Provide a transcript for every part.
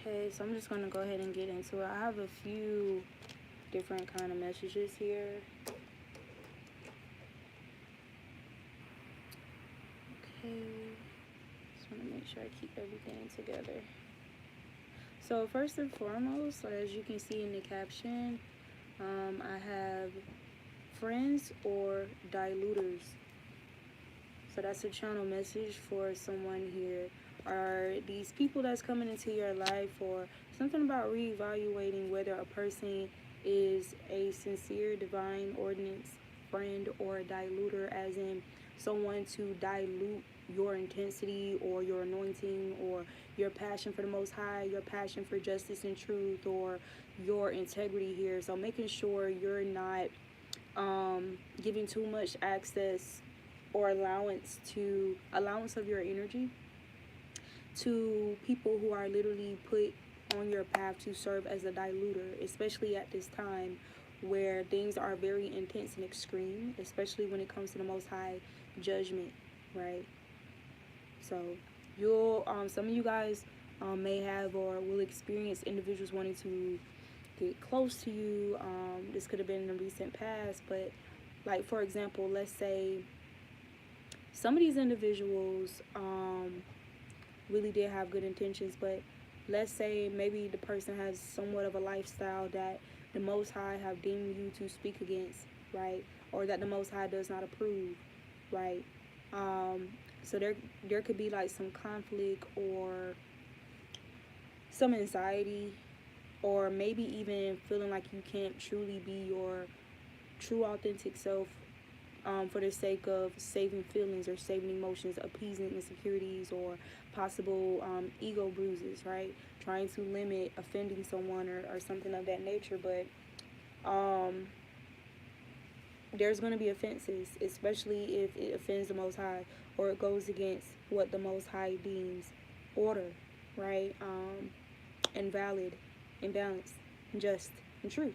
Okay, so I'm just going to go ahead and get into it. I have a few different kind of messages here. Okay, just want to make sure I keep everything together. So first and foremost, as you can see in the caption, I have friends or diluters. So that's a channel message for someone here. Are these people that's coming into your life, or something about reevaluating whether a person is a sincere divine ordinance friend or a diluter, as in someone to dilute your intensity or your anointing or your passion for the Most High, your passion for justice and truth, or your integrity here. So making sure you're not giving too much access or allowance of your energy to people who are literally put on your path to serve as a diluter, especially at this time where things are very intense and extreme, especially when it comes to the Most High judgment, right? So you'll some of you guys may have or will experience individuals wanting to get close to you. This could have been in the recent past, but like, for example, let's say some of these individuals really did have good intentions, but let's say maybe the person has somewhat of a lifestyle that the Most High have deemed you to speak against, right? Or that the Most High does not approve, right? So there could be like some conflict or some anxiety, or maybe even feeling like you can't truly be your true authentic self, for the sake of saving feelings or saving emotions, appeasing insecurities, or possible ego bruises, right? Trying to limit offending someone, or something of that nature. But there's going to be offenses, especially if it offends the Most High or it goes against what the Most High deems order, right? And valid and balanced and just and true.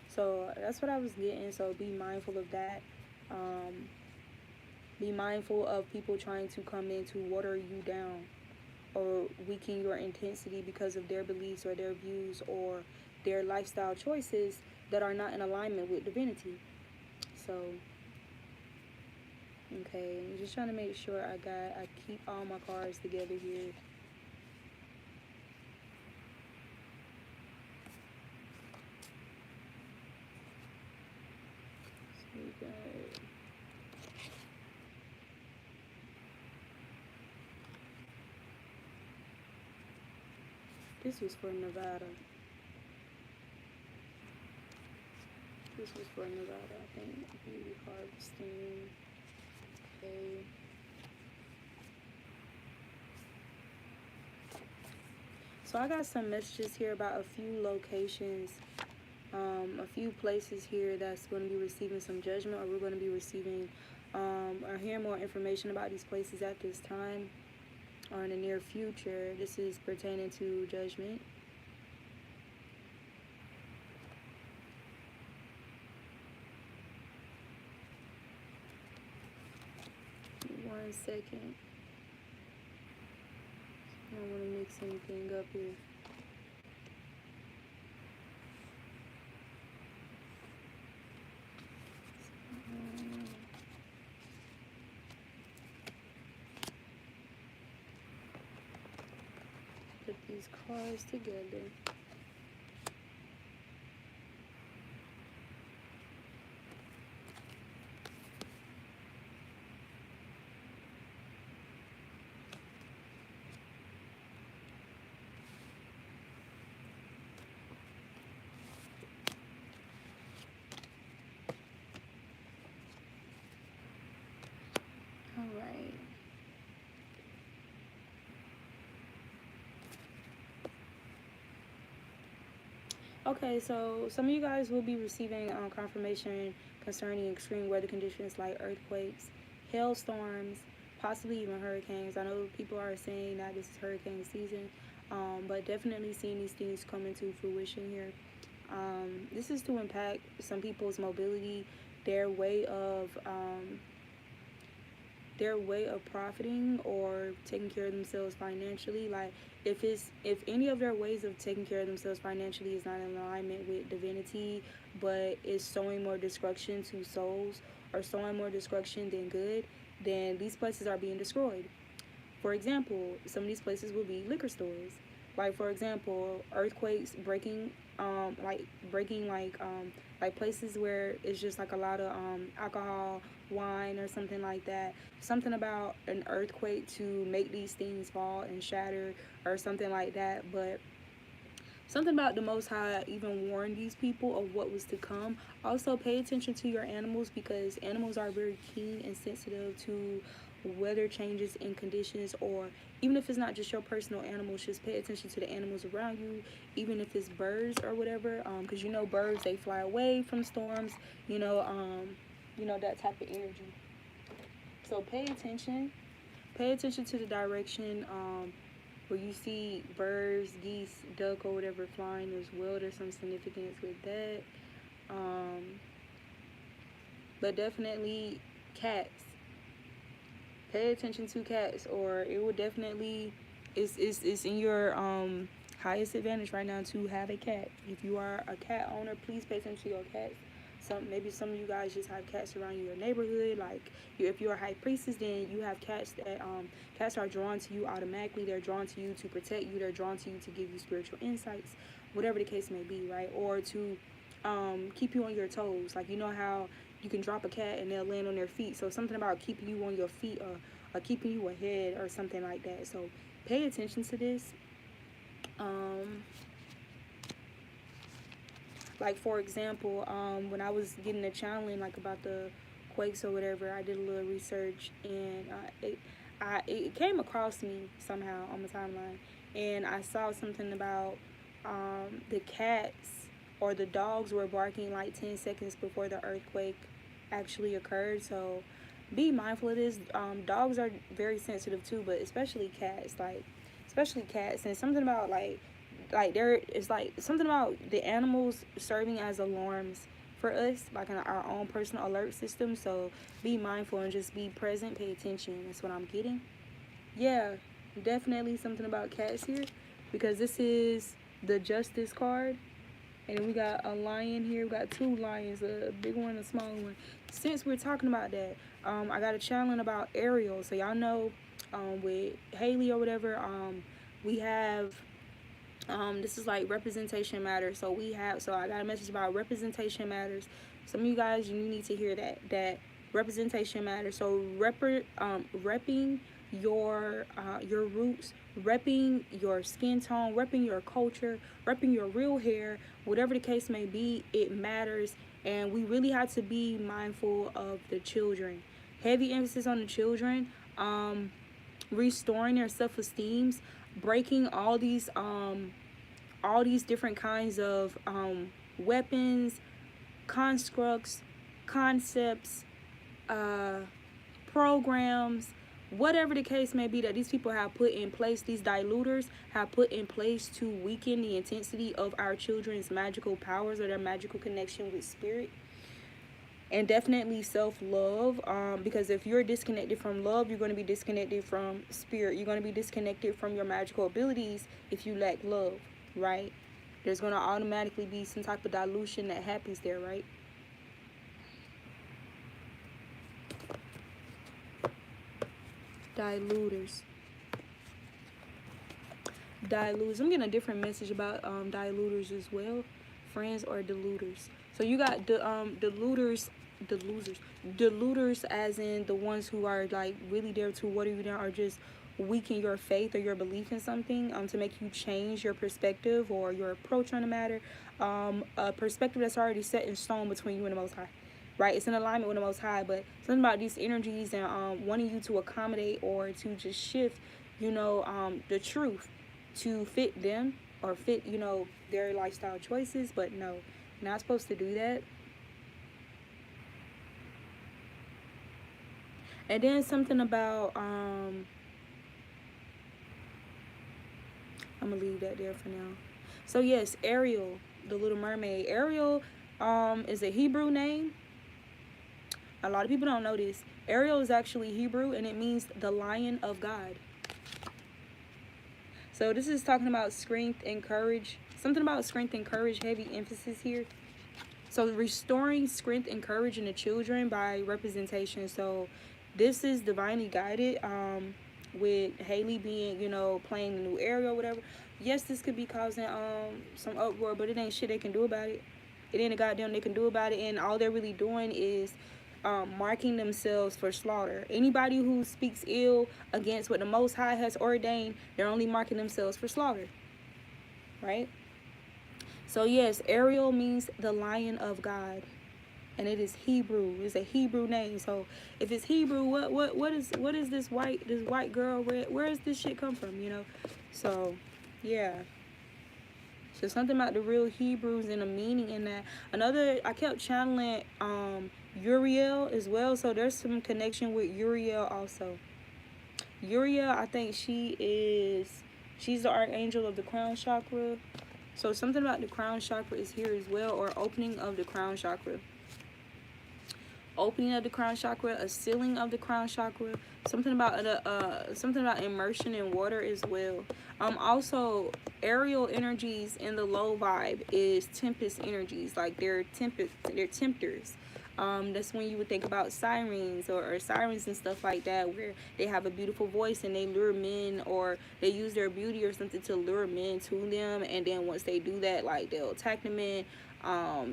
So that's what I was getting. So be mindful of that. Be mindful of people trying to come in to water you down or weaken your intensity because of their beliefs or their views or their lifestyle choices that are not in alignment with divinity. So, okay, I'm just trying to make sure I keep all my cards together here. So we got, this was for Nevada. This was for Nevada, I think. Beauty harvesting. Okay. So I got some messages here about a few locations, a few places here that's going to be receiving some judgment, or we're going to be receiving or hearing more information about these places at this time or in the near future. This is pertaining to judgment. One second. I don't want to mix anything up here. Put these cards together. Alright. Okay, so some of you guys will be receiving confirmation concerning extreme weather conditions like earthquakes, hailstorms, possibly even hurricanes. I know people are saying that this is hurricane season, but definitely seeing these things come into fruition here. This is to impact some people's mobility, their way of their way of profiting or taking care of themselves financially, like if any of their ways of taking care of themselves financially is not in alignment with divinity, but is sowing more destruction to souls or sowing more destruction than good, then these places are being destroyed. For example, some of these places will be liquor stores. Like for example, earthquakes breaking, like places where it's just like a lot of alcohol, wine, or something like that. Something about an earthquake to make these things fall and shatter, or something like that. But something about the Most High even warned these people of what was to come. Also, pay attention to your animals, because animals are very keen and sensitive to weather changes and conditions, or even if it's not just your personal animals, just pay attention to the animals around you, even if it's birds or whatever, because birds, they fly away from storms, that type of energy. So pay attention to the direction where you see birds, geese, duck, or whatever flying as well. There's some significance with that. But definitely cats. Pay attention to cats, or it will definitely, it's in your highest advantage right now to have a cat. If you are a cat owner, please pay attention to your cats. Maybe some of you guys just have cats around your neighborhood. Like if you're a high priestess, then you have cats that cats are drawn to you automatically. They're drawn to you to protect you. They're drawn to you to give you spiritual insights, whatever the case may be, right? Or to keep you on your toes. Like how you can drop a cat and they'll land on their feet. So something about keeping you on your feet, or keeping you ahead, or something like that. So pay attention to this. Like for example, when I was getting a channeling like about the quakes or whatever, I did a little research, and it came across me somehow on my timeline, and I saw something about the cats or the dogs were barking like 10 seconds before the earthquake actually occurred. So be mindful of this. Dogs are very sensitive too, but especially cats, and something about there is like something about the animals serving as alarms for us, like in our own personal alert system. So be mindful and just be present, pay attention. That's what I'm getting. Yeah, definitely something about cats here, because this is the Justice card, and we got a lion here. We got two lions, a big one and a small one. Since we're talking about that, I got a challenge about Ariel. So y'all know, with Haley or whatever, we have this is like representation matters. So I got a message about representation matters. Some of you guys, you need to hear that representation matters. So repping your roots, repping your skin tone, repping your culture, repping your real hair, whatever the case may be, it matters. And we really have to be mindful of the children. Heavy emphasis on the children, restoring their self-esteem, breaking all these different kinds of weapons, constructs, concepts, programs, whatever the case may be that these people have put in place, these diluters have put in place to weaken the intensity of our children's magical powers or their magical connection with spirit. And definitely self-love, because if you're disconnected from love, you're going to be disconnected from spirit. You're going to be disconnected from your magical abilities if you lack love, right? There's going to automatically be some type of dilution that happens there, right? Diluters. I'm getting a different message about diluters as well. Friends or diluters. So you got diluters as in the ones who are like really there to water you down, or just weaken your faith or your belief in something, to make you change your perspective or your approach on the matter. A perspective that's already set in stone between you and the Most High, right? It's in alignment with the Most High, but something about these energies and wanting you to accommodate or to just shift, the truth to fit them or fit, their lifestyle choices. But no, not supposed to do that. And then something about I'm gonna leave that there for now. So yes, Ariel, the Little Mermaid. Ariel is a Hebrew name. A lot of people don't know this. Ariel is actually Hebrew, and it means the lion of God. So this is talking about strength and courage. Something about strength and courage, heavy emphasis here. So restoring strength and courage in the children by representation. So this is divinely guided, with Haley being, you know, playing the new Ariel or whatever. Yes, this could be causing some uproar, but it ain't shit they can do about it. It ain't a goddamn they can do about it, and all they're really doing is marking themselves for slaughter. Anybody who speaks ill against what the Most High has ordained, they're only marking themselves for slaughter, right? So yes, Ariel means the lion of God, and it is Hebrew. It's a Hebrew name. So if it's Hebrew, what is this white girl? Where does this shit come from? You know? So yeah. So something about the real Hebrews and the meaning in that. I kept channeling Uriel as well. So there's some connection with Uriel also. Uriel, I think she's the archangel of the crown chakra. So something about the crown chakra is here as well, or opening of the crown chakra. Opening of the crown chakra, a sealing of the crown chakra, something about immersion in water as well. Also, aerial energies in the low vibe is tempest energies, like they're tempters. That's when you would think about sirens or sirens and stuff like that, where they have a beautiful voice and they lure men, or they use their beauty or something to lure men to them, and then once they do that, like they'll attack the man,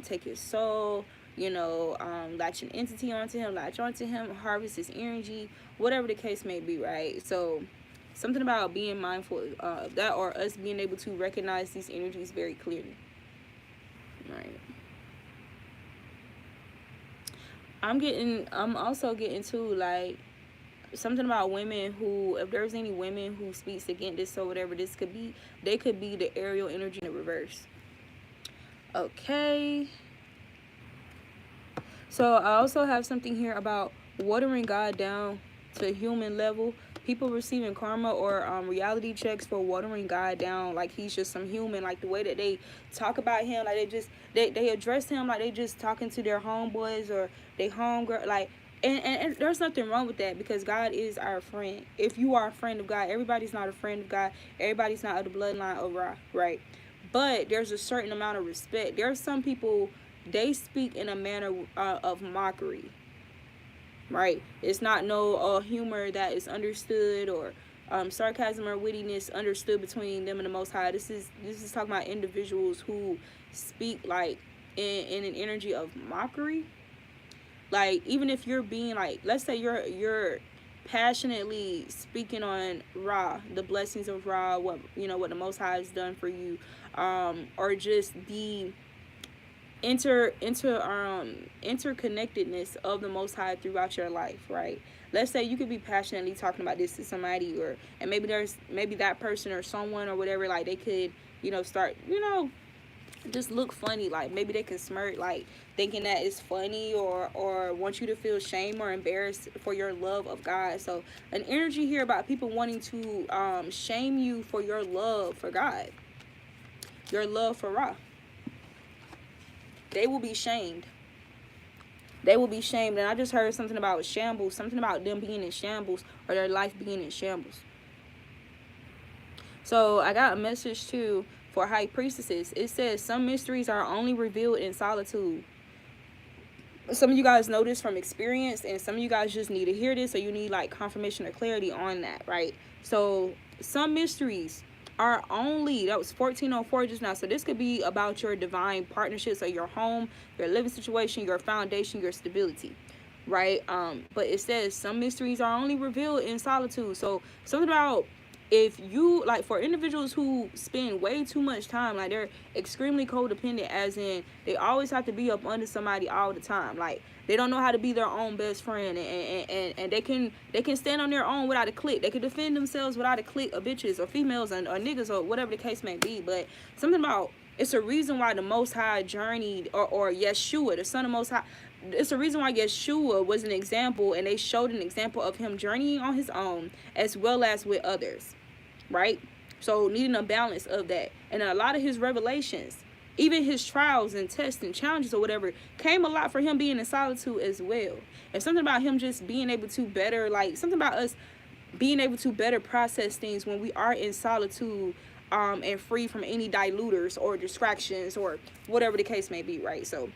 take his soul, you know, latch an entity onto him, latch onto him, harvest his energy, whatever the case may be, right? So something about being mindful of that, or us being able to recognize these energies very clearly, right? I'm also getting to, like, something about women who, if there's any women who speaks against this or whatever, they could be the aerial energy in reverse. Okay. So I also have something here about watering God down to a human level. People receiving karma or reality checks for watering God down like he's just some human. Like the way that they talk about him, like they address him like they just talking to their homeboys or they homegirl. Like, and there's nothing wrong with that, because God is our friend. If you are a friend of God, everybody's not a friend of God. Everybody's not of the bloodline of Ra, right? But there's a certain amount of respect. There are some people, they speak in a manner of mockery, right? It's not no humor that is understood, or sarcasm or wittiness understood between them and the Most High. This is talking about individuals who speak like in an energy of mockery. Like, even if you're being like, let's say you're passionately speaking on Ra, the blessings of Ra, what the Most High has done for you, or just the interconnectedness of the Most High throughout your life, right? Let's say you could be passionately talking about this to somebody, and maybe that person or someone or whatever, like they could, start, just look funny, like maybe they could smirk, like thinking that it's funny, or want you to feel shame or embarrassed for your love of God. So an energy here about people wanting to shame you for your love for God, your love for Ra. They will be shamed. They will be shamed. And I just heard something about shambles, something about them being in shambles, or their life being in shambles. So I got a message too for high priestesses. It says some mysteries are only revealed in solitude. Some of you guys know this from experience, and some of you guys just need to hear this, or you need like confirmation or clarity on that, right? So some mysteries are only, that was 1404 just now, so this could be about your divine partnerships, or your home, your living situation, your foundation, your stability, right? But it says some mysteries are only revealed in solitude. So something about, if you, like, for individuals who spend way too much time, like they're extremely codependent, as in they always have to be up under somebody all the time, like they don't know how to be their own best friend, and they can stand on their own without a clique. They can defend themselves without a clique of bitches or females or niggas or whatever the case may be. But something about, it's a reason why the Most High journeyed, or Yeshua, the Son of Most High. It's a reason why Yeshua was an example, and they showed an example of him journeying on his own as well as with others, right? So needing a balance of that. And a lot of his revelations even his trials and tests and challenges or whatever came a lot for him being in solitude as well. And something about him just being able to better, like, something about us being able to better process things when we are in solitude, and free from any diluters or distractions or whatever the case may be, right? So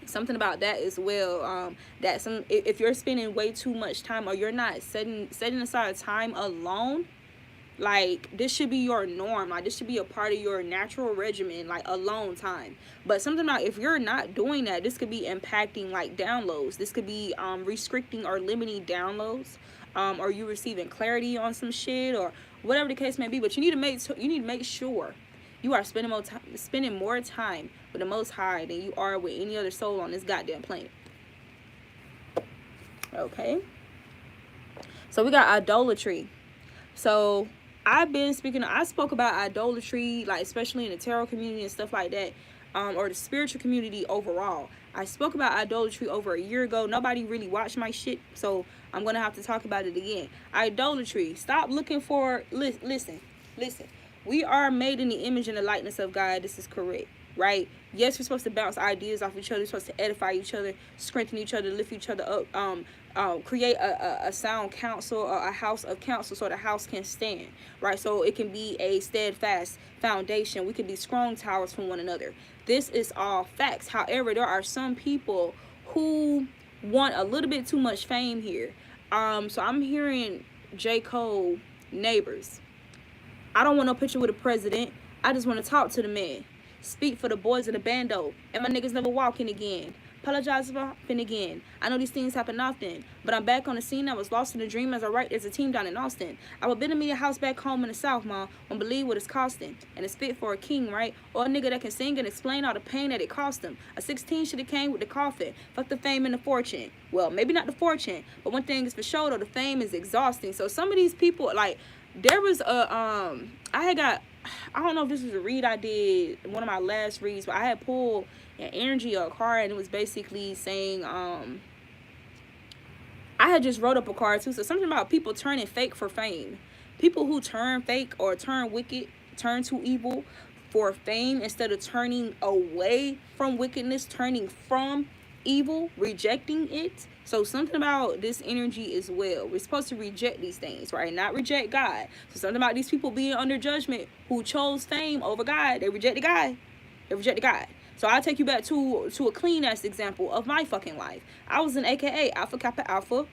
something about that as well, that if you're spending way too much time, or you're not setting aside time alone, like, this should be your norm. Like, this should be a part of your natural regimen, like alone time. But something about, if you're not doing that, this could be impacting like downloads. This could be restricting or limiting downloads, or you receiving clarity on some shit, or whatever the case may be. But you need to make sure you are spending more time with the Most High than you are with any other soul on this goddamn planet. Okay. So we got idolatry. So I spoke about idolatry, like, especially in the tarot community and stuff like that, or the spiritual community overall. I spoke about idolatry over a year ago. Nobody really watched my shit, so I'm gonna have to talk about it again. Idolatry. Stop looking for, listen. We are made in the image and the likeness of God. This is correct, right? Yes, we're supposed to bounce ideas off each other. We're supposed to edify each other, strengthen each other, lift each other up, create a sound counsel, or a house of counsel, so the house can stand, right? So it can be a steadfast foundation. We can be strong towers from one another. This is all facts. However, there are some people who want a little bit too much fame here. So I'm hearing J. Cole, Neighbors. I don't want no picture with the president. I just want to talk to the man. Speak for the boys in the bando. And my niggas never walking again. Apologize for hopping again. I know these things happen often, but I'm back on the scene. I was lost in a dream as I write as a team down in Austin. I would build me a house back home in the South, ma. Won't believe what it's costing. And it's fit for a king, right? Or a nigga that can sing and explain all the pain that it cost him. A 16 should have came with the coffin. Fuck the fame and the fortune. Well, maybe not the fortune, but one thing is for sure though, the fame is exhausting. So some of these people, like, there was a I don't know if this was a read I did, one of my last reads, but I had pulled an energy or a card, and it was basically saying, I had just wrote up a card too, so something about people turning fake for fame. People who turn fake or turn wicked, turn to evil for fame, instead of turning away from wickedness, turning from evil, rejecting it. So something about this energy as well. We're supposed to reject these things, right? Not reject God. So something about these people being under judgment who chose fame over God. They rejected God. They rejected God. So I'll take you back to a clean ass example of my fucking life. I was an AKA Alpha Kappa Alpha,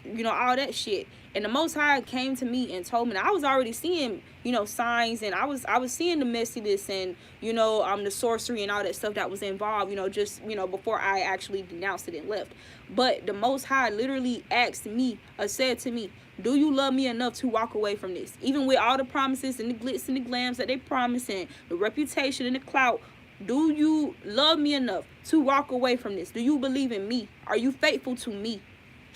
you know, all that shit. And the Most High came to me and told me that I was already seeing, you know, signs, and I was seeing the messiness and, you know, the sorcery and all that stuff that was involved, you know, just, you know, before I actually denounced it and left. But the Most High literally asked me, or said to me, do you love me enough to walk away from this? Even with all the promises and the glitz and the glams that they promise, and the reputation and the clout, do you love me enough to walk away from this? Do you believe in me? Are you faithful to me?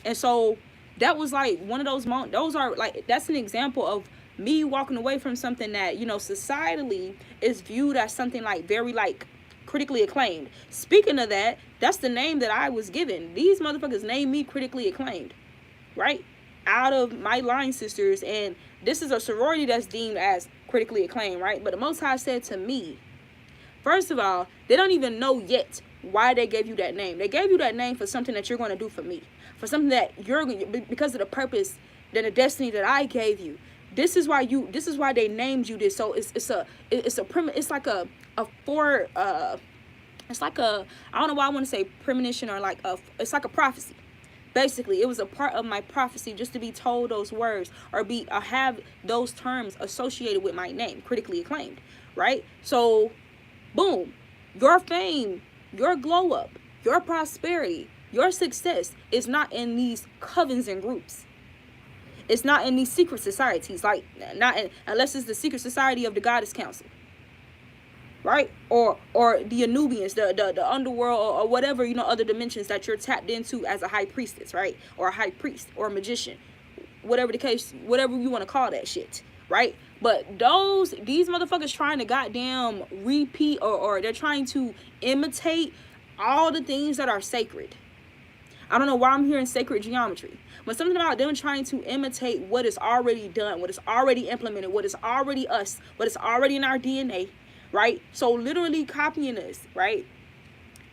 And so that was like one of those moments. Those are like, that's an example of me walking away from something that, you know, societally is viewed as something like very like critically acclaimed. Speaking of that, that's the name that I was given. These motherfuckers named me critically acclaimed, right? Out of my line sisters, and this is a sorority that's deemed as critically acclaimed, right? But the Most High said to me, first of all, they don't even know yet why they gave you that name. They gave you that name for something that you're going to do for me, for something that you're, because of the purpose, then the destiny that I gave you. This is why they named you this. So it's like a I don't know why I want to say premonition, or like it's like a prophecy. Basically, it was a part of my prophecy just to be told those words, or have those terms associated with my name, critically acclaimed, right? So boom, your fame, your glow up, your prosperity, your success is not in these covens and groups. It's not in these secret societies, like unless it's the secret society of the Goddess Council, right? Or the Anubians, the underworld, or whatever, you know, other dimensions that you're tapped into as a high priestess, right? Or a high priest, or a magician, whatever the case, whatever you want to call that shit, right? But these motherfuckers trying to goddamn repeat, or they're trying to imitate all the things that are sacred. I don't know why I'm hearing sacred geometry, but something about them trying to imitate what is already done, what is already implemented, what is already us, what is already in our DNA, right? So literally copying us, right?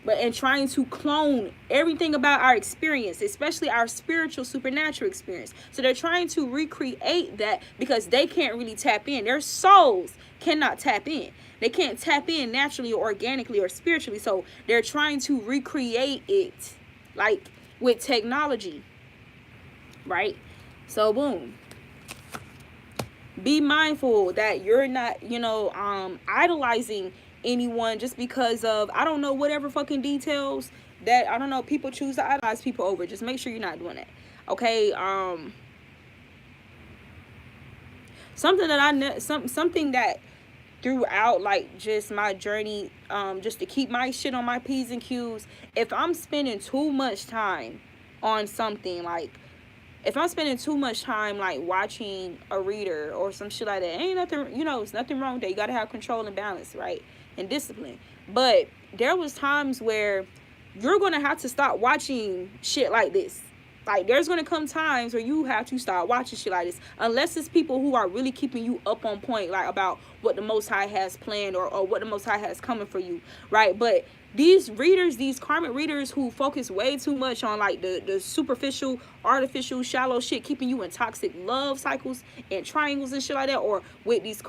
But and trying to clone everything about our experience, especially our spiritual supernatural experience. So they're trying to recreate that because they can't really tap in. Their souls cannot tap in. They can't tap in naturally or organically or spiritually. So they're trying to recreate it, like with technology, right? So boom, be mindful that you're not, idolizing anyone just because of, I don't know, whatever fucking details that, I don't know, people choose to idolize people over. Just make sure you're not doing that. Okay. Something that something that throughout like just my journey, just to keep my shit on my P's and Q's, if I'm spending too much time on something, like if I'm spending too much time like watching a reader or some shit like that, ain't nothing, it's nothing wrong with that. You gotta have control and balance, right? And discipline. But there was times where you're gonna have to stop watching shit like this. Like there's gonna come times where you have to start watching shit like this, unless it's people who are really keeping you up on point, like about what the Most High has planned or what the Most High has coming for you, right? But these readers, these karmic readers who focus way too much on like the superficial, artificial, shallow shit, keeping you in toxic love cycles and triangles and shit like that, or with these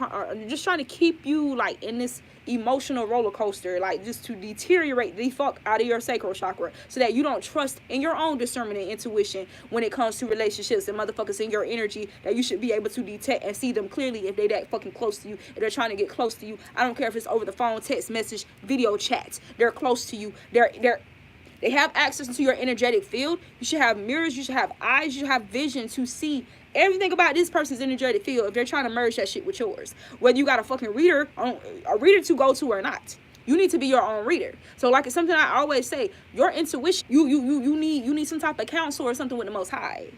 just trying to keep you like in this emotional roller coaster, like just to deteriorate the fuck out of your sacral chakra so that you don't trust in your own discernment and intuition when it comes to relationships and motherfuckers in your energy, that you should be able to detect and see them clearly if they that fucking close to you, if they're trying to get close to you. I don't care if it's over the phone, text message, video chats, they're close to you. They have access to your energetic field. You should have mirrors, you should have eyes, you should have vision to see everything about this person's energetic field if they're trying to merge that shit with yours. Whether you got a fucking reader, a reader to go to or not, you need to be your own reader. So like it's something I always say, your intuition, you need some type of counsel or something with the Most High.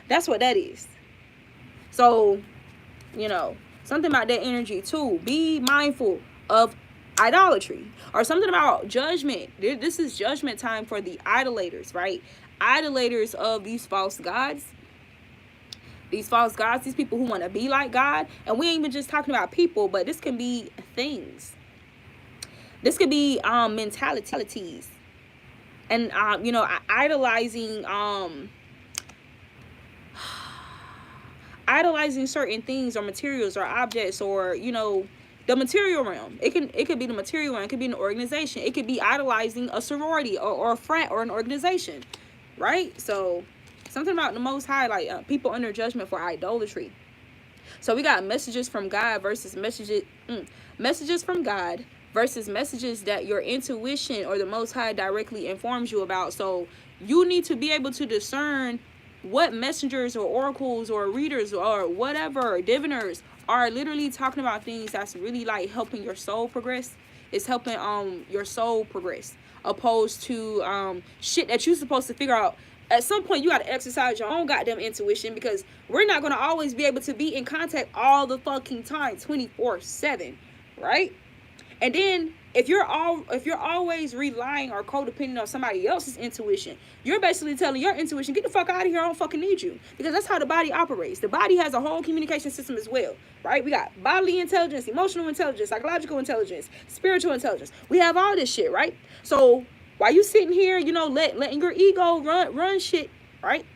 That's what that is. So, something about that energy too. Be mindful of idolatry or something about judgment. This is judgment time for the idolaters, right? Idolaters of these false gods. These false gods, these people who want to be like God. And we ain't even just talking about people, but this can be things. This could be mentalities. And, idolizing certain things or materials or objects or, the material realm. It could be the material realm. It could be an organization. It could be idolizing a sorority or a frat or an organization, right? So something about the Most High, like people under judgment for idolatry. So we got messages from God versus messages from God versus messages that your intuition or the Most High directly informs you about. So you need to be able to discern what messengers or oracles or readers or whatever, diviners, are literally talking about things that's really like helping your soul progress. It's helping your soul progress, opposed to shit that you're supposed to figure out. At some point you got to exercise your own goddamn intuition, because we're not going to always be able to be in contact all the fucking time 24/7, right? And then if you're always relying or codependent on somebody else's intuition, you're basically telling your intuition, get the fuck out of here, I don't fucking need you. Because that's how the body operates. The body has a whole communication system as well, right? We got bodily intelligence, emotional intelligence, psychological intelligence, spiritual intelligence. We have all this shit, right? So while you sitting here, letting your ego run shit, right?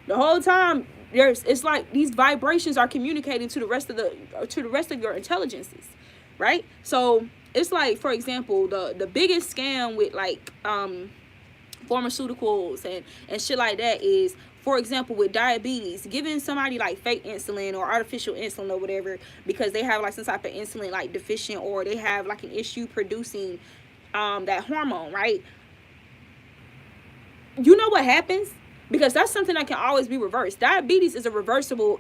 The whole time it's like these vibrations are communicating to the rest of your intelligences, right? So it's like, for example, the biggest scam with like pharmaceuticals and shit like that is, for example, with diabetes, giving somebody like fake insulin or artificial insulin or whatever, because they have like some type of insulin like deficient, or they have like an issue producing that hormone, right? You know what happens? Because that's something that can always be reversed. Diabetes is a reversible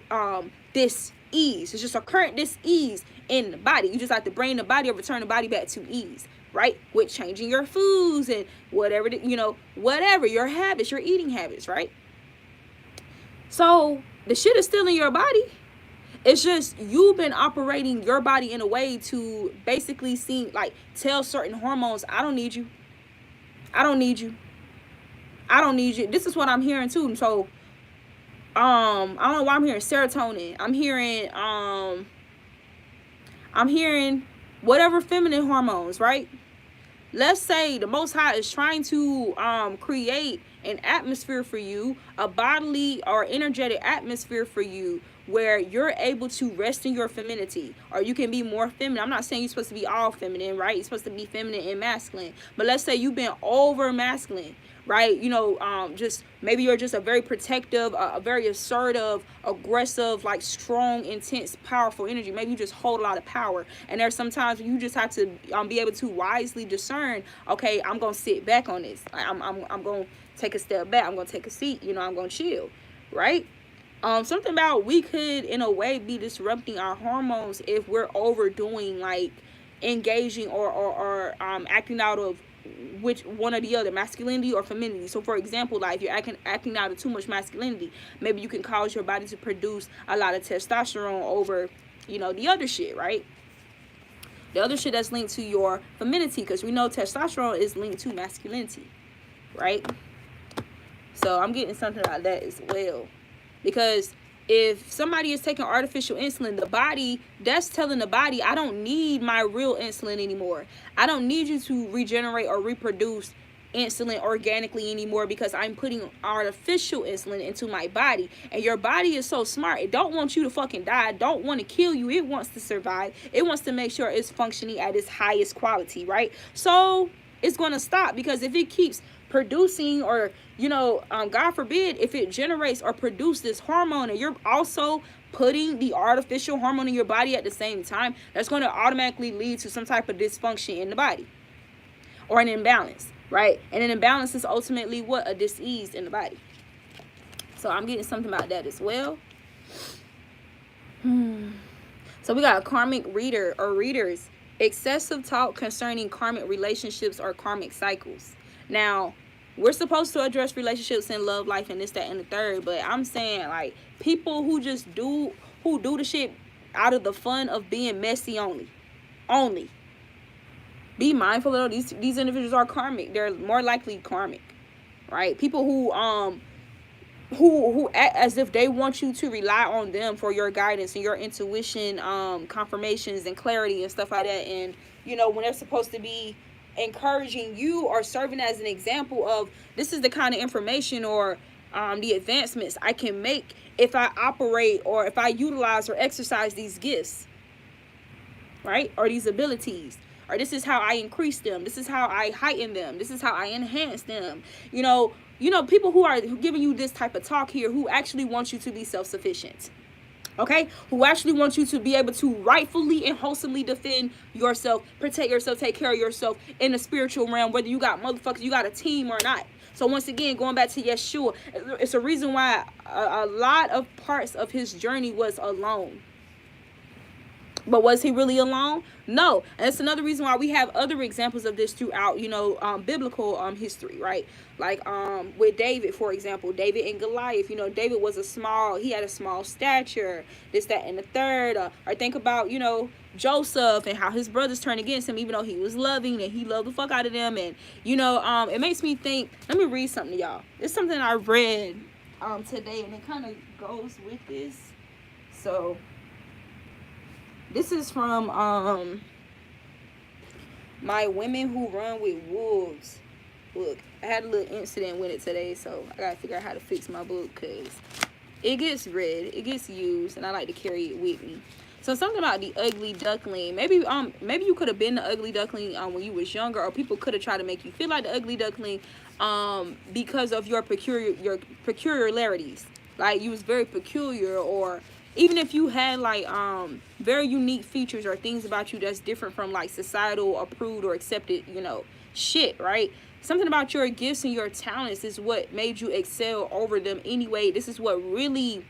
dis-ease. It's just a current dis-ease in the body. You just have to bring the body or return the body back to ease, right? With changing your foods and whatever, whatever your habits, your eating habits, right? So the shit is still in your body. It's just you've been operating your body in a way to basically tell certain hormones, I don't need you. I don't need you. I don't need you. This is what I'm hearing too. So I don't know why I'm hearing serotonin. I'm hearing whatever feminine hormones, right? Let's say the Most High is trying to create an atmosphere for you, a bodily or energetic atmosphere for you, where you're able to rest in your femininity, or you can be more feminine. I'm not saying you're supposed to be all feminine, right? You're supposed to be feminine and masculine. But let's say you've been over masculine, right? You know, just maybe you're just a very protective, a very assertive, aggressive, like strong, intense, powerful energy. Maybe you just hold a lot of power, and there's sometimes you just have to be able to wisely discern. Okay, I'm gonna sit back on this. I'm gonna take a step back. I'm gonna take a seat. You know, I'm gonna chill, right? Something about we could in a way be disrupting our hormones if we're overdoing, like engaging or acting out of which one or the other, masculinity or femininity. So for example, like if you're acting out of too much masculinity, maybe you can cause your body to produce a lot of testosterone over, you know, the other shit, right? The other shit that's linked to your femininity, because we know testosterone is linked to masculinity, right? So I'm getting something like that as well. Because if somebody is taking artificial insulin, the body, that's telling the body, I don't need my real insulin anymore. I don't need you to regenerate or reproduce insulin organically anymore, because I'm putting artificial insulin into my body. And your body is so smart. It don't want you to fucking die. It don't want to kill you. It wants to survive. It wants to make sure it's functioning at its highest quality, right? So it's going to stop, because if it keeps producing, or you know, God forbid, if it generates or produces this hormone and you're also putting the artificial hormone in your body at the same time, that's going to automatically lead to some type of dysfunction in the body, or an imbalance, right? And an imbalance is ultimately what? A disease in the body. So I'm getting something about that as well. So we got a karmic reader or readers. Excessive talk concerning karmic relationships or karmic cycles. Now, we're supposed to address relationships and love life and this, that, and the third. But I'm saying, like, people who just do the shit out of the fun of being messy only. Be mindful of these individuals are karmic. They're more likely karmic, right? People who act as if they want you to rely on them for your guidance and your intuition, confirmations and clarity and stuff like that. And you know, when they're supposed to be encouraging you or serving as an example of, this is the kind of information or the advancements I can make if I operate or if I utilize or exercise these gifts, right? Or these abilities, or this is how I increase them, this is how I heighten them, this is how I enhance them. You know, people who are giving you this type of talk here, who actually want you to be self-sufficient, okay, who actually want you to be able to rightfully and wholesomely defend yourself, protect yourself, take care of yourself in the spiritual realm, whether you got you got a team or not. So once again, going back to Yeshua, it's a reason why a lot of parts of his journey was alone. But was he really alone? No. And that's another reason why we have other examples of this throughout, you know, biblical history, right? Like with David, for example, David and Goliath. You know, David was he had a small stature, this, that, and the third. Or think about, you know, Joseph and how his brothers turned against him, even though he was loving and he loved the fuck out of them. And, you know, it makes me think, let me read something to y'all. It's something I read today, and it kind of goes with this. So this is from my Women Who Run with Wolves book. I had a little incident with it today, so I gotta figure out how to fix my book, because it gets read, it gets used, and I like to carry it with me. So something about the ugly duckling. Maybe you could have been the ugly duckling when you was younger, or people could have tried to make you feel like the ugly duckling because of your peculiarities. Like you was very peculiar, or even if you had like very unique features or things about you that's different from like societal approved or accepted, you know, shit, right? Something about your gifts and your talents is what made you excel over them anyway. This is what really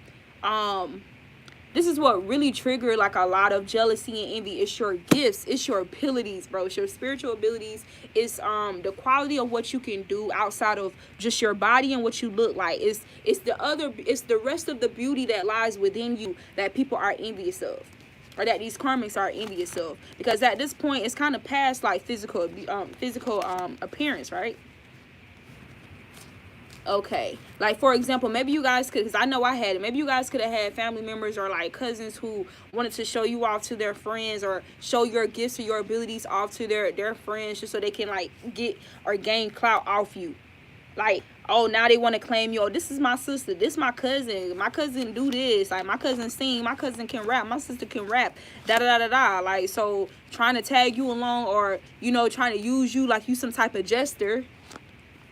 triggered like a lot of jealousy and envy. It's your gifts, it's your abilities, bro. It's your spiritual abilities. It's the quality of what you can do outside of just your body and what you look like. It's the rest of the beauty that lies within you that people are envious of, or that these karmics are envious of, because at this point it's kind of past like physical appearance, right? Okay, like for example, maybe you guys could, because I know I had it, maybe you guys could have had family members or like cousins who wanted to show you off to their friends, or show your gifts or your abilities off to their friends, just so they can like get or gain clout off you. Like, oh, now they want to claim you. Oh, this is my sister, this my cousin, my cousin do this, like my cousin sing, my cousin can rap, my sister can rap, da da da da da. Like, so trying to tag you along, or you know, trying to use you like you some type of jester.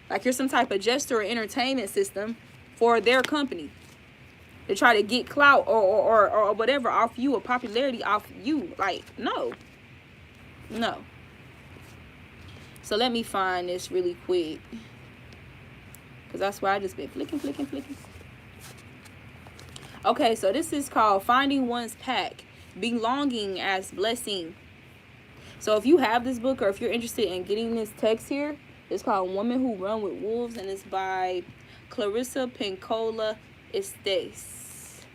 Like you're some type of jester or entertainment system for their company. They try to get clout or whatever off you, or popularity off you. Like, no. No. So let me find this really quick, because that's why I just been flicking. Okay, so this is called Finding One's Pack, Belonging as Blessing. So if you have this book, or if you're interested in getting this text here, it's called Women Who Run with Wolves, and it's by Clarissa Pinkola Estes.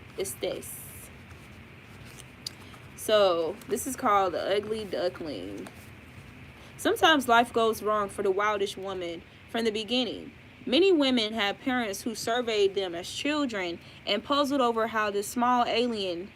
So this is called The Ugly Duckling. Sometimes life goes wrong for the wildish woman from the beginning. Many women have parents who surveyed them as children and puzzled over how this small alien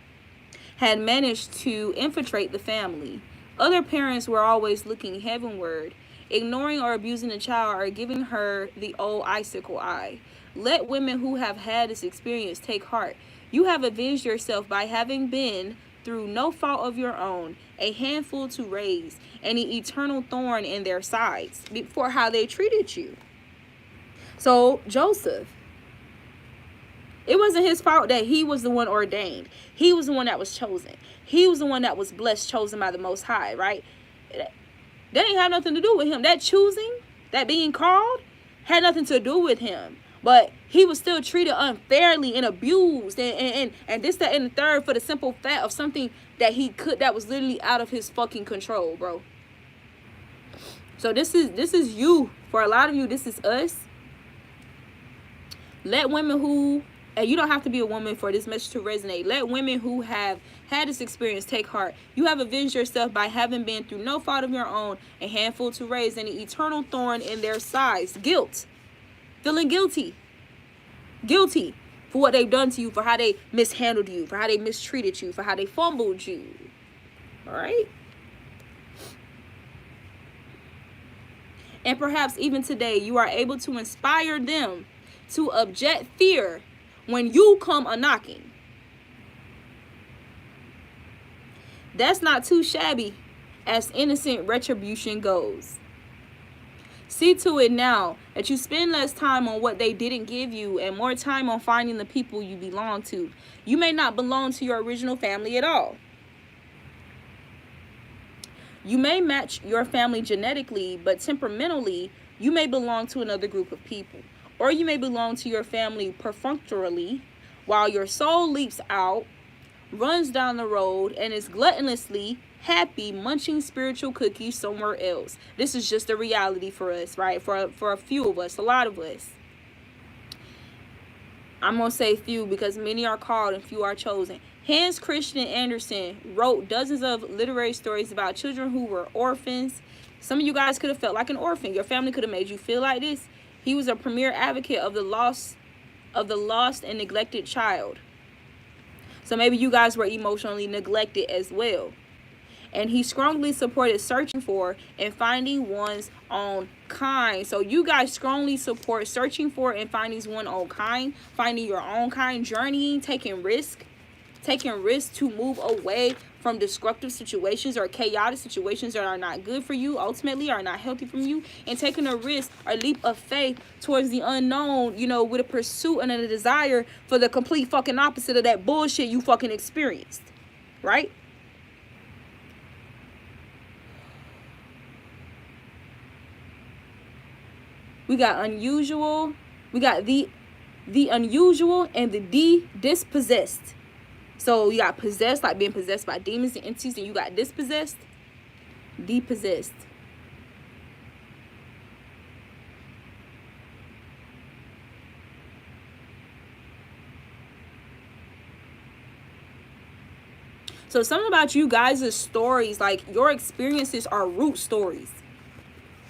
had managed to infiltrate the family. Other parents were always looking heavenward, ignoring or abusing the child, or giving her the old icicle eye. Let women who have had this experience take heart. You have avenged yourself by having been, through no fault of your own, a handful to raise, and an eternal thorn in their sides for how they treated you. So Joseph, it wasn't his fault that he was the one ordained. He was the one that was chosen. He was the one that was blessed, chosen by the Most High, right? That ain't have nothing to do with him. That choosing, that being called, had nothing to do with him. But he was still treated unfairly and abused and this, that, and the third, for the simple fact of something that that was literally out of his fucking control, bro. So this is you. For a lot of you, this is us. Let women who, and you don't have to be a woman for this message to resonate. Let women who have had this experience take heart. You have avenged yourself by having been, through no fault of your own, a handful to raise, and an eternal thorn in their sides. Guilt. Feeling guilty for what they've done to you, for how they mishandled you, for how they mistreated you, for how they fumbled you. All right? And perhaps even today, you are able to inspire them to object fear when you come a-knocking. That's not too shabby as innocent retribution goes. See to it now that you spend less time on what they didn't give you and more time on finding the people you belong to. You may not belong to your original family at all. You may match your family genetically, but temperamentally, you may belong to another group of people. Or you may belong to your family perfunctorily, while your soul leaps out, runs down the road, and is gluttonously happy munching spiritual cookies somewhere else. This is just a reality for us, right? For a few of us, a lot of us. I'm going to say few because many are called and few are chosen. Hans Christian Andersen wrote dozens of literary stories about children who were orphans. Some of you guys could have felt like an orphan. Your family could have made you feel like this. He was a premier advocate of the lost and neglected child. So maybe you guys were emotionally neglected as well. And he strongly supported searching for and finding one's own kind. So you guys strongly support searching for and finding one's own kind, finding your own kind, journeying, taking risks to move away from destructive situations or chaotic situations that are not good for you, ultimately are not healthy for you, and taking a risk or leap of faith towards the unknown, you know, with a pursuit and a desire for the complete fucking opposite of that bullshit you fucking experienced, right? We got unusual, we got the unusual, and the dispossessed. So you got possessed, like being possessed by demons and entities, and you got dispossessed, depossessed. So something about you guys' stories, like your experiences are root stories.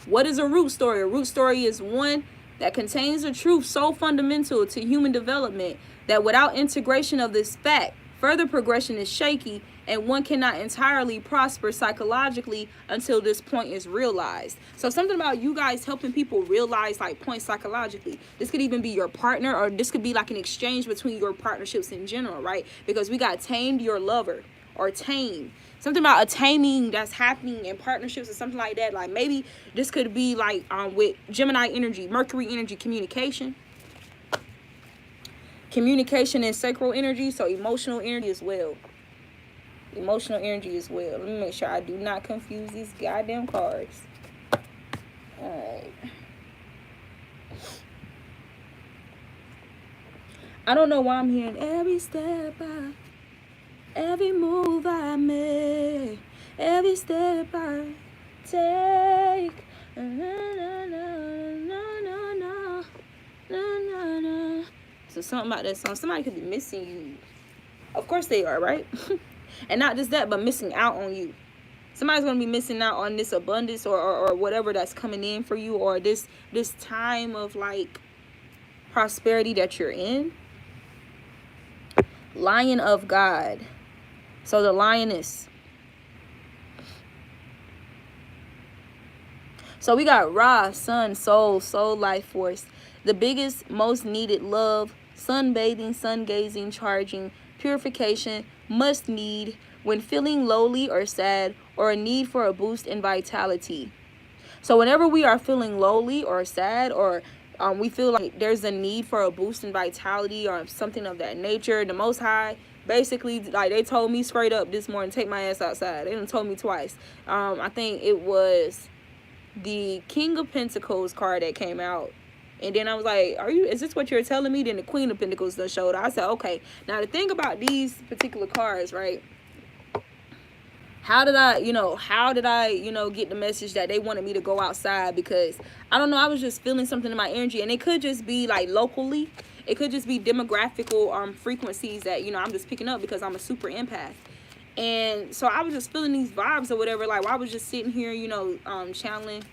What is a root story? A root story is one that contains a truth so fundamental to human development that without integration of this fact, further progression is shaky, and one cannot entirely prosper psychologically until this point is realized. So something about you guys helping people realize like points psychologically. This could even be your partner, or this could be like an exchange between your partnerships in general, right? Because we got tamed your lover, or tame. Something about a taming that's happening in partnerships or something like that. Like maybe this could be like with Gemini energy, Mercury energy, communication and sacral energy, so emotional energy as well. Emotional energy as well. Let me make sure I do not confuse these goddamn cards. Alright. I don't know why I'm hearing every step every move I make, every step I take. So something about that song. Somebody could be missing you. Of course they are, right? And not just that, but missing out on you. Somebody's going to be missing out on this abundance or whatever that's coming in for you, or this time of like prosperity that you're in. Lion of God. So the lioness. So we got Ra, sun, soul, life force. The biggest, most needed love, sunbathing, sun gazing, charging, purification, must need when feeling lowly or sad, or a need for a boost in vitality. So whenever we are feeling lowly or sad, or we feel like there's a need for a boost in vitality or something of that nature, the Most High basically, like, they told me straight up this morning, take my ass outside. They done told me twice. I think it was the King of Pentacles card that came out. And then I was like, is this what you're telling me? Then the Queen of Pentacles done showed up. I said, okay. Now the thing about these particular cards, right? How did I get the message that they wanted me to go outside? Because I don't know, I was just feeling something in my energy, and it could just be like locally. It could just be demographical frequencies that, I'm just picking up because I'm a super empath. And so I was just feeling these vibes or whatever. Like, I was just sitting here, channeling,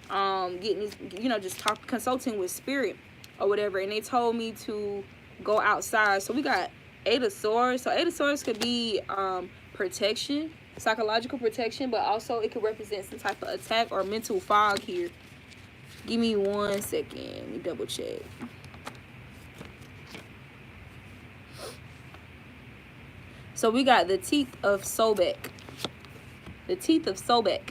getting, just consulting with spirit or whatever. And they told me to go outside. So we got Eight of Swords. So Eight of Swords could be protection, psychological protection, but also it could represent some type of attack or mental fog here. Give me 1 second. Let me double check. So we got the teeth of Sobek. The teeth of Sobek.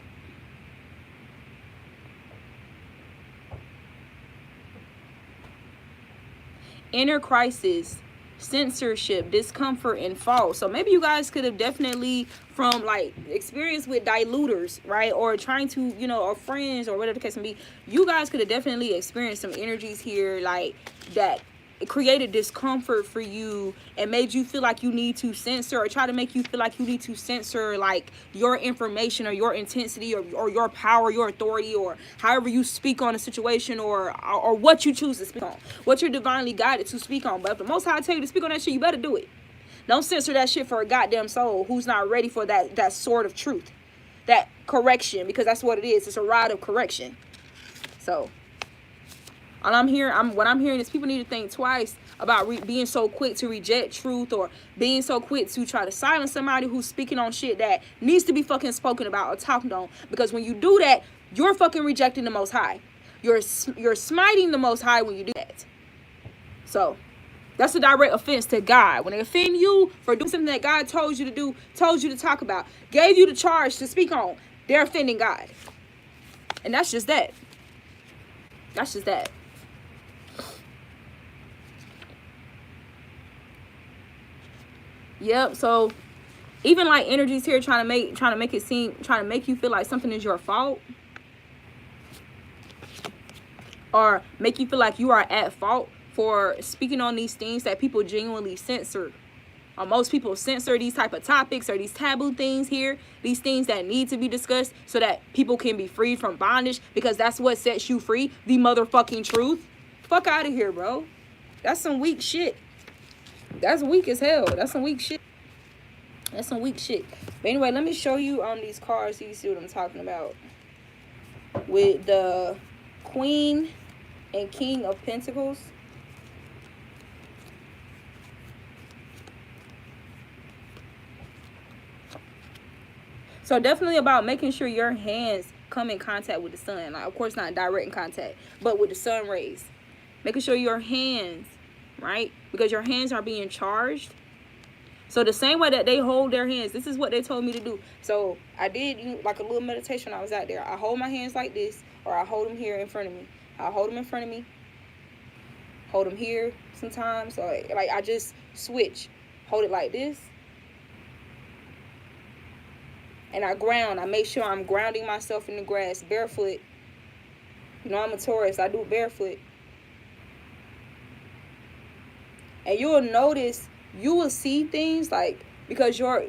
Inner crisis, censorship, discomfort, and fall. So maybe you guys could have definitely, from like experience with diluters, right, or trying to, or friends or whatever the case may be, you guys could have definitely experienced some energies here like that. It created discomfort for you and made you feel like you need to censor, or try to make you feel like you need to censor like your information or your intensity or your power, your authority, or however you speak on a situation, or what you choose to speak on, what you're divinely guided to speak on. But if the Most High tell you to speak on that shit, you better do it. Don't censor that shit for a goddamn soul who's not ready for that sort of truth, that correction, because that's what it is. It's a rod of correction. So what I'm hearing is people need to think twice about being so quick to reject truth, or being so quick to try to silence somebody who's speaking on shit that needs to be fucking spoken about or talked on. Because when you do that, you're fucking rejecting the Most High. You're smiting the Most High when you do that. So that's a direct offense to God. When they offend you for doing something that God told you to do, told you to talk about, gave you the charge to speak on, they're offending God. And that's just that. That's just that. Yep. So even like energies here trying to make you feel like something is your fault, or make you feel like you are at fault for speaking on these things that people genuinely censor. Most people censor these type of topics or these taboo things here, these things that need to be discussed so that people can be freed from bondage, because that's what sets you free, the motherfucking truth. Fuck out of here, bro. That's some weak shit. That's weak as hell. That's some weak shit. That's some weak shit. But anyway, let me show you on these cards so you see what I'm talking about. With the Queen and King of Pentacles. So definitely about making sure your hands come in contact with the sun. Like, of course, not direct in contact, but with the sun rays. Making sure your hands, right? Because your hands are being charged. So the same way that they hold their hands, this is what they told me to do. So I did like a little meditation when I was out there. I hold my hands like this, or I hold them here in front of me. I hold them in front of me. Hold them here sometimes. So like I just switch. Hold it like this. And I ground. I make sure I'm grounding myself in the grass barefoot. You know, I'm a Taurus. I do it barefoot. And you'll notice, you will see things like, because your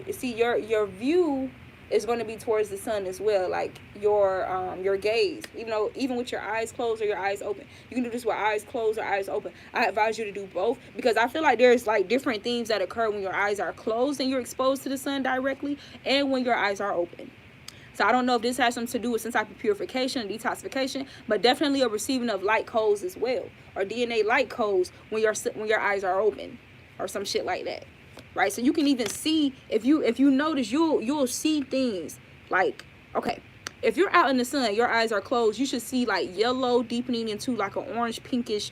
view is going to be towards the sun as well, like your gaze, even with your eyes closed or your eyes open. You can do this with eyes closed or eyes open. I advise you to do both, because I feel like there's like different things that occur when your eyes are closed and you're exposed to the sun directly, and when your eyes are open. So I don't know if this has something to do with some type of purification or detoxification, but definitely a receiving of light codes as well, or DNA light codes when your eyes are open, or some shit like that, right? So you can even see, if you notice, you'll see things like, okay, if you're out in the sun, your eyes are closed, you should see like yellow deepening into like an orange pinkish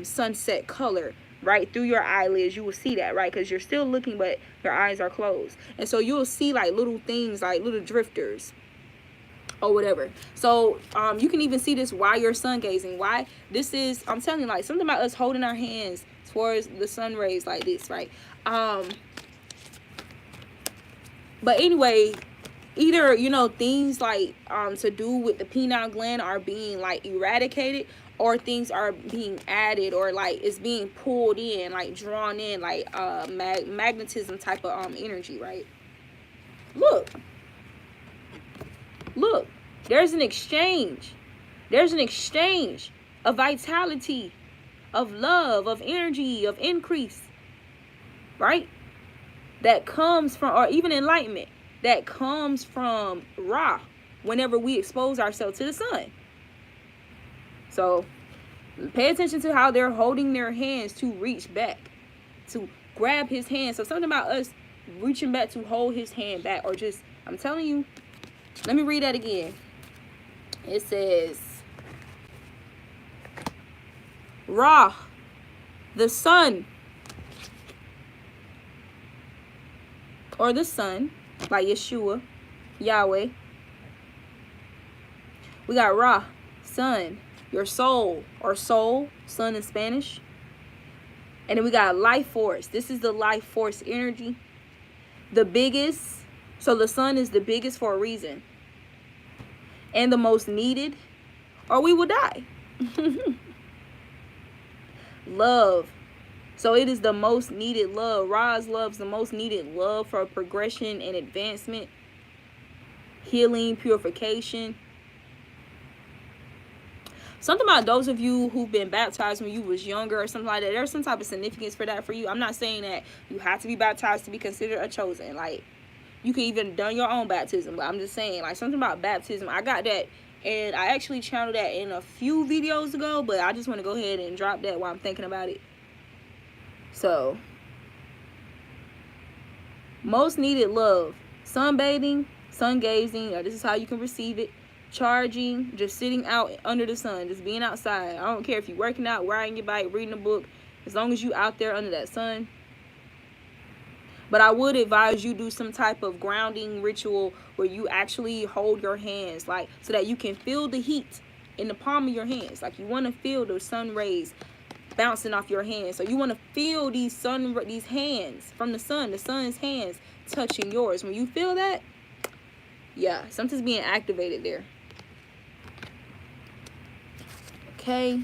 sunset color right through your eyelids. You will see that, right? Because you're still looking, but your eyes are closed. And so you'll see like little things, like little drifters or whatever. So you can even see this while you're sun gazing. Why? This is, I'm telling you, like something about us holding our hands towards the sun rays like this, right? But anyway, either things like to do with the pineal gland are being like eradicated, or things are being added, or like it's being pulled in, like drawn in, like magnetism type of energy, right? Look, there's an exchange of vitality, of love, of energy, of increase, right? That comes from, or even enlightenment, that comes from Ra whenever we expose ourselves to the sun. So pay attention to how they're holding their hands to reach back, to grab his hand. So something about us reaching back to hold his hand back, or just, I'm telling you, let me read that again. It says, Ra, the sun, or the sun, like Yeshua, Yahweh. We got Ra, sun, your soul, or soul, sun in Spanish. And then we got life force. This is the life force energy. The biggest. So the sun is the biggest for a reason. And the most needed, or we will die. Love. So it is the most needed love. Ra's love is the most needed love for progression and advancement, healing, purification. Something about those of you who've been baptized when you was younger or something like that, there's some type of significance for that for you. I'm not saying that you have to be baptized to be considered a chosen. Like, you can even done your own baptism. But I'm just saying, like, something about baptism. I got that, and I actually channeled that in a few videos ago, but I just want to go ahead and drop that while I'm thinking about it. So, most needed love. Sunbathing, sun gazing, this is how you can receive it. Charging, just sitting out under the sun, just being outside. I don't care if you're working out, riding your bike, reading a book, as long as you out there under that sun. But I would advise you do some type of grounding ritual where you actually hold your hands, like, so that you can feel the heat in the palm of your hands. Like, you want to feel the sun rays bouncing off your hands. So you want to feel these hands from the sun's hands touching yours. When you feel that, yeah, something's being activated there. Okay.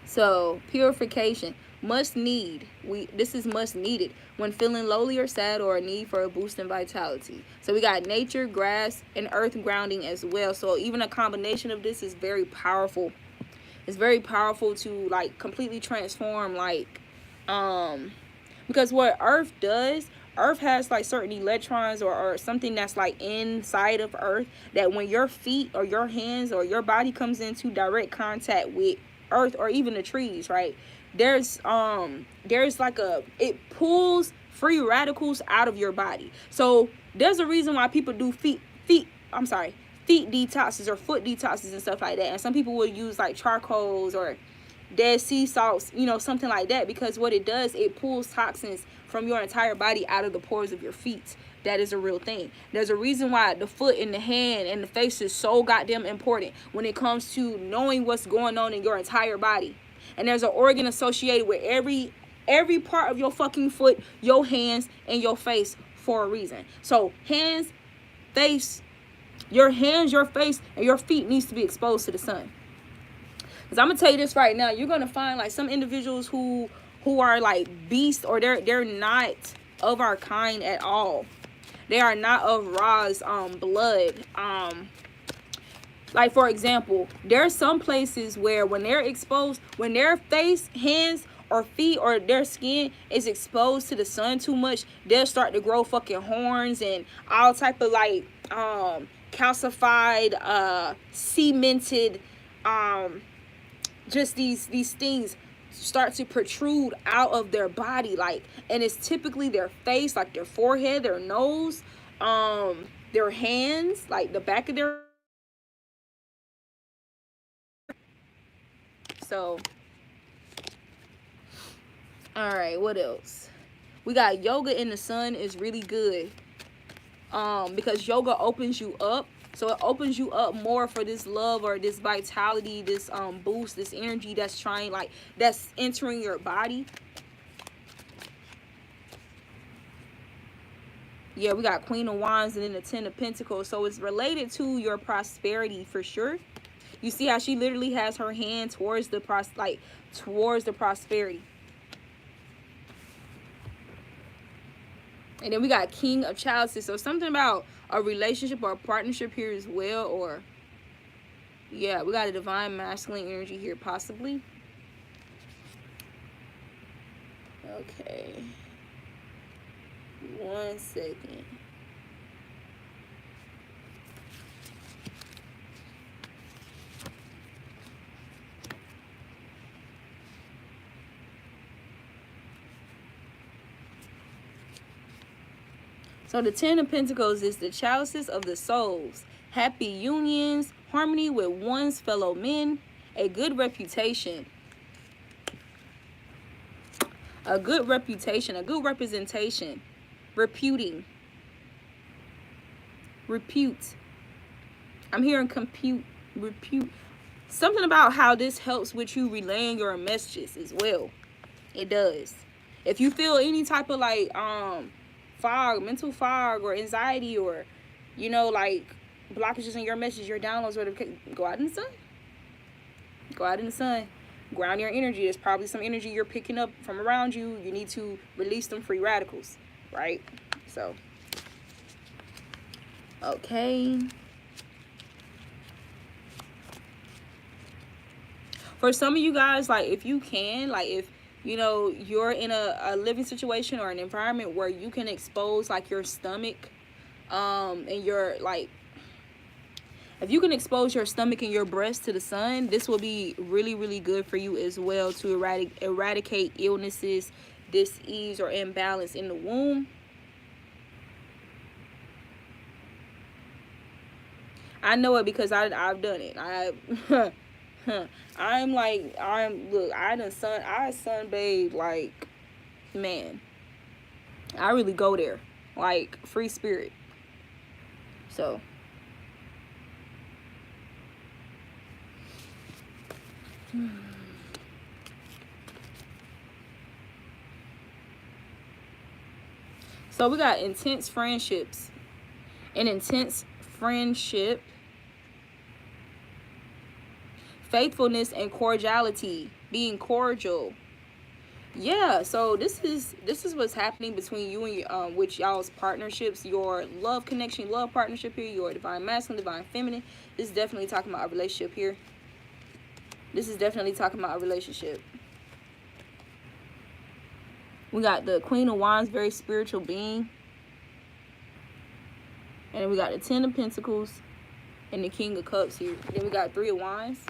So purification, must need. This is must needed when feeling lonely or sad, or a need for a boost in vitality. So we got nature, grass, and earth grounding as well. So even a combination of this is very powerful. It's very powerful to like completely transform, like because what earth does, Earth has like certain electrons or something that's like inside of Earth, that when your feet or your hands or your body comes into direct contact with Earth or even the trees, right, there's like it pulls free radicals out of your body. So there's a reason why people do feet detoxes or foot detoxes and stuff like that. And some people will use like charcoals or dead sea salts, you know, something like that, because what it does, it pulls toxins from your entire body out of the pores of your feet. That is a real thing. There's a reason why the foot and the hand and the face is so goddamn important when it comes to knowing what's going on in your entire body. And there's an organ associated with every part of your fucking foot, your hands, and your face for a reason. So hands, face, your hands, your face, and your feet needs to be exposed to the sun. Because I'm gonna tell you this right now, you're gonna find like some individuals who are like beasts, or they're not of our kind at all. They are not of Ra's blood. Like for example, there are some places where when they're exposed, when their face, hands, or feet or their skin is exposed to the sun too much, they'll start to grow fucking horns and all type of like calcified, cemented, just these things start to protrude out of their body, like, and it's typically their face, like their forehead, their nose, their hands, like the back of their. So all right, what else? We got yoga in the sun is really good, because yoga opens you up. So it opens you up more for this love or this vitality, this boost, this energy that's trying, like, that's entering your body. Yeah, we got Queen of Wands and then the Ten of Pentacles. So it's related to your prosperity for sure. You see how she literally has her hand towards the towards the prosperity. And then we got King of Chalices. So something about a relationship or a partnership here as well. Or, yeah, we got a divine masculine energy here possibly. Okay. 1 second. So the Ten of Pentacles is the chalices of the souls, happy unions, harmony with one's fellow men, a good reputation, a good reputation, a good representation, repute. I'm hearing repute. Something about how this helps with you relaying your messages as well. It does. If you feel any type of like fog, mental fog, or anxiety, or, you know, like blockages in your message, your downloads, or go out in the sun. Go out in the sun. Ground your energy. There's probably some energy you're picking up from around you. You need to release them free radicals, right? So, okay. For some of you guys, like, if you can, like, if you know you're in a living situation or an environment where you can expose like your stomach, and your, like, if you can expose your stomach and your breast to the sun, this will be really, really good for you as well to eradicate illnesses, dis-ease, or imbalance in the womb. I know it because I've done it. I sunbathe, like, man, I really go there, like, free spirit. So so we got intense friendships. An intense friendship, faithfulness and cordiality, being cordial. Yeah, so this is what's happening between you and your, with y'all's partnerships, your love connection, love partnership here, your divine masculine, divine feminine. This is definitely talking about a relationship here. This is definitely talking about a relationship. We got the Queen of Wands, very spiritual being. And then we got the Ten of Pentacles and the King of Cups here. Then we got Three of Wands.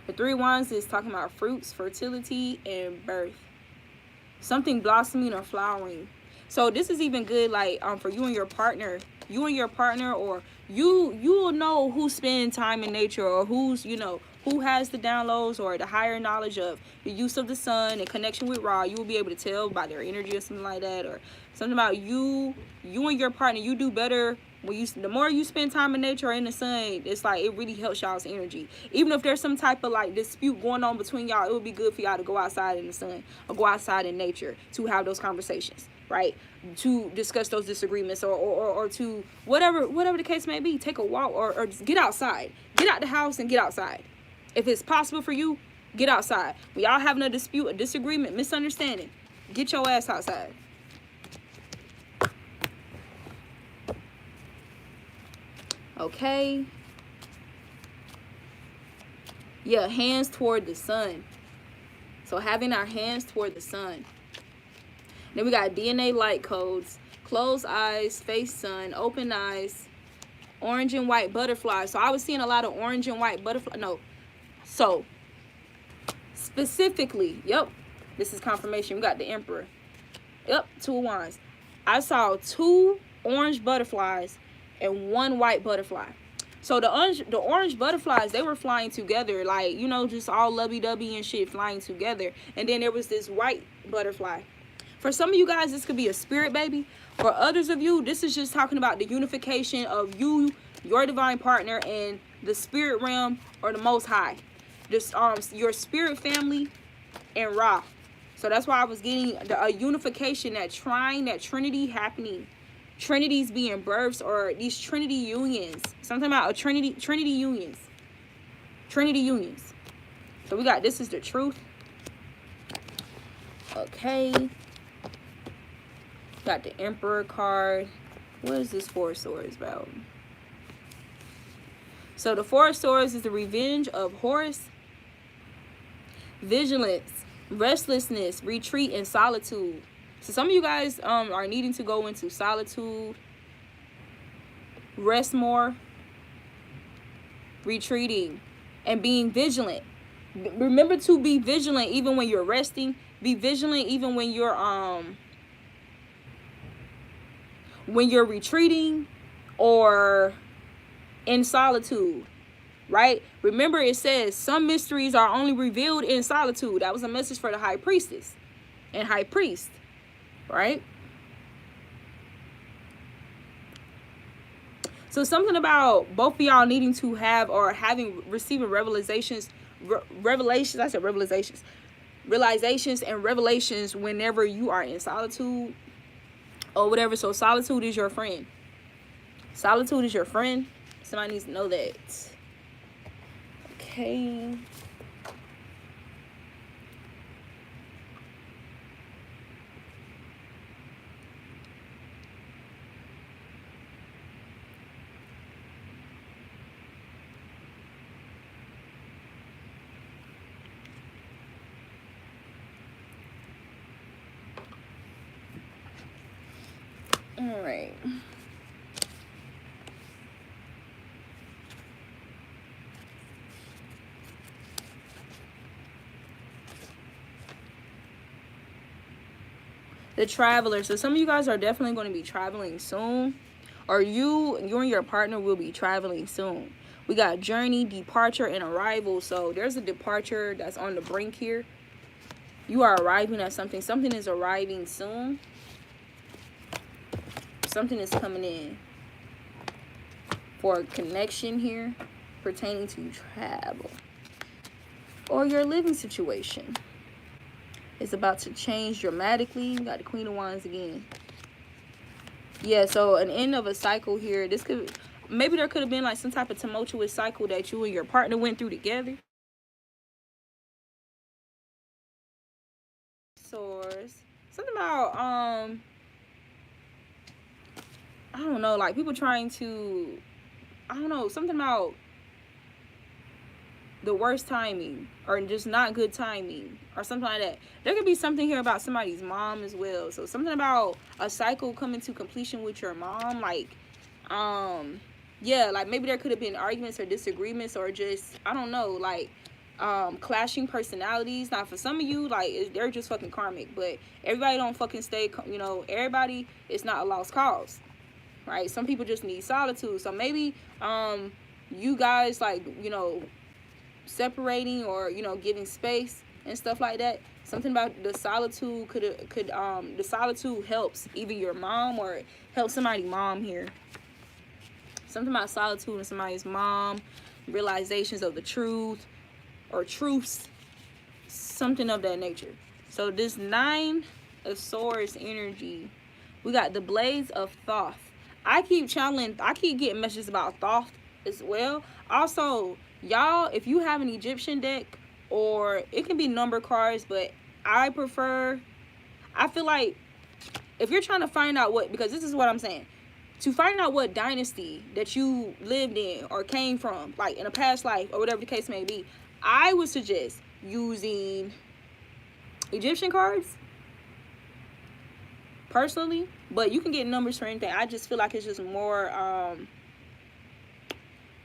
The Three of Wands is talking about fruits, fertility, and birth. Something blossoming or flowering. So this is even good, like, for you and your partner. You and your partner, or you will know who spend time in nature, or who's, you know, who has the downloads or the higher knowledge of the use of the sun and connection with Ra. You will be able to tell by their energy or something like that, or something about you and your partner. You do better when you, the more you spend time in nature or in the sun. It's like it really helps y'all's energy. Even if there's some type of like dispute going on between y'all, it would be good for y'all to go outside in the sun or go outside in nature to have those conversations, right? To discuss those disagreements, or to whatever the case may be. Take a walk, or just get outside. Get out the house and get outside. If it's possible for you, get outside. When y'all having a dispute, a disagreement, misunderstanding, get your ass outside. Okay. Yeah, hands toward the sun. So having our hands toward the sun. Then we got DNA light codes. Closed eyes, face sun, open eyes, orange and white butterflies. So I was seeing a lot of orange and white butterfly. No. So specifically, yep, this is confirmation. We got the Emperor. Yep, Two of Wands. I saw 2 orange butterflies and 1 white butterfly. So the orange butterflies, they were flying together, like, you know, just all lovey-dovey and shit, flying together. And then there was this white butterfly. For some of you guys, this could be a spirit baby. For others of you, this is just talking about the unification of you, your divine partner, and the spirit realm, or the Most High. This your spirit family and Ra. So that's why I was getting a unification, that trine, that trinity happening. Trinities being births, or these trinity unions. Something about a trinity unions. Trinity unions. So we got, this is the truth. Okay. Got the Emperor card. What is this Four of Swords about? So the Four of Swords is the revenge of Horus. Vigilance, restlessness, retreat, and solitude. So some of you guys are needing to go into solitude, rest more, retreating, and being vigilant. Remember to be vigilant even when you're resting. Be vigilant even when you're retreating or in solitude. Right? Remember, it says some mysteries are only revealed in solitude. That was a message for the high priestess and high priest. Right? So something about both of y'all needing to have, or receiving realizations and revelations whenever you are in solitude or whatever. So solitude is your friend. Solitude is your friend. Somebody needs to know that. Okay. All right. The Traveler. So some of you guys are definitely going to be traveling soon, or you and your partner will be traveling soon. We got journey, departure, and arrival. So there's a departure that's on the brink here. You are arriving at something. Something is arriving soon. Something is coming in for a connection here pertaining to travel or your living situation. It's about to change dramatically. You got the Queen of Wands again. Yeah, so an end of a cycle here. This could, maybe there could have been like some type of tumultuous cycle that you and your partner went through together. Swords. Something about I don't know, like people trying to, I don't know, something about the worst timing, or just not good timing, or something like that. There could be something here about somebody's mom as well. So something about a cycle coming to completion with your mom, like, yeah, like maybe there could have been arguments or disagreements, or just, I don't know, like, clashing personalities. Now for some of you, like, they're just fucking karmic, but everybody don't fucking stay, you know, everybody is not a lost cause, right? Some people just need solitude. So maybe you guys, like, you know, separating, or, you know, giving space and stuff like that. Something about the solitude could the solitude helps either your mom or helps somebody's mom here. Something about solitude and somebody's mom, realizations of the truth or truths, something of that nature. So this 9 of Swords energy, we got the Blades of Thoth. I keep getting messages about Thoth as well. Also, y'all, if you have an Egyptian deck, or it can be number cards, but I feel like if you're trying to find out what, because this is what I'm saying, to find out what dynasty that you lived in or came from, like in a past life or whatever the case may be, I would suggest using Egyptian cards personally, but you can get numbers for anything. I just feel like it's just more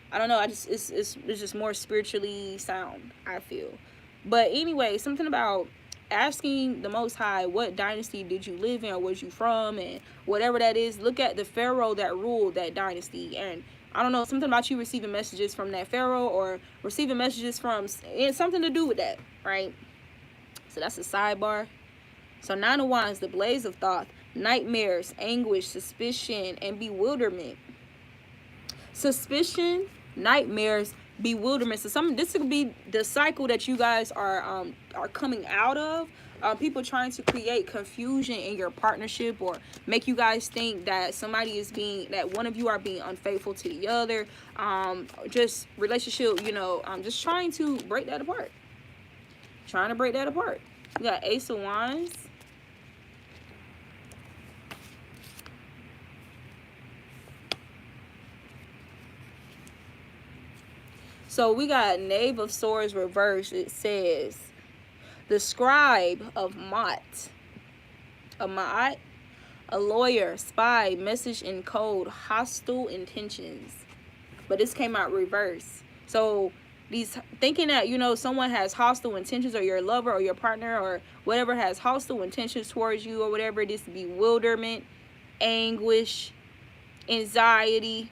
I don't know, it's just more spiritually sound, I feel. But anyway, something about asking the Most High, what dynasty did you live in, or was you from, and whatever that is. Look at the pharaoh that ruled that dynasty, and I don't know, something about you receiving messages from that pharaoh, or receiving messages from, and something to do with that, right? So that's a sidebar. So 9 of Wands, the Blaze of Thoth, nightmares, anguish, suspicion, and bewilderment. Suspicion, nightmares, bewilderment. So this could be the cycle that you guys are coming out of. People trying to create confusion in your partnership, or make you guys think that that one of you are being unfaithful to the other. Just relationship, you know, just trying to break that apart. Trying to break that apart. We got Ace of Wands. So we got Knave of Swords reversed. It says, the scribe of Ma'at, a lawyer, spy, message in code, hostile intentions. But this came out reverse. So these thinking that, you know, someone has hostile intentions, or your lover or your partner or whatever has hostile intentions towards you, or whatever, this bewilderment, anguish, anxiety,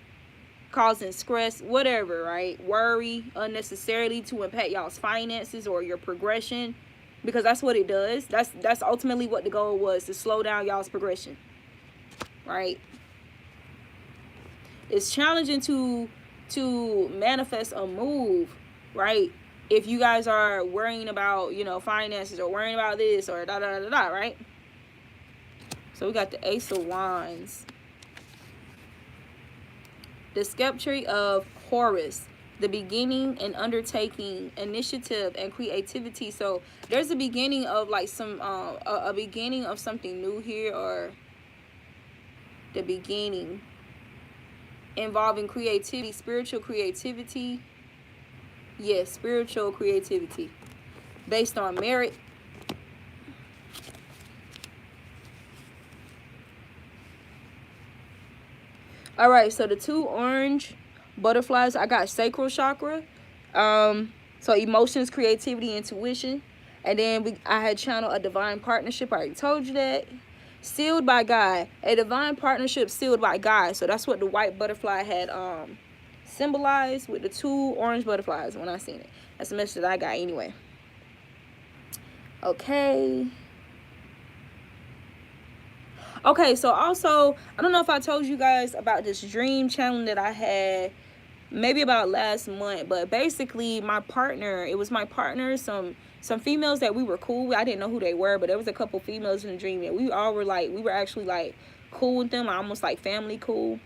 causing stress, whatever, right? Worry unnecessarily to impact y'all's finances or your progression, because that's what it does. That's ultimately what the goal was, to slow down y'all's progression, right? It's challenging to manifest a move, right? If you guys are worrying about, you know, finances, or worrying about this, or da da da da, right? So we got the Ace of Wands. The Sceptre of Horus, the beginning and undertaking, initiative, and creativity. So there's a beginning of like some a beginning of something new here, or the beginning involving creativity, spiritual creativity. Yes, spiritual creativity based on merit. All right, so the 2 orange butterflies, I got sacral chakra. So emotions, creativity, intuition. And then I had channeled a divine partnership. I already told you that. Sealed by God. A divine partnership sealed by God. So that's what the white butterfly had symbolized with the 2 orange butterflies when I seen it. That's the message that I got anyway. Okay. Okay, so also, I don't know if I told you guys about this dream challenge that I had maybe about last month, but basically my partner, it was my partner, some females that we were cool with. I didn't know who they were, but there was a couple females in the dream that we all were like, we were actually like cool with them, almost like family cool.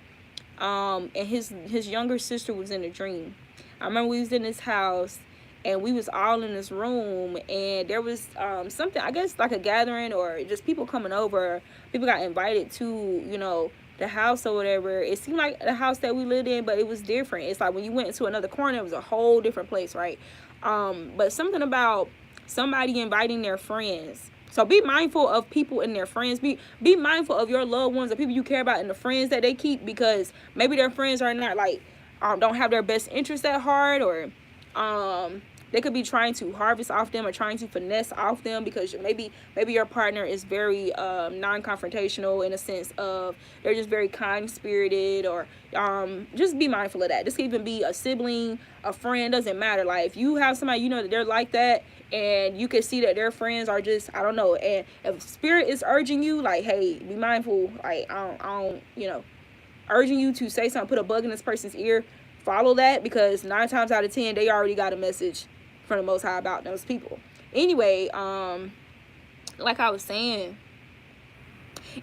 And his younger sister was in the dream. I remember we was in this house, and we was all in this room, and there was something, I guess like a gathering, or just people coming over. People got invited to, you know, the house or whatever. It seemed like the house that we lived in, but it was different. It's like when you went into another corner, it was a whole different place, right? But something about somebody inviting their friends. So be mindful of people and their friends. Be mindful of your loved ones, the people you care about, and the friends that they keep, because maybe their friends are not like don't have their best interest at heart, or they could be trying to harvest off them or trying to finesse off them, because maybe your partner is very non-confrontational, in a sense of they're just very kind-spirited, or just be mindful of that. This could even be a sibling, a friend, doesn't matter. Like, if you have somebody you know that they're like that, and you can see that their friends are just, I don't know, and if spirit is urging you, like, hey, be mindful, like, I don't urging you to say something, put a bug in this person's ear, follow that, because 9 times out of 10 they already got a message from the Most High about those people. Anyway, like I was saying,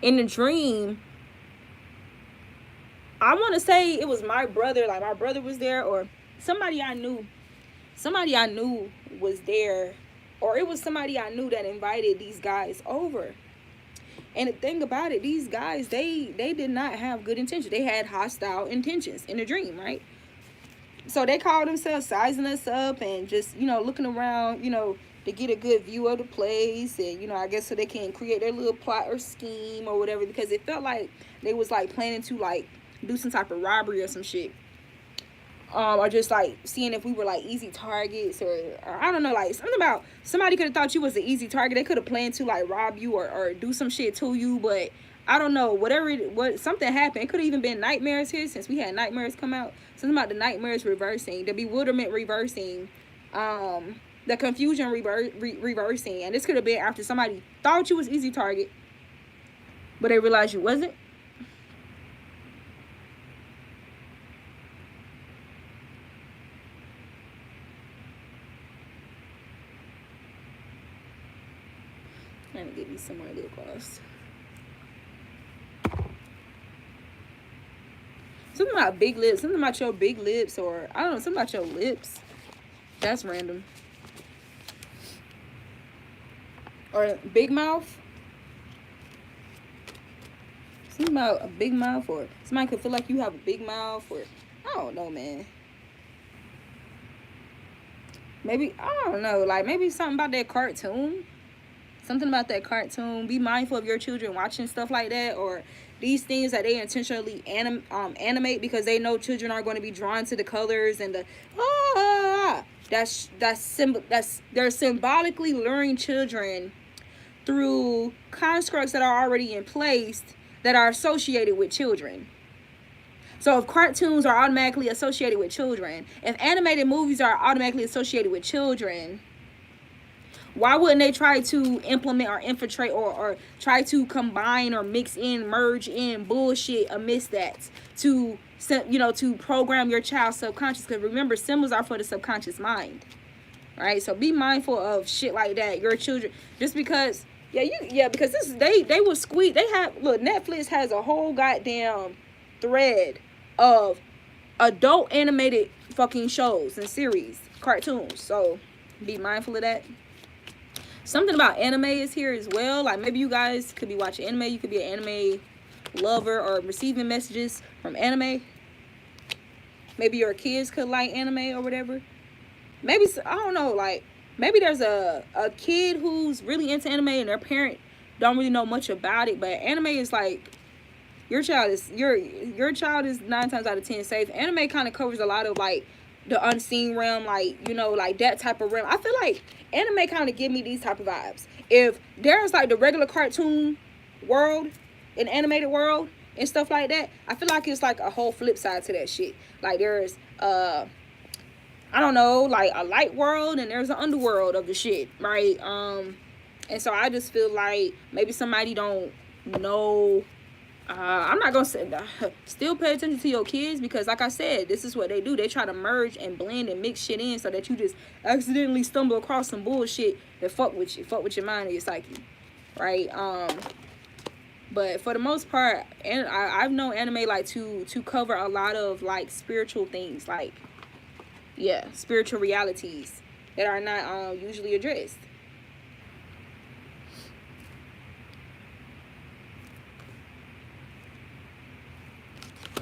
in the dream, I want to say it was my brother, like my brother was there, or somebody I knew was there, or it was somebody I knew that invited these guys over. And the thing about it, these guys, they did not have good intentions. They had hostile intentions in the dream, right? So they called themselves sizing us up and just, looking around, to get a good view of the place. And, I guess so they can create their little plot or scheme or whatever, because it felt like they was like planning to like do some type of robbery or some shit. Or just like seeing if we were like easy targets, or I don't know, like something about somebody could have thought you was an easy target. They could have planned to like rob you or do some shit to you, but I don't know, something happened. It could have even been nightmares here, since we had nightmares come out. Something about the nightmares reversing, the bewilderment reversing, the confusion reversing, and this could have been after somebody thought you was easy target, but they realized you wasn't. Let me give you some more lip gloss. Something about big lips. Something about your big lips, or I don't know, something about your lips. That's random. Or big mouth. Something about a big mouth, or somebody could feel like you have a big mouth, or I don't know, man. Maybe, I don't know, like maybe something about that cartoon. Something about that cartoon. Be mindful of your children watching stuff like that, or these things that they intentionally animate, because they know children are going to be drawn to the colors and the they're symbolically luring children through constructs that are already in place that are associated with children. So if cartoons are automatically associated with children, if animated movies are automatically associated with children, why wouldn't they try to implement or infiltrate or try to combine or mix in, merge in bullshit amidst that to program your child's subconscious? Because remember, symbols are for the subconscious mind, right? So be mindful of shit like that. Your children, just because, because they will squeeze. They have, look, Netflix has a whole goddamn thread of adult animated fucking shows and series, cartoons. So be mindful of that. Something about anime is here as well. Like maybe you guys could be watching anime. You could be an anime lover or receiving messages from anime. Maybe your kids could like anime or whatever. Maybe, I don't know, like maybe there's a kid who's really into anime and their parent don't really know much about it. But anime is like, your child is 9 times out of 10 safe. Anime kind of covers a lot of like the unseen realm, like like that type of realm. I feel like anime kind of give me these type of vibes. If there's like the regular cartoon world, an animated world and stuff like that, I feel like it's like a whole flip side to that shit. Like there's I don't know, like a light world and there's an underworld of the shit, right? And so I just feel like maybe somebody don't know. I'm not gonna say still pay attention to your kids, because like I said, this is what they do. They try to merge and blend and mix shit in so that you just accidentally stumble across some bullshit that fuck with your mind and your psyche, right? But for the most part, and I've known anime like to cover a lot of like spiritual things, like spiritual realities that are not usually addressed.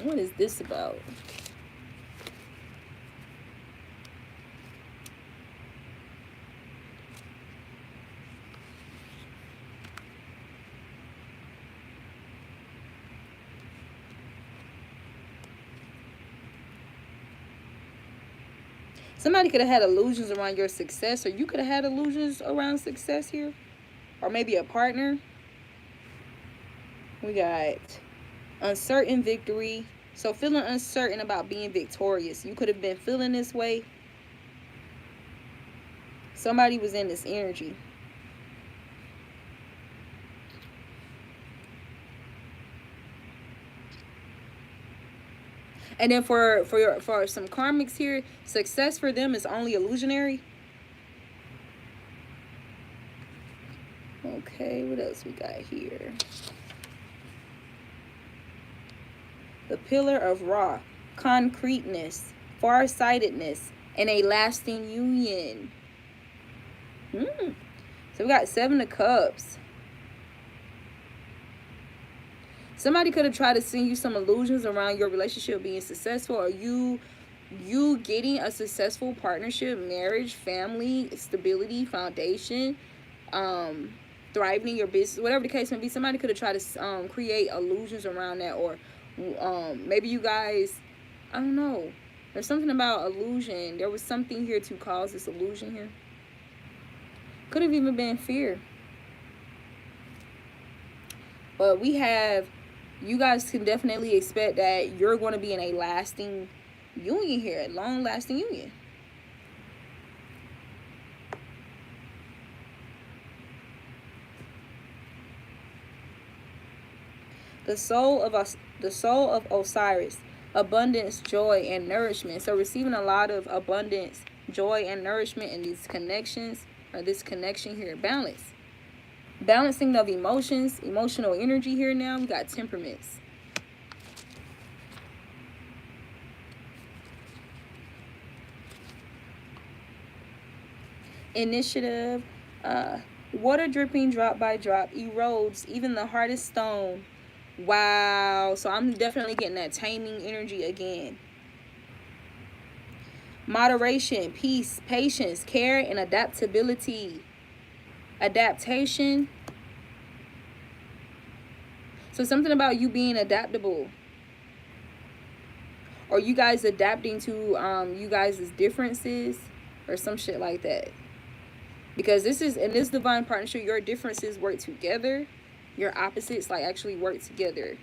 What is this about? Somebody could have had illusions around your success, or you could have had illusions around success here. Or maybe a partner. We got uncertain victory. So feeling uncertain about being victorious. You could have been feeling this way. Somebody was in this energy. And then for some karmics here, success for them is only illusionary. Okay, what else we got here? The pillar of Ra, concreteness, farsightedness, and a lasting union. So we got 7 of Cups. Somebody could have tried to send you some illusions around your relationship being successful, or you getting a successful partnership, marriage, family, stability, foundation, thriving in your business, whatever the case may be. Somebody could have tried to create illusions around that, or maybe you guys, I don't know. There's something about illusion. There was something here to cause this illusion here. Could have even been fear. But we have, you guys can definitely expect that you're going to be in a lasting union here, a long-lasting union. The soul of Osiris, abundance, joy, and nourishment. So receiving a lot of abundance, joy, and nourishment in these connections, or this connection here. Balance. Balancing of emotions, emotional energy here now. We got temperaments. Initiative. Water dripping drop by drop erodes even the hardest stone. Wow. So I'm definitely getting that taming energy again. Moderation, peace, patience, care, and adaptability. Adaptation. So something about you being adaptable, or you guys adapting to you guys' differences, or some shit like that. Because this is, in this divine partnership, your differences work together. Your opposites like actually work together.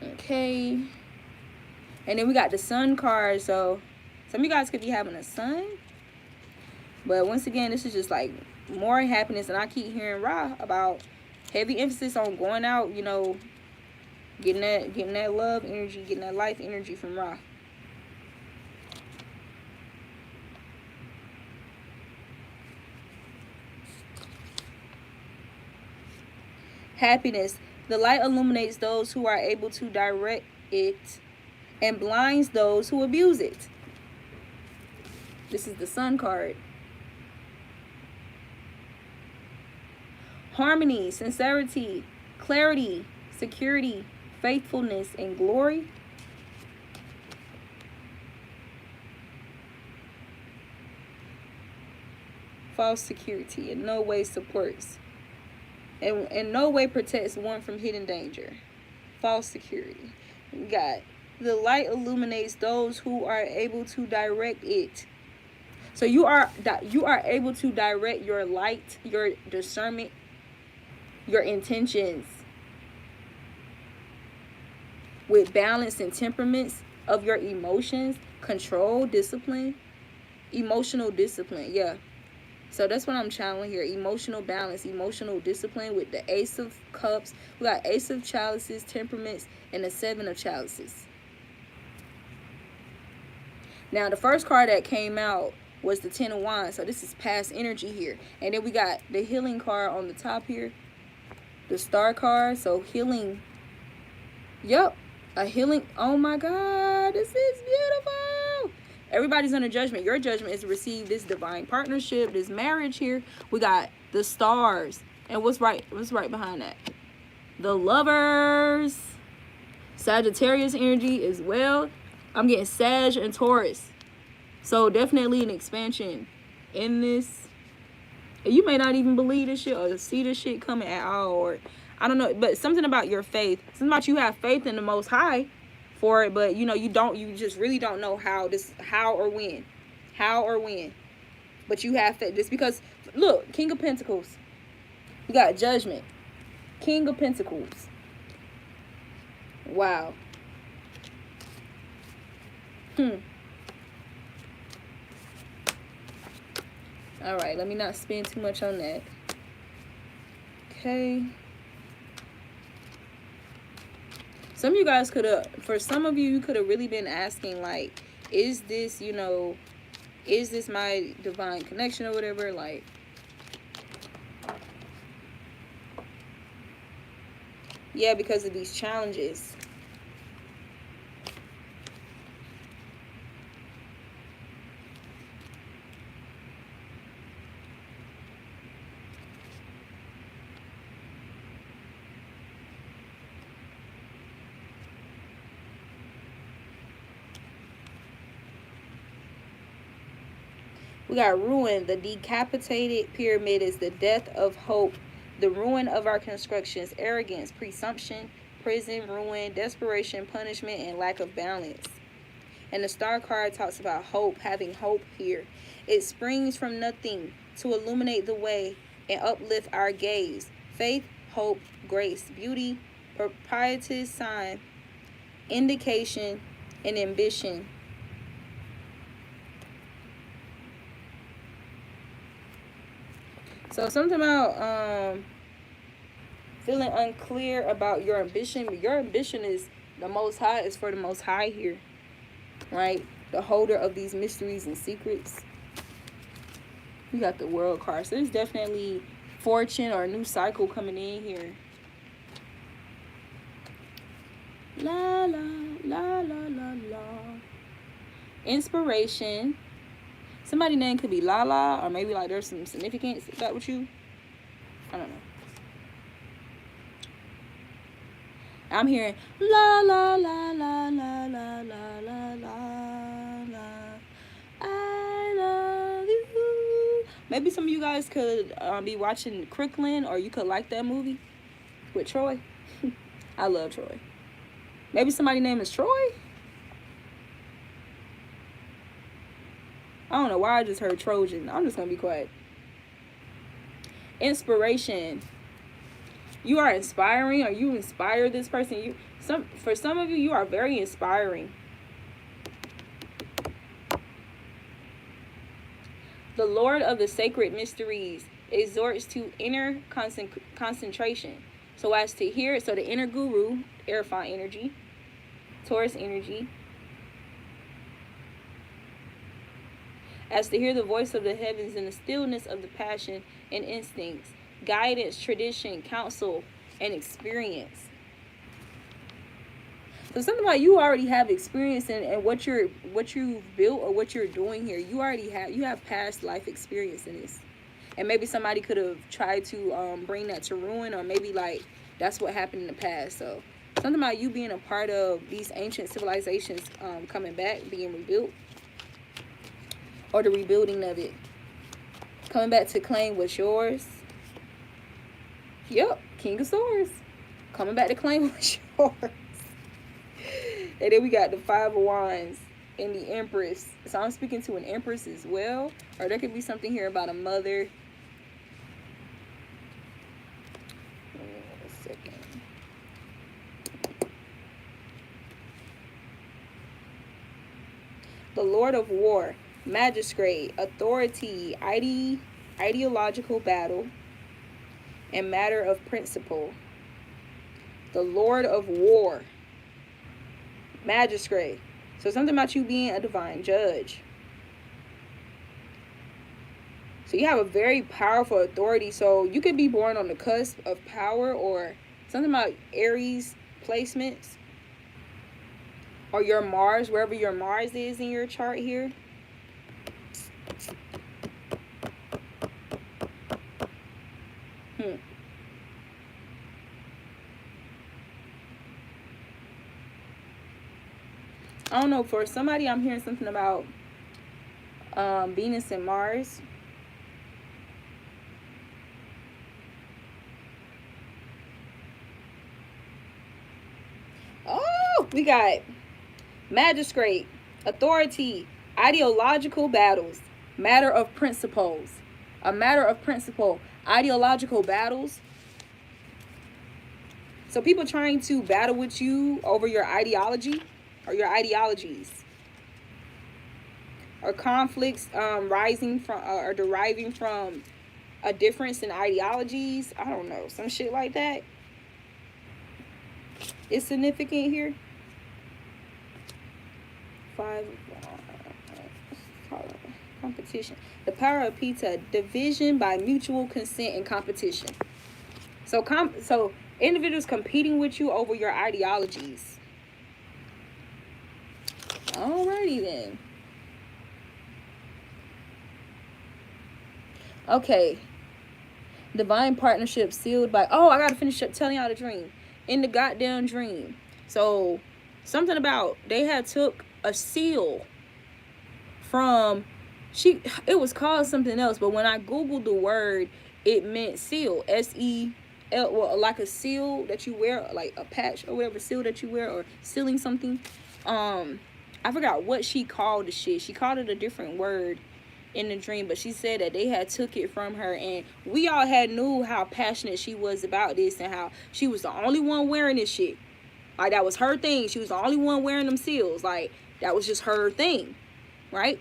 Okay. And then we got the sun card. So some of you guys could be having a sun. But once again, this is just like more happiness. And I keep hearing Ra about heavy emphasis on going out, you know, getting that love energy, getting that life energy from Ra. Happiness. The light illuminates those who are able to direct it and blinds those who abuse it. This is the sun card. Harmony, sincerity, clarity, security, faithfulness, and glory. False security in no way supports and in no way protects one from hidden danger. False security. We got the light illuminates those who are able to direct it. So you are able to direct your light, your discernment, your intentions with balance and temperaments of your emotions, control, discipline, emotional discipline. Yeah. So that's what I'm channeling here. Emotional balance, emotional discipline with the Ace of Cups. We got Ace of Chalices, temperaments, and the 7 of Chalices. Now, the first card that came out was the 10 of Wands. So this is past energy here. And then we got the healing card on the top here. The star card. So healing. Yep. A healing. Oh my God. This is beautiful. Everybody's under judgment. Your judgment is to receive this divine partnership, this marriage here. We got the stars. And what's right behind that? The Lovers. Sagittarius energy as well. I'm getting Sag and Taurus. So definitely an expansion in this. You may not even believe this shit or see this shit coming at all. Or I don't know. But something about your faith. Something about you have faith in the Most High. for it, but you know, you just really don't know how or when. But you have faith. Just because, look, King of Pentacles. You got Judgment. King of Pentacles. Wow. Alright, let me not spend too much on that. Okay. Some of you guys could have, for some of you, you could have really been asking, like, is this, you know, is this my divine connection or whatever? Like, yeah, because of these challenges. We got ruin. The decapitated pyramid is the death of hope. The ruin of our constructions, arrogance, presumption, prison, ruin, desperation, punishment, and lack of balance. And the star card talks about hope, having hope here. It springs from nothing to illuminate the way and uplift our gaze. Faith, hope, grace, beauty, propitious sign, indication, and ambition. So something about feeling unclear about your ambition. Your ambition is the Most High, is for the Most High here, right? The holder of these mysteries and secrets. You got the World card. So there's definitely fortune or a new cycle coming in here. La la la la la la. Inspiration. Somebody's name could be Lala, or maybe like there's some significance. Is that with you? I don't know. I'm hearing la la la la la la la la la la. I love you. Maybe some of you guys could be watching Crooklyn, or you could like that movie with Troy. I love Troy. Maybe somebody's name is Troy. I don't know why I just heard Trojan. I'm just gonna be quiet. Inspiration. You are inspiring, or you inspire this person. For some of you, you are very inspiring. The Lord of the Sacred Mysteries exhorts to inner concentration, so as to hear. So the inner guru, Hierophant energy, Taurus energy. As to hear the voice of the heavens in the stillness of the passion and instincts, guidance, tradition, counsel, and experience. So something about you already have experience in what you've built or what you're doing here. You have past life experience in this, and maybe somebody could have tried to bring that to ruin, or maybe like that's what happened in the past. So something about you being a part of these ancient civilizations coming back, being rebuilt. Or the rebuilding of it. Coming back to claim what's yours. Yep, King of Swords. Coming back to claim what's yours. And then we got the Five of Wands and the Empress. So I'm speaking to an Empress as well. Or there could be something here about a mother. A second. The Lord of War. Magistrate, authority, ideological battle, and matter of principle. The Lord of War. Magistrate. So something about you being a divine judge. So you have a very powerful authority. So you could be born on the cusp of power, or something about Aries placements. Or your Mars, wherever your Mars is in your chart here. I don't know, for somebody I'm hearing something about Venus and Mars. Oh, we got Magistrate, authority, ideological battles, matter of principles. A matter of principle, ideological battles. So people trying to battle with you over your ideology or your ideologies. Or conflicts rising from or deriving from a difference in ideologies. I don't know, some shit like that. It's significant here. 5 competition. The power of pizza, division by mutual consent and competition. So individuals competing with you over your ideologies. Alrighty then. Okay. Divine partnership sealed by... Oh, I gotta finish telling y'all the dream. In the goddamn dream. So, something about... They had took a seal from... It was called something else, but when I googled the word, it meant seal. S-E-L, well, like a seal that you wear, like a patch or whatever seal that you wear, or sealing something. I forgot what she called the shit. She called it a different word in the dream, but she said that they had took it from her, and we all had knew how passionate she was about this, and how she was the only one wearing this shit. Like, that was her thing. She was the only one wearing them seals. Like, that was just her thing, right?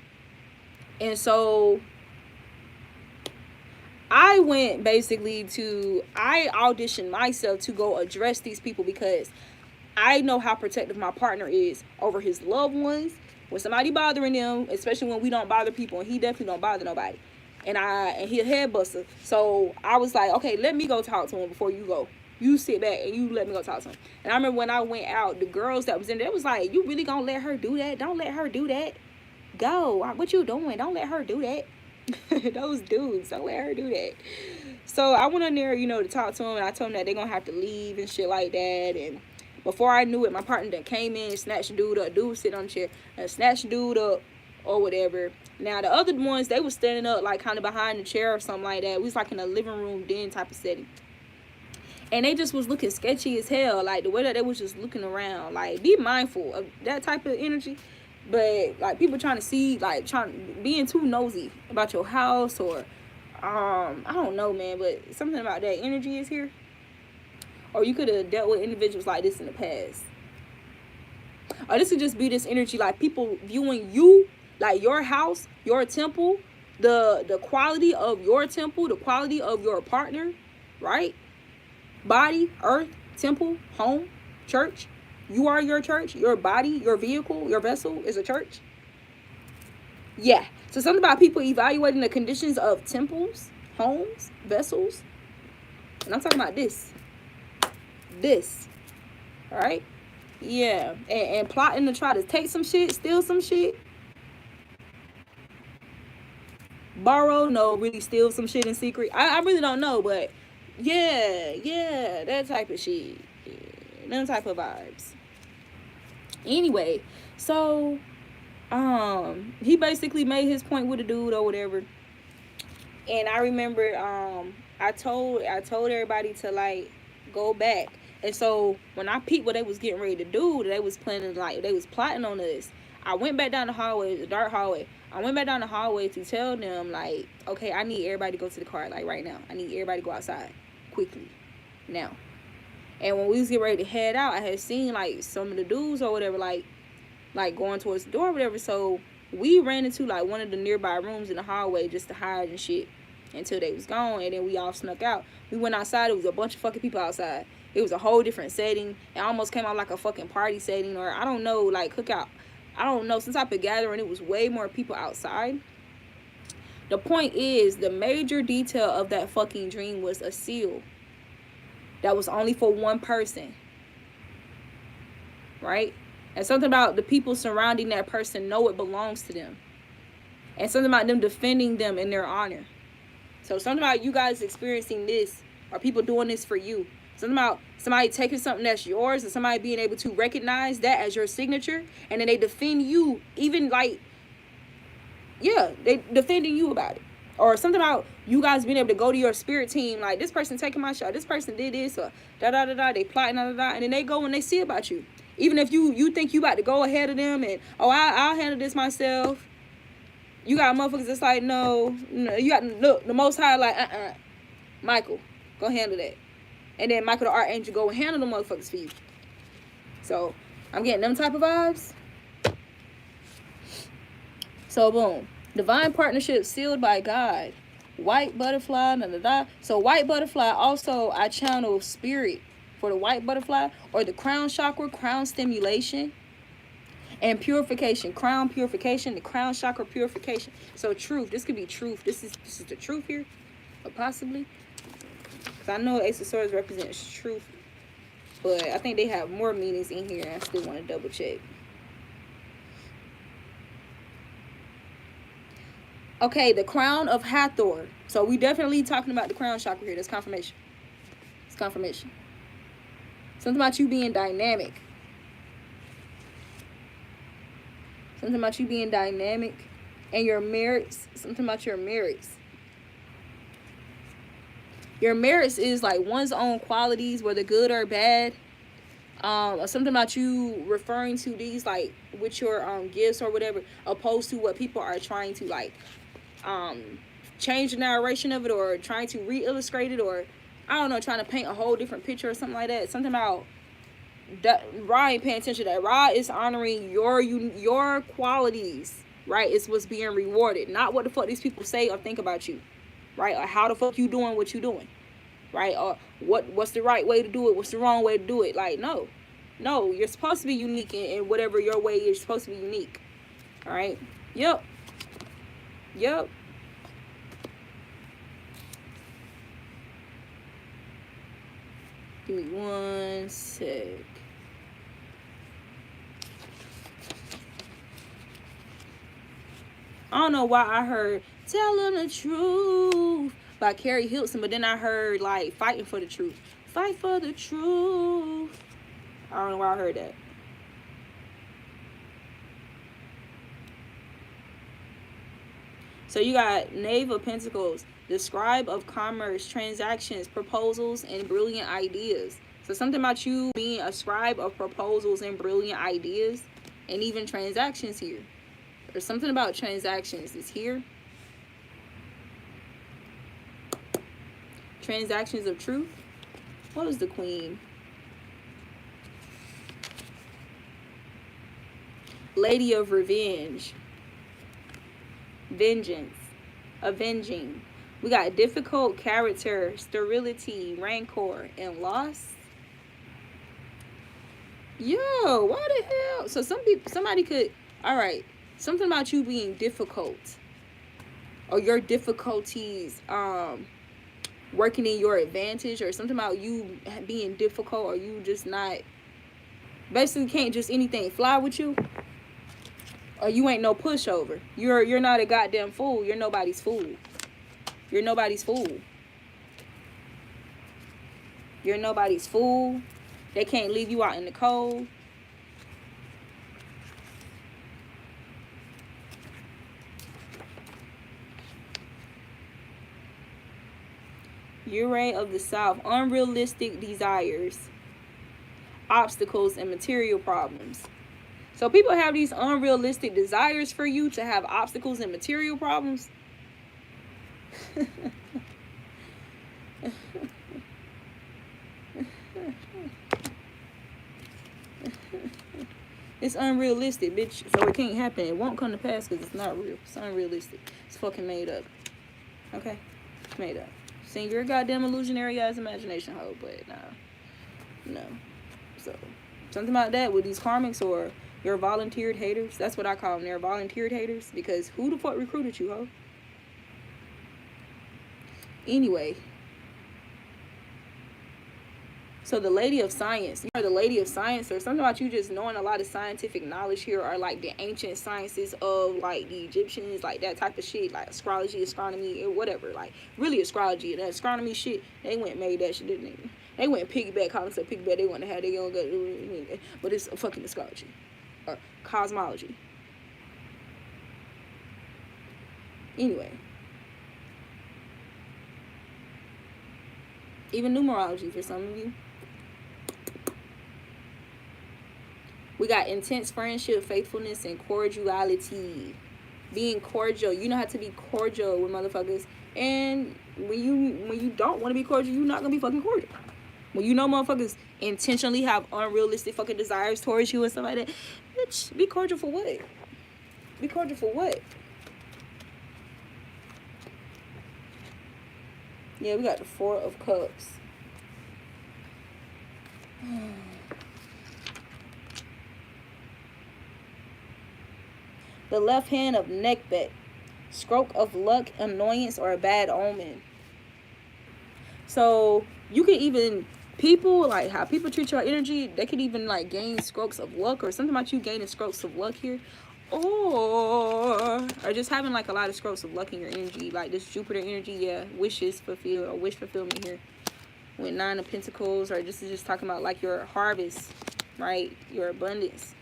And so I went basically I auditioned myself to go address these people, because I know how protective my partner is over his loved ones. When somebody bothering them, especially when we don't bother people, and he definitely don't bother nobody. And he a head buster. So I was like, okay, let me go talk to him before you go. You sit back and you let me go talk to him. And I remember when I went out, the girls that was in there, it was like, you really gonna let her do that? Don't let her do that. Go. What you doing? Don't let her do that. Those dudes, don't let her do that. So I went in there, to talk to him, and I told him that they're gonna have to leave and shit like that. And before I knew it, my partner that came in and snatched the dude up. Dude was sitting on the chair and snatched the dude up or whatever. Now the other ones, they was standing up like kind of behind the chair or something like that. We was like in a living room den type of setting. And they just was looking sketchy as hell. Like the way that they was just looking around. Like, be mindful of that type of energy. But like people trying to see, like being too nosy about your house, or I don't know, man, but something about that energy is here. Or you could have dealt with individuals like this in the past. Or this could just be this energy, like people viewing you, like your house, your temple, the quality of your temple, the quality of your partner, right? Body, earth, temple, home, church. You are your church. Your body, your vehicle, your vessel is a church. Yeah. So something about people evaluating the conditions of temples, homes, vessels. And I'm talking about this. All right? Yeah. And plotting to try to take some shit, steal some shit. Borrow, no, really steal some shit in secret. I really don't know, but yeah, that type of shit. Yeah, them type of vibes. Anyway, so he basically made his point with a dude or whatever. And I remember I told everybody to like go back. And so when I peeped what they was getting ready to do, they was planning, like they was plotting on us. I went back down the hallway, the dark hallway. I went back down the hallway to tell them, like, okay, I need everybody to go to the car, like right now. I need everybody to go outside quickly now. And when we was getting ready to head out, I had seen like some of the dudes or whatever, like going towards the door or whatever. So we ran into like one of the nearby rooms in the hallway just to hide and shit until they was gone. And then we all snuck out. We went outside. It was a bunch of fucking people outside. It was a whole different setting. It almost came out like a fucking party setting, or I don't know, like cookout. I don't know, some type of gathering. It was way more people outside. The point is, the major detail of that fucking dream was a seal that was only for one person, right? And something about the people surrounding that person know it belongs to them, and something about them defending them in their honor. So something about you guys experiencing this, or people doing this for you. Something about somebody taking something that's yours, and somebody being able to recognize that as your signature, and then they defend you, even like, yeah, they defending you about it. Or something about you guys being able to go to your spirit team, like, this person taking my shot, this person did this, or da-da-da-da, they plotting, da-da-da, and then they go and they see about you. Even if you think you about to go ahead of them and, oh, I'll handle this myself. You got motherfuckers that's like, no, you got, look, the Most High like, Michael, go handle that. And then Michael the Archangel go handle the motherfuckers for you. So, I'm getting them type of vibes. So, boom. Divine partnership sealed by God. White butterfly, da-da-da. So, white butterfly, also, I channel spirit for the white butterfly, or the crown chakra, crown stimulation, and purification, crown purification, the crown chakra purification. So, truth. This could be truth. This is the truth here, or possibly. Because I know Ace of Swords represents truth, but I think they have more meanings in here, and I still want to double check. Okay, the crown of Hathor. So we definitely talking about the crown chakra here. That's confirmation. It's confirmation. Something about you being dynamic. Something about you being dynamic. And your merits. Something about your merits. Your merits is like one's own qualities, whether good or bad. Or something about you referring to these like with your gifts or whatever, opposed to what people are trying to like change the narration of it, or trying to re-illustrate it, or I don't know, trying to paint a whole different picture or something like that. Something about that Ra ain't paying attention to that. Ra is honoring your qualities, right? It's what's being rewarded, not what the fuck these people say or think about you, right? Or how the fuck you doing what you doing, right? Or what's the right way to do it, what's the wrong way to do it. Like, no, you're supposed to be unique in whatever your way is. You're supposed to be unique. All right. Yep. Give me 1 sec. I don't know why I heard "Telling the Truth" by Carrie Hilson, but then I heard like "Fighting for the Truth." Fight for the truth. I don't know why I heard that. So you got Knave of Pentacles, the scribe of commerce, transactions, proposals, and brilliant ideas. So something about you being a scribe of proposals and brilliant ideas, and even transactions here. There's something about transactions is here. Transactions of truth. What is the Queen? Lady of Revenge. Vengeance. Avenging. We got difficult character, sterility, rancor, and loss. Yo, why the hell? So somebody could, all right, something about you being difficult, or your difficulties working in your advantage, or something about you being difficult, or you just not, basically can't just anything fly with you, or you ain't no pushover. You're not a goddamn fool. You're nobody's fool. You're nobody's fool. You're nobody's fool. They can't leave you out in the cold. Ure of the South. Unrealistic desires, obstacles, and material problems. So people have these unrealistic desires for you to have obstacles and material problems. It's unrealistic, bitch. So it can't happen. It won't come to pass because it's not real. It's unrealistic. It's fucking made up. Okay? It's made up. Seeing your goddamn illusionary ass imagination, hoe, but nah. No. So, something about that with these karmics or your volunteered haters. That's what I call them. They're volunteered haters, because who the fuck recruited you, ho? Anyway. So the Lady of Science. You are the Lady of Science, or something about you just knowing a lot of scientific knowledge here, or like the ancient sciences of like the Egyptians, like that type of shit, like astrology, astronomy, or whatever. Like really astrology, that astronomy shit, they went and made that shit, didn't they? They went piggyback, calling themselves piggyback. They want to have their own, but it's a fucking astrology or cosmology. Anyway, even numerology for some of you. We got intense friendship, faithfulness, and cordiality. Being cordial. You know how to be cordial with motherfuckers. And when you don't want to be cordial, you're not going to be fucking cordial. When you know motherfuckers intentionally have unrealistic fucking desires towards you and stuff like that, bitch, be cordial for what? Be cordial for what? Yeah, we got the Four of Cups. The left hand of neckbet. Stroke of luck, annoyance, or a bad omen. So you can even, people, like how people treat your energy, they could even like gain strokes of luck, or something about you gaining strokes of luck here, or just having like a lot of strokes of luck in your energy, like this Jupiter energy. Yeah, wishes fulfilled, or wish fulfillment here with 9 of Pentacles, or this is just talking about like your harvest, right? Your abundance.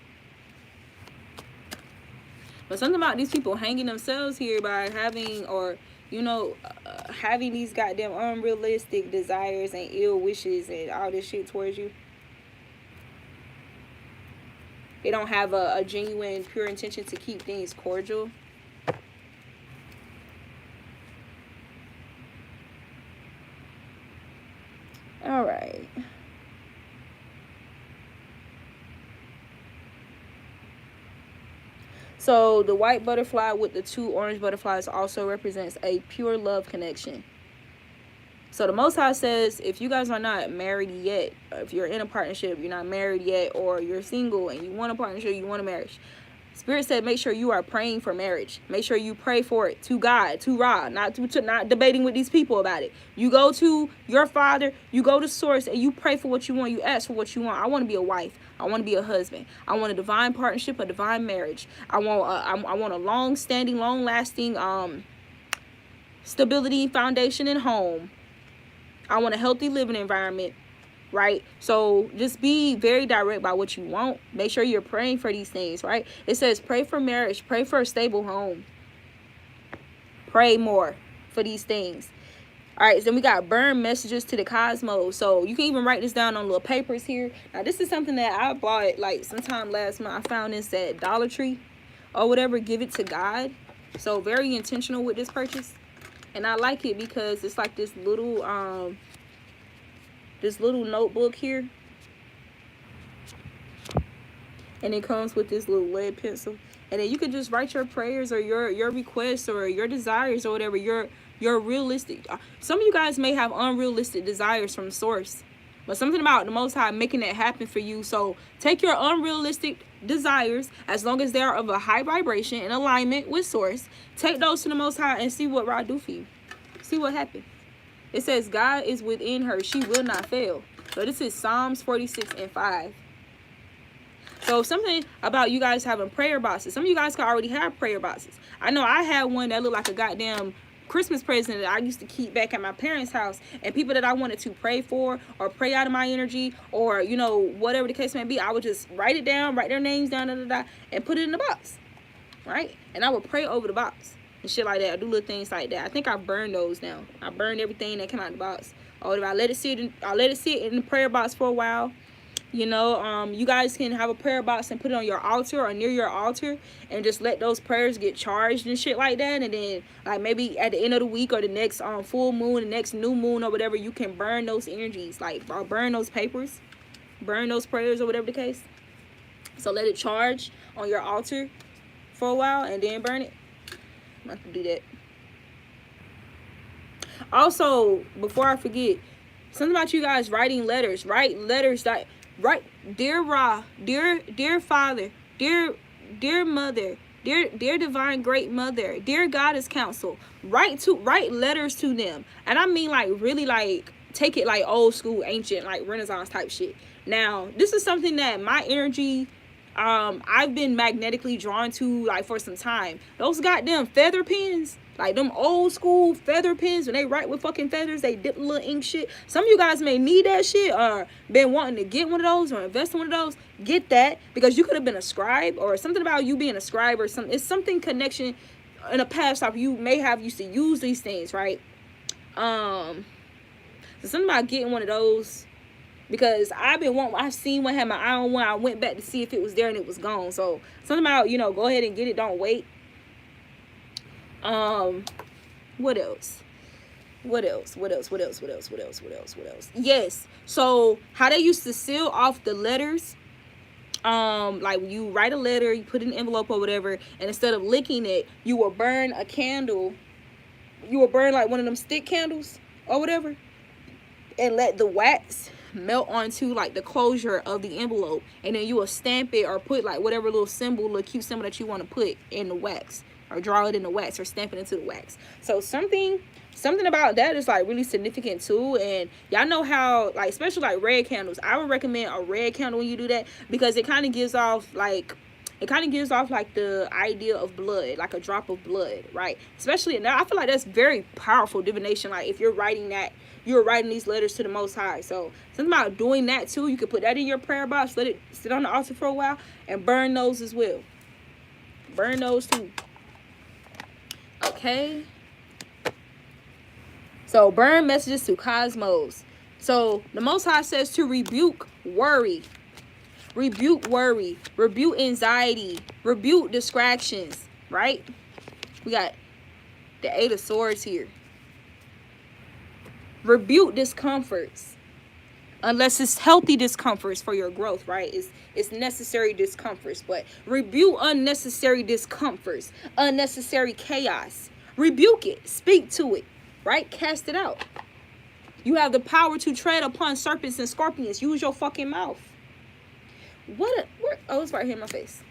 But something about these people hanging themselves here by having, or you know, having these goddamn unrealistic desires and ill wishes and all this shit towards you. They don't have a genuine, pure intention to keep things cordial. All right. So the white butterfly with the 2 orange butterflies also represents a pure love connection. So the Most High says, if you guys are not married yet, if you're in a partnership, you're not married yet, or you're single and you want a partnership, you want a marriage, Spirit said make sure you are praying for marriage. Make sure you pray for it to God, to Ra, not debating with these people about it. You go to your Father, you go to Source, and you pray for what you want. You ask for what you want. I want to be a wife. I want to be a husband. I want a divine partnership, a divine marriage. I want a long-standing, long-lasting stability, foundation, and home. I want a healthy living environment. Right? So just be very direct about what you want. Make sure you're praying for these things, right? It says pray for marriage, pray for a stable home. Pray more for these things. All right, so then we got burn messages to the cosmos. So you can even write this down on little papers here. Now this is something that I bought like sometime last month. I found this at Dollar Tree or whatever. Give it to God. So very intentional with this purchase. And I like it because it's like this little notebook here, and it comes with this little lead pencil, and then you can just write your prayers or your requests or your desires or whatever, your realistic. Some of you guys may have unrealistic desires from Source, but something about the Most High making that happen for you. So take your unrealistic desires, as long as they are of a high vibration in alignment with Source, take those to the Most High and see what Ra do for you. See what happens. It says God is within her. She will not fail. So this is Psalms 46:5. So something about you guys having prayer boxes. Some of you guys can already have prayer boxes. I know I had one that looked like a goddamn Christmas present that I used to keep back at my parents' house. And people that I wanted to pray for or pray out of my energy, or, you know, whatever the case may be, I would just write it down, write their names down, and put it in the box. Right? And I would pray over the box. And shit like that. I do little things like that. I think I burned those now. I burned everything that came out of the box. Or if I let it sit in the prayer box for a while. You know, you guys can have a prayer box and put it on your altar or near your altar, and just let those prayers get charged and shit like that. And then like maybe at the end of the week or the next full moon, the next new moon or whatever, you can burn those energies, like or burn those papers, burn those prayers or whatever the case. So let it charge on your altar for a while and then burn it. I'm not gonna do that. Also, before I forget, something about you guys writing letters. Write letters that write, dear Ra, dear Father, dear Mother, dear Divine Great Mother, dear Goddess Council. Write letters to them, and I mean like really like take it like old school, ancient, like Renaissance type shit. Now this is something that my energy. I've been magnetically drawn to like for some time. Those goddamn feather pens, like them old school feather pens, when they write with fucking feathers, they dip a little ink shit. Some of you guys may need that shit or been wanting to get one of those or invest in one of those. Get that, because you could have been a scribe, or something about you being a scribe or something. It's something connection in a past life you may have used to use these things, right? So something about getting one of those because I've seen one, had my eye on one. I went back to see if it was there and it was gone. So something about, you know, go ahead and get it. Don't wait. What else? Yes. So how they used to seal off the letters, like you write a letter, you put it in an envelope or whatever, and instead of licking it, you will burn a candle. You will burn like one of them stick candles or whatever, and let the wax melt onto like the closure of the envelope, and then you will stamp it or put like whatever little symbol, little cute symbol that you want to put in the wax, or draw it in the wax, or stamp it into the wax. So something about that is like really significant too. And y'all know how, like, especially like red candles, I would recommend a red candle when you do that, because it kind of gives off like the idea of blood, like a drop of blood, right? Especially now, I feel like that's very powerful divination. Like if you're writing that, you're writing these letters to the Most High. So something about doing that too. You could put that in your prayer box, let it sit on the altar for a while, and burn those as well. Burn those too. Okay. So burn messages to cosmos. So the Most High says to rebuke worry. Rebuke worry. Rebuke anxiety. Rebuke distractions. Right? We got the 8 of Swords here. Rebuke discomforts. Unless it's healthy discomforts for your growth, right? It's necessary discomforts. But rebuke unnecessary discomforts. Unnecessary chaos. Rebuke it. Speak to it. Right? Cast it out. You have the power to tread upon serpents and scorpions. Use your fucking mouth. Oh, it's right here in my face.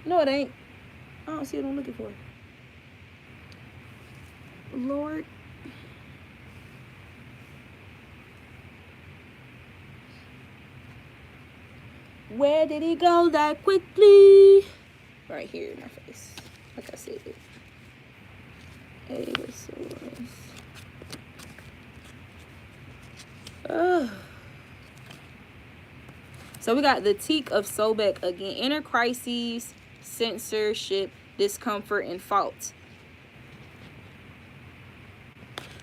No, it ain't. I don't see what I'm looking for. Lord. Where did he go that quickly? Right here in my face. Like I said. 8 of Swords. So we got the Teak of Sobek again. Inner crises, censorship, discomfort, and fault.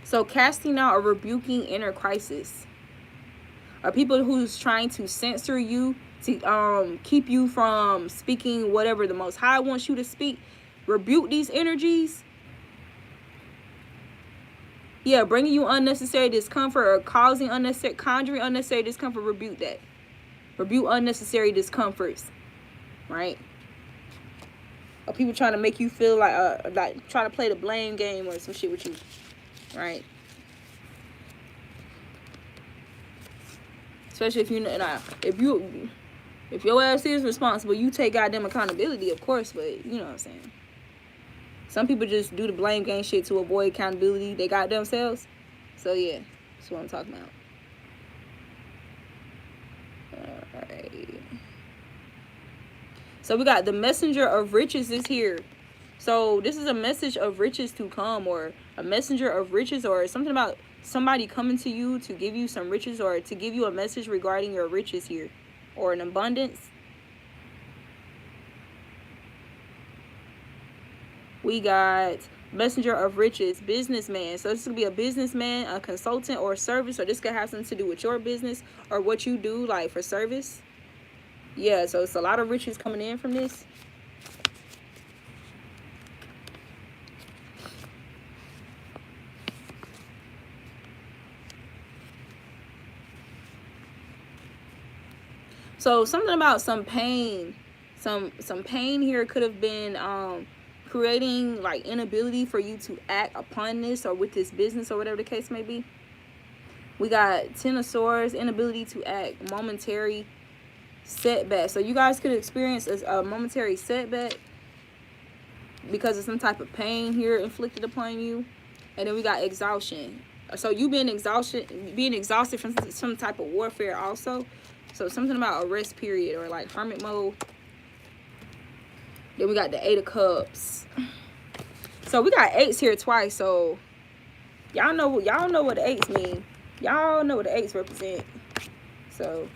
So casting out or rebuking inner crisis. Are people who's trying to censor you, to keep you from speaking whatever the Most High wants you to speak. Rebuke these energies. Yeah, bringing you unnecessary discomfort or conjuring unnecessary discomfort. Rebuke that. Rebuke unnecessary discomforts, right? Or people trying to make you feel like trying to play the blame game or some shit with you, right? Especially if your ass is responsible, you take goddamn accountability, of course. But you know what I'm saying. Some people just do the blame game shit to avoid accountability they got themselves. So yeah, that's what I'm talking about. Alright. So we got the messenger of riches is here. So this is a message of riches to come, or a messenger of riches, or something about somebody coming to you to give you some riches, or to give you a message regarding your riches here, or an abundance. We got messenger of riches, businessman. So this could be a businessman, a consultant, or a service, or this could have something to do with your business or what you do, like for service. Yeah, so it's a lot of riches coming in from this. So something about some pain. Some pain here could have been creating like inability for you to act upon this or with this business or whatever the case may be. We got 10 of Swords, inability to act, momentary setback. So you guys could experience a momentary setback because of some type of pain here inflicted upon you. And then we got exhaustion. So you being exhausted from some type of warfare also. So something about a rest period or like hermit mode. Then we got the 8 of Cups. So we got 8s here twice. So y'all know what the 8s mean. Y'all know what the 8s represent. So,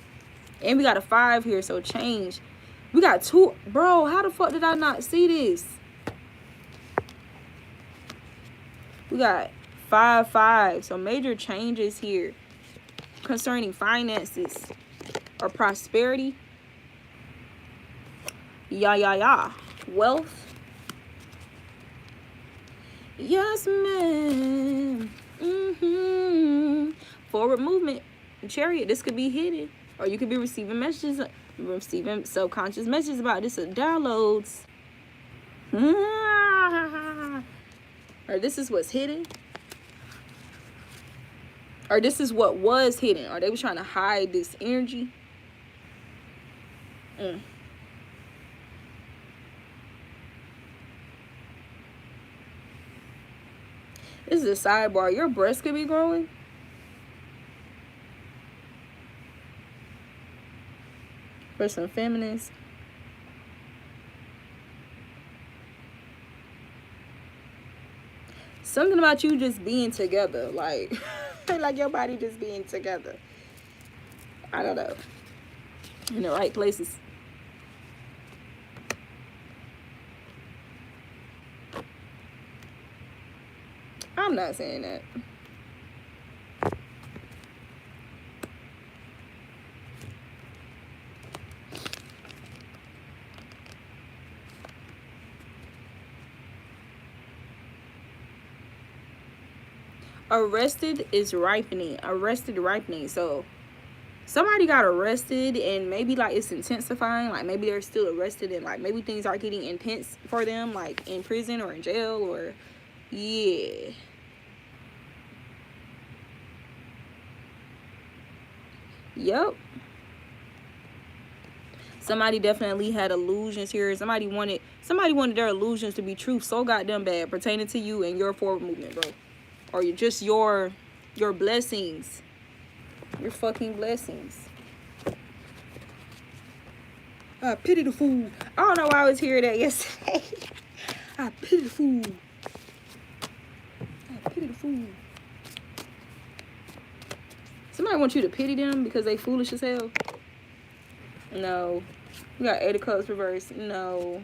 and we got a 5 here. So change. We got 2. Bro, how the fuck did I not see this? We got 5, 5. So major changes here. concerning finances or prosperity. Wealth. Yes, ma'am. Forward movement. Chariot. This could be hidden, or you could be receiving messages, receiving subconscious messages about this, downloads. Or this is what's hidden, or this is what was hidden, or they were trying to hide this energy. This is a sidebar. Your breast could be growing. For some feminists. Something about you just being together. Like, like your body just being together. I don't know. In the right places. I'm not saying that. Arrested is ripening. Arrested ripening. So somebody got arrested and maybe like it's intensifying. Like maybe they're still arrested and like maybe things are getting intense for them, like in prison or in jail, or yeah. Yep. Somebody definitely had illusions here. Somebody wanted their illusions to be true so goddamn bad pertaining to you and your forward movement, bro. Or just your blessings. Your fucking blessings. I pity the fool. I don't know why I was hearing that yesterday. I pity the fool. I pity the fool. Somebody wants you to pity them because they foolish as hell. No. We got 8 of Cups reversed. No.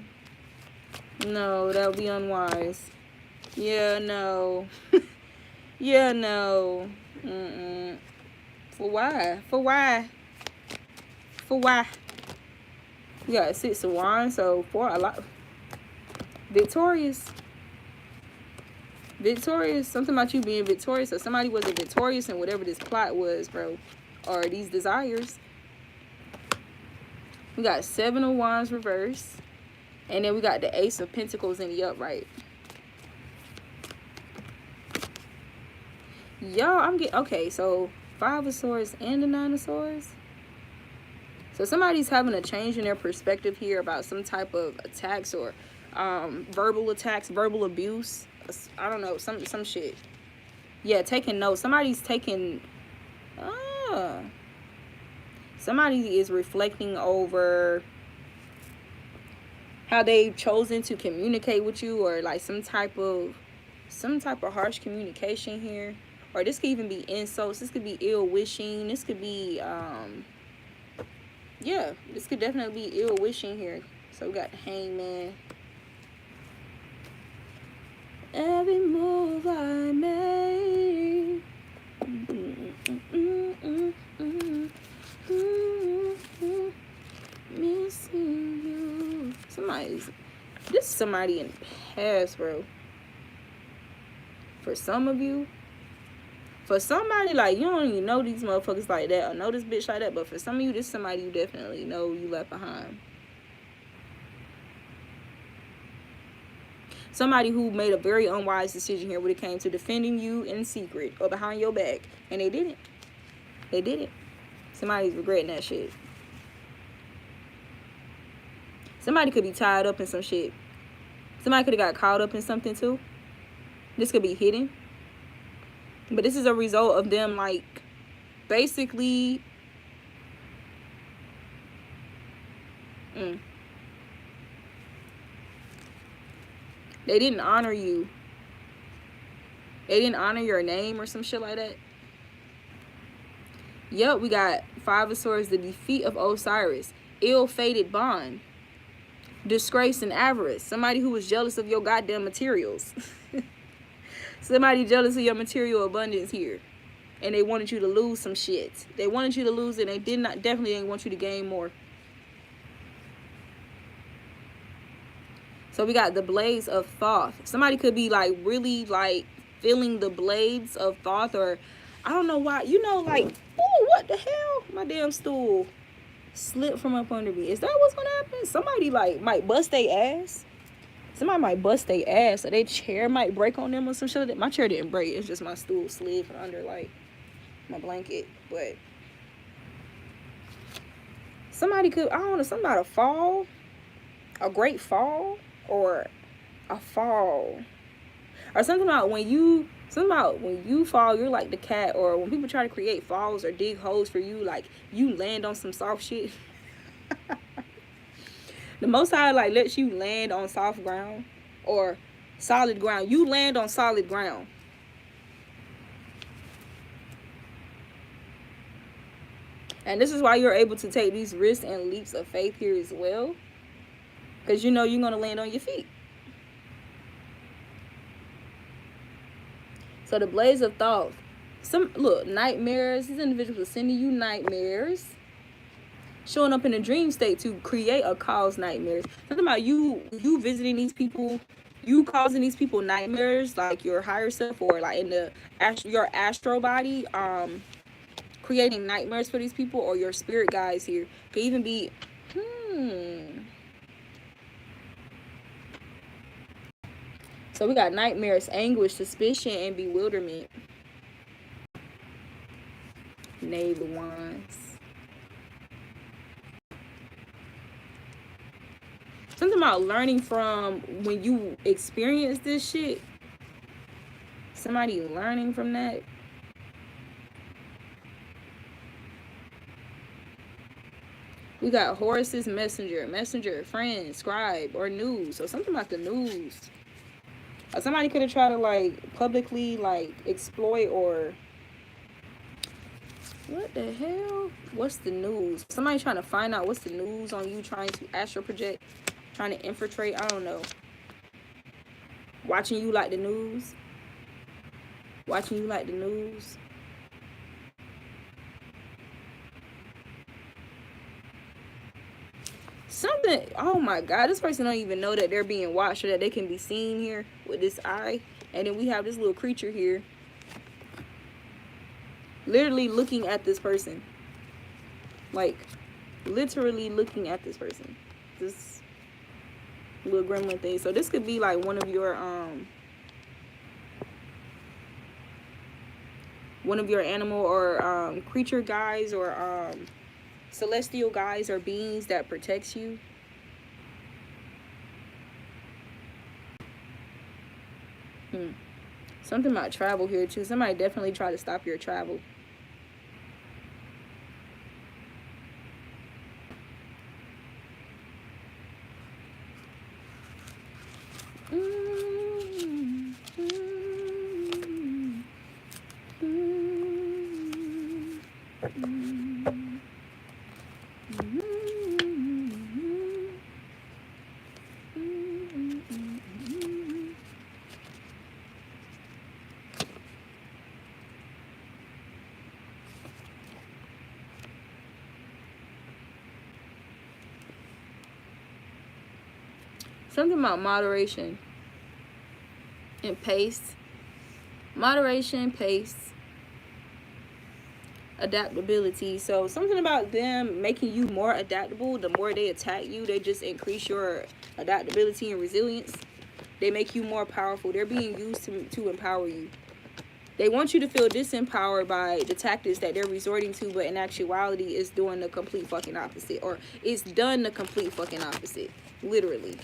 No, that would be unwise. Yeah, no. Yeah, no. For why? For why? For why? We got 6 of Wands, so for a lot. Victorious. Victorious. Something about you being victorious. So somebody wasn't victorious in whatever this plot was, bro. Or these desires. We got 7 of Wands reversed. And then we got the Ace of Pentacles in the upright. Y'all, I'm getting... Okay, so 5 of Swords and the 9 of Swords. So somebody's having a change in their perspective here about some type of attacks or verbal attacks, verbal abuse. I don't know, some shit. Yeah, taking notes. Somebody's taking... Somebody is reflecting over how they've chosen to communicate with you, or like some type of harsh communication here. Or this could even be insults. This could be ill wishing. This could be yeah, this could definitely be ill wishing here. So we got the Hangman. Every move I make, missing you. This is somebody in the past, bro. For some of you. For somebody, like, you don't even know these motherfuckers like that or know this bitch like that. But for some of you, this is somebody you definitely know you left behind. Somebody who made a very unwise decision here when it came to defending you in secret or behind your back. And they didn't. They didn't. Somebody's regretting that shit. Somebody could be tied up in some shit. Somebody could have got caught up in something too. This could be hidden. But this is a result of them, like, basically... They didn't honor you. They didn't honor your name or some shit like that. Yep, we got 5 of Swords, the defeat of Osiris. Ill-fated bond. Disgrace and avarice. Somebody who was jealous of your goddamn materials. Somebody jealous of your material abundance here. and they wanted you to lose some shit. They wanted you to lose it. And they definitely didn't want you to gain more. So we got the blades of Thoth. Somebody could be like really like feeling the blades of Thoth, or I don't know why. You know, like, oh, what the hell? My damn stool slipped from up under me. Is that what's gonna happen? Somebody like might bust their ass. Somebody might bust their ass, or their chair might break on them or some shit. My chair didn't break. It's just my stool slid from under like my blanket. But somebody could, I don't know, something about a fall, a great fall, or a fall, or something about when you fall, you're like the cat, or when people try to create falls or dig holes for you, like you land on some soft shit. The Most High like lets you land on soft ground or solid ground. You land on solid ground. And this is why you're able to take these risks and leaps of faith here as well, because you know you're going to land on your feet. So the blades of Thoth. Look, nightmares. These individuals are sending you nightmares. Showing up in a dream state to create or cause nightmares. Something about you visiting these people, you causing these people nightmares, like your higher self, or like in your astral body, creating nightmares for these people, or your spirit guides here. Could even be, So we got nightmares, anguish, suspicion, and bewilderment. Knave of Wands. Something about learning from when you experience this shit. Somebody learning from that. We got Horus's messenger, friend, scribe, or news. So something about the news. Somebody could have tried to like publicly like exploit, or what the hell? What's the news? Somebody trying to find out what's the news on you, trying to astral project, trying to infiltrate. I don't know. Watching you like the news. Watching you like the news. Something, oh my God, this person don't even know that they're being watched, or that they can be seen here with this eye. And then we have this little creature here, literally looking at this person. Like, literally looking at this person. This little gremlin thing. So this could be like one of your animal or creature guys, or celestial guys or beings that protects you. Something about travel here too. Somebody definitely try to stop your travel. Something about moderation and pace. Moderation, pace, adaptability. So something about them making you more adaptable. The more they attack you, they just increase your adaptability and resilience. They make you more powerful. They're being used to empower you. They want you to feel disempowered by the tactics that they're resorting to, but in actuality, it's doing the complete fucking opposite. Or it's done the complete fucking opposite. Literally.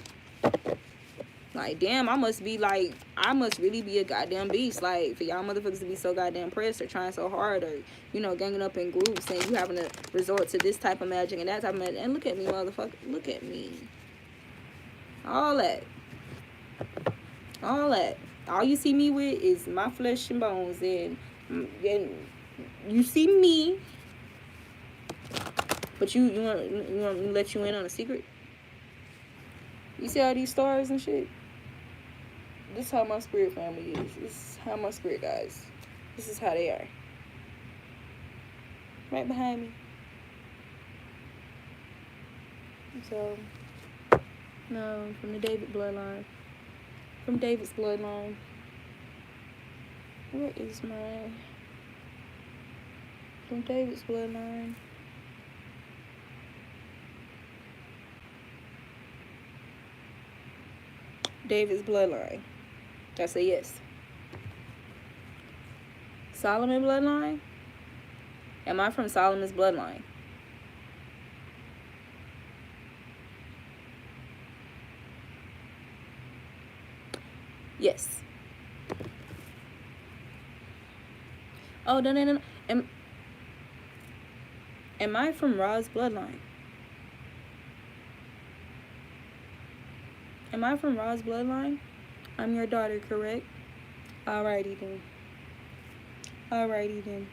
Like, damn, I must really be a goddamn beast. Like, for y'all motherfuckers to be so goddamn pressed, or trying so hard, or, you know, ganging up in groups, and you having to resort to this type of magic and that type of magic. And look at me, motherfucker. Look at me. All that. All you see me with is my flesh and bones, and you see me, but you want me to let you in on a secret? You see all these stars and shit? This is how my spirit family is. This is how my spirit guys. This is how they are. right behind me. So, no, from the David bloodline. From David's bloodline. Where is my... From David's bloodline. David's bloodline. I say yes. Solomon bloodline? Am I from Solomon's bloodline? Yes. Oh, no. Am I from Ra's bloodline? Am I from Ra's bloodline? I'm your daughter, correct? Alrighty then. Alrighty then.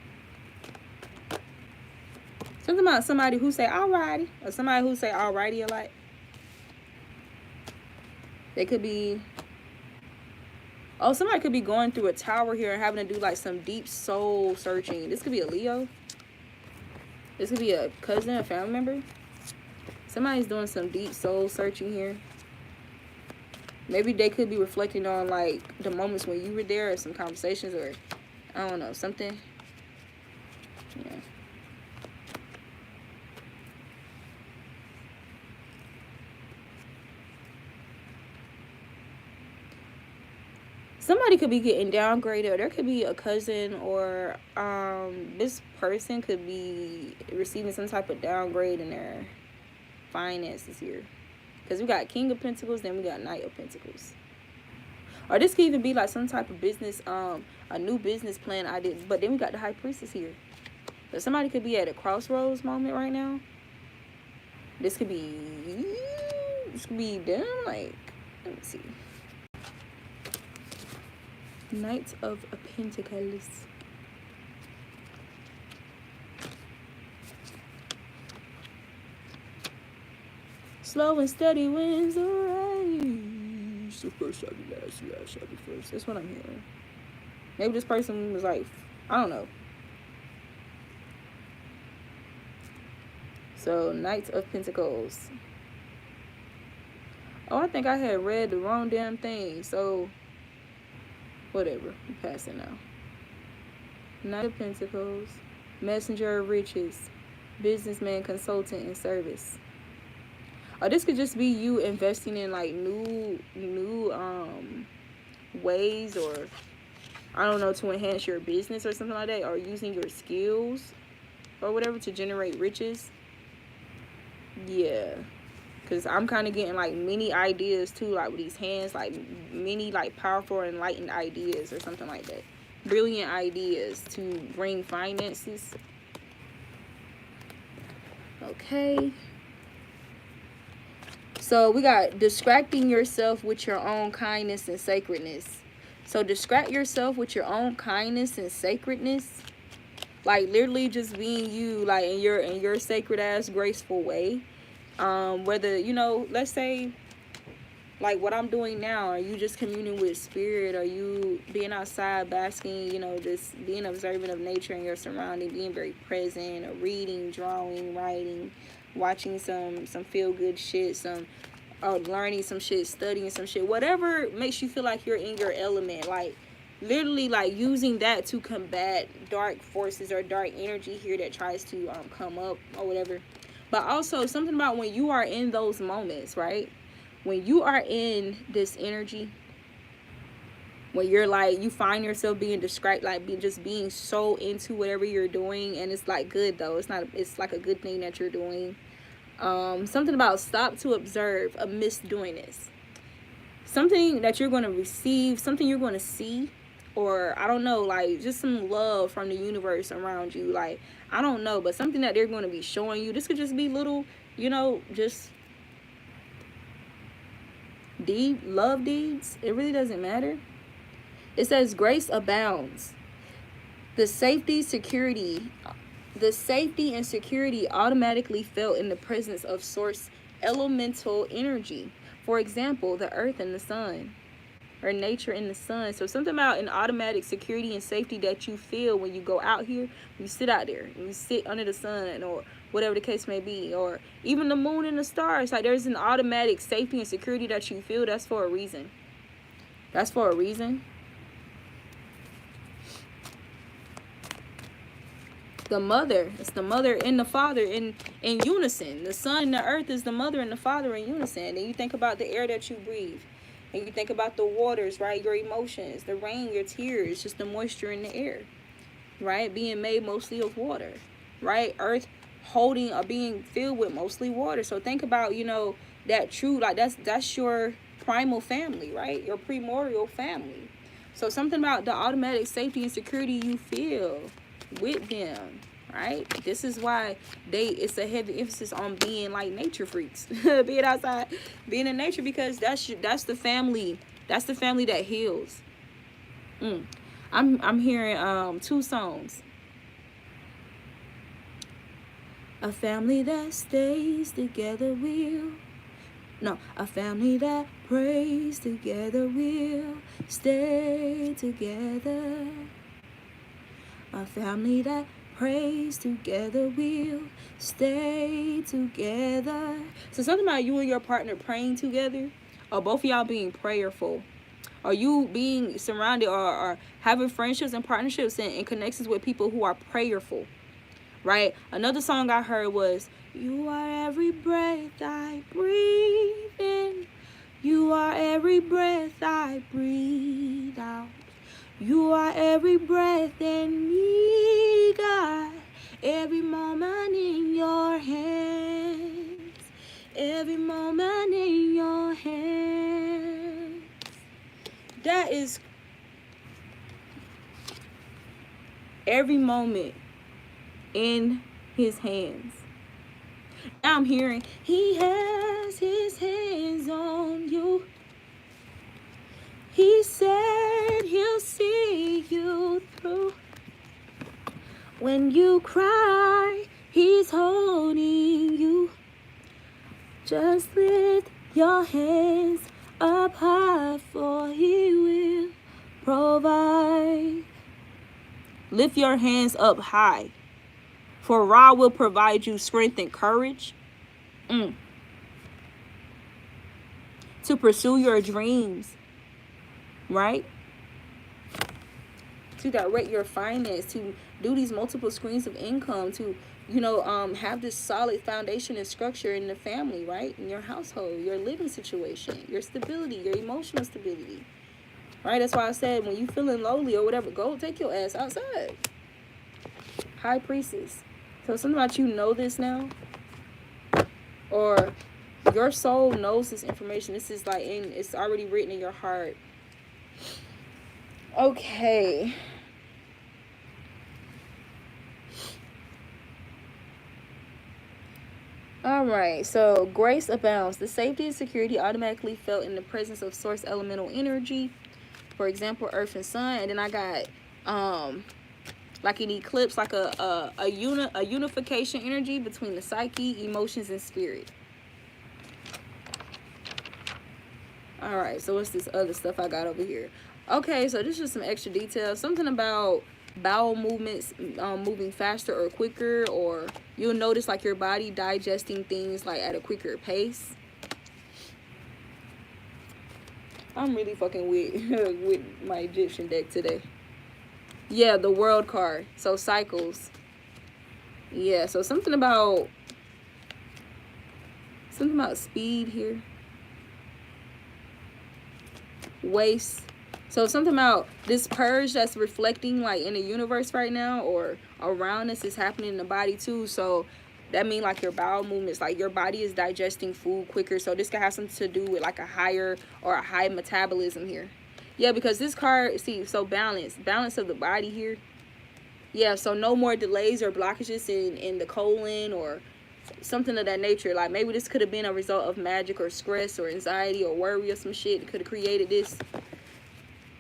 Something about somebody who say alrighty, or somebody who say alrighty a lot. They could be... Oh, somebody could be going through a tower here and having to do like some deep soul searching. This could be a Leo. This could be a cousin, a family member. Somebody's doing some deep soul searching here. Maybe they could be reflecting on like the moments when you were there, or some conversations, or I don't know, something. Yeah. Somebody could be getting downgraded, or there could be a cousin, or this person could be receiving some type of downgrade in their finances here. Because we got King of Pentacles, then we got Knight of Pentacles. Or this could even be like some type of business, a new business plan I did. But then we got the High Priestess here. So somebody could be at a crossroads moment right now. This could be them, like, let me see. Knight of Pentacles. Slow and steady wins the race. The first shall be last, last shall be first. That's what I'm hearing. Maybe this person was like, I don't know. So, Knight of Pentacles. Oh, I think I had read the wrong damn thing. So, whatever. I'm passing now. Knight of Pentacles. Messenger of Riches. Businessman, consultant, and service. Or this could just be you investing in like new ways, or I don't know, to enhance your business or something like that, or using your skills or whatever to generate riches. Yeah, because I'm kind of getting like many ideas too, like with these hands, like many like powerful, enlightened ideas or something like that. Brilliant ideas to bring finances. Okay. So we got distracting yourself with your own kindness and sacredness. So distract yourself with your own kindness and sacredness. Like literally just being you, like in your sacred ass graceful way. Whether, you know, let's say like what I'm doing now, are you just communing with spirit? Are you being outside basking, you know, just being observant of nature and your surrounding, being very present, or reading, drawing, writing, watching some feel good shit, learning some shit, studying some shit, whatever makes you feel like you're in your element, like literally like using that to combat dark forces or dark energy here that tries to come up or whatever. But also something about when you are in those moments, right? When you are in this energy, when you're like, you find yourself being distracted, like just being so into whatever you're doing, and it's like good though, it's like a good thing that you're doing. Something about stop to observe amidst doing this. Something that you're going to receive, something you're going to see, or I don't know, like just some love from the universe around you. Like, I don't know, but something that they're going to be showing you. This could just be little, you know, just love deeds. It really doesn't matter. It says grace abounds. The safety and security automatically felt in the presence of source elemental energy. For example, the earth and the sun, or nature in the sun. So something about an automatic security and safety that you feel when you go out here, you sit out there, and you sit under the sun, or whatever the case may be, or even the moon and the stars. Like, there's an automatic safety and security that you feel. That's for a reason. That's for a reason. The mother, it's the mother and the father in unison. The sun and the earth is the mother and the father in unison. And you think about the air that you breathe, and you think about the waters, right? Your emotions, the rain, your tears, just the moisture in the air, right? Being made mostly of water, right? Earth holding or being filled with mostly water. So think about, you know, that true, like that's your primal family, right? Your primordial family. So something about the automatic safety and security you feel with them, right? This is why it's a heavy emphasis on being like nature freaks. Being outside, being in nature, because that's the family that heals. I'm hearing 2 songs. A family that stays together will. No, a family that prays together will stay together. A family that prays together will stay together. So something about you and your partner praying together, or both of y'all being prayerful, or you being surrounded or having friendships and partnerships and connections with people who are prayerful, right? Another song I heard was, you are every breath I breathe in. You are every breath I breathe out. You are every breath in me, God. Every moment in your hands. Every moment in your hands. That is every moment in his hands. Now I'm hearing, he has his hands on you. He said he'll see you through. When you cry, he's holding you. Just lift your hands up high, for he will provide. Lift your hands up high, for Ra will provide you strength and courage to pursue your dreams, right? To direct your finance, to do these multiple streams of income, to, you know, have this solid foundation and structure in the family, right? In your household, your living situation, your stability, your emotional stability, right? That's why I said, when you feeling lonely or whatever, go take your ass outside. High Priestess. So something about you know this now, or your soul knows this information. This is like it's already written in your heart. Okay. All right. So grace abounds. The safety and security automatically felt in the presence of source elemental energy. For example, earth and sun. And then I got like an eclipse, like a unification energy between the psyche, emotions, and spirit. All right, so what's this other stuff I got over here? Okay, so this is just some extra details. Something about bowel movements moving faster or quicker, or you'll notice like your body digesting things like at a quicker pace. I'm really fucking with my Egyptian deck today. Yeah, the world card. So cycles. Yeah, so something about speed here. Waste. So something about this purge that's reflecting like in the universe right now or around us is happening in the body too. So that means like your bowel movements, like your body is digesting food quicker. So this could have something to do with like a higher or a high metabolism here. Yeah, because this card, see, so balance of the body here. Yeah, so no more delays or blockages in the colon or something of that nature. Like maybe this could have been a result of magic or stress or anxiety or worry or some shit that could have created this.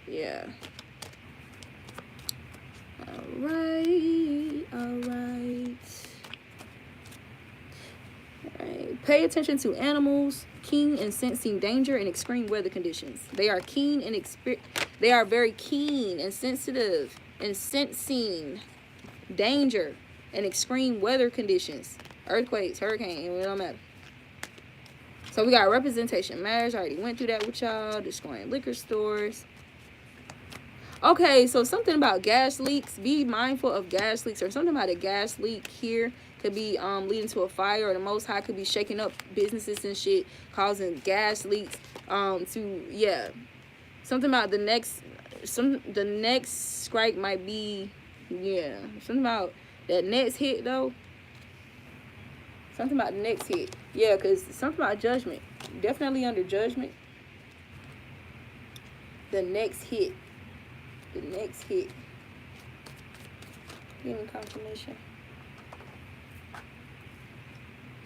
Yeah. All right. Pay attention to animals, keen in sensing danger and extreme weather conditions. They are keen and they are very keen and sensitive in sensing danger and extreme weather conditions. Earthquakes, hurricanes, it don't matter. So we got representation matters. I already went through that with y'all. Destroying liquor stores. Okay, so something about gas leaks. Be mindful of gas leaks, or something about a gas leak here could be leading to a fire, or the Most High could be shaking up businesses and shit, causing gas leaks. Something about the next strike might be, something about that next hit though. Something about the next hit. Yeah, because something about judgment. Definitely under judgment. The next hit. The next hit. Give me confirmation.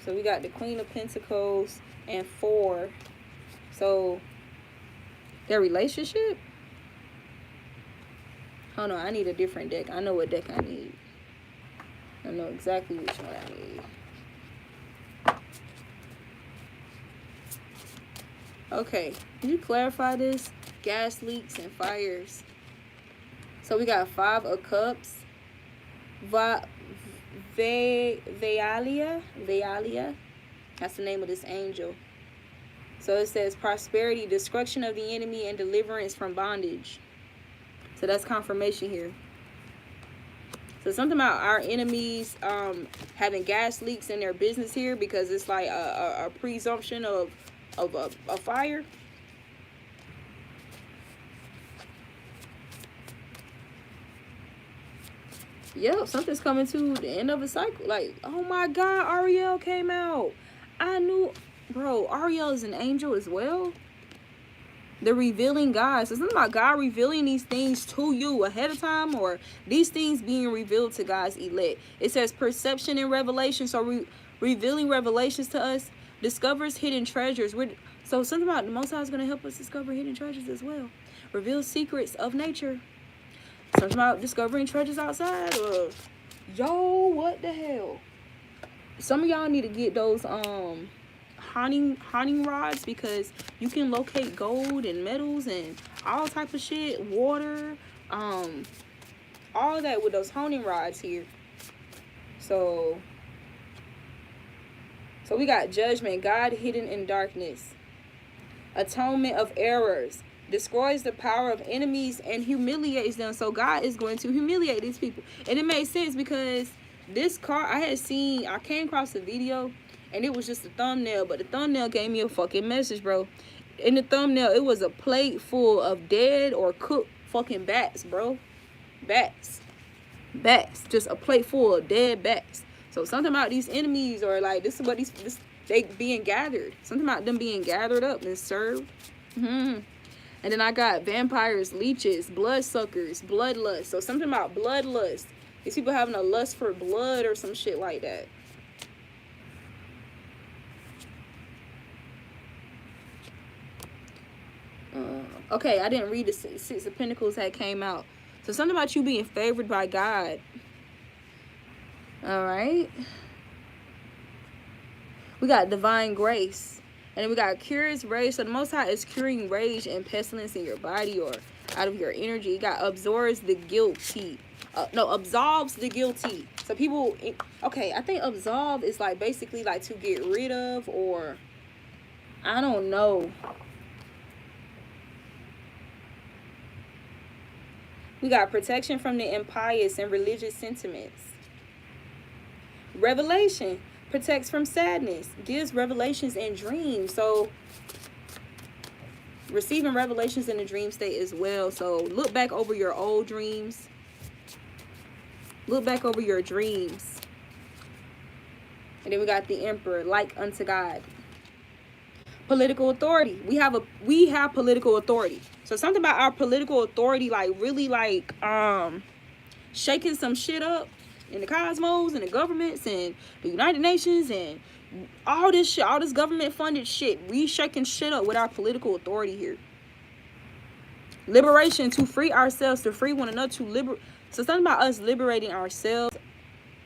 So we got the Queen of Pentacles and 4. So their relationship? Oh no, I need a different deck. I know what deck I need. I know exactly which one I need. Okay, can you clarify this? Gas leaks and fires. So we got 5 of Cups. Vealia. That's the name of this angel. So it says prosperity, destruction of the enemy, and deliverance from bondage. So that's confirmation here. So something about our enemies having gas leaks in their business here, because it's like a presumption of a fire. Yep, something's coming to the end of a cycle. Like, oh my God, Ariel came out. I knew, bro, Ariel is an angel as well. The revealing God. So something about God revealing these things to you ahead of time, or these things being revealed to God's elect. It says perception and revelation. So revealing revelations to us, discovers hidden treasures. So something about the Most High is going to help us discover hidden treasures as well. Reveal secrets of nature. Something about discovering treasures outside. Yo, what the hell? Some of y'all need to get those haunting rods, because you can locate gold and metals and all type of shit, water, all that with those haunting rods here. So we got judgment, God hidden in darkness, atonement of errors, destroys the power of enemies and humiliates them. So God is going to humiliate these people. And it made sense because this card I came across a video and it was just a thumbnail, but the thumbnail gave me a fucking message, bro. In the thumbnail, it was a plate full of dead or cooked fucking bats, bro. Bats. Just a plate full of dead bats. So something about these enemies, or like this is what they being gathered. Something about them being gathered up and served. And then I got vampires, leeches, bloodsuckers, bloodlust. So something about bloodlust. These people having a lust for blood or some shit like that. Okay, I didn't read the Six of Pentacles that came out. So something about you being favored by God. All right. We got divine grace. And then we got cures rage. So the Most High is curing rage and pestilence in your body or out of your energy. You got absorbs the guilty. Absolves the guilty. So people, okay, I think absolve is like basically like to get rid of, or I don't know. We got protection from the impious and religious sentiments. Revelation protects from sadness, gives revelations in dreams. So receiving revelations in the dream state as well. So look back over your old dreams. Look back over your dreams. And then we got the Emperor, like unto God. Political authority. We have political authority. So something about our political authority, like really like shaking some shit up in the cosmos and the governments and the United Nations and all this shit, all this government funded shit. We shaking shit up with our political authority here. Liberation, to free ourselves, to free one another, to liberate. So something about us liberating ourselves.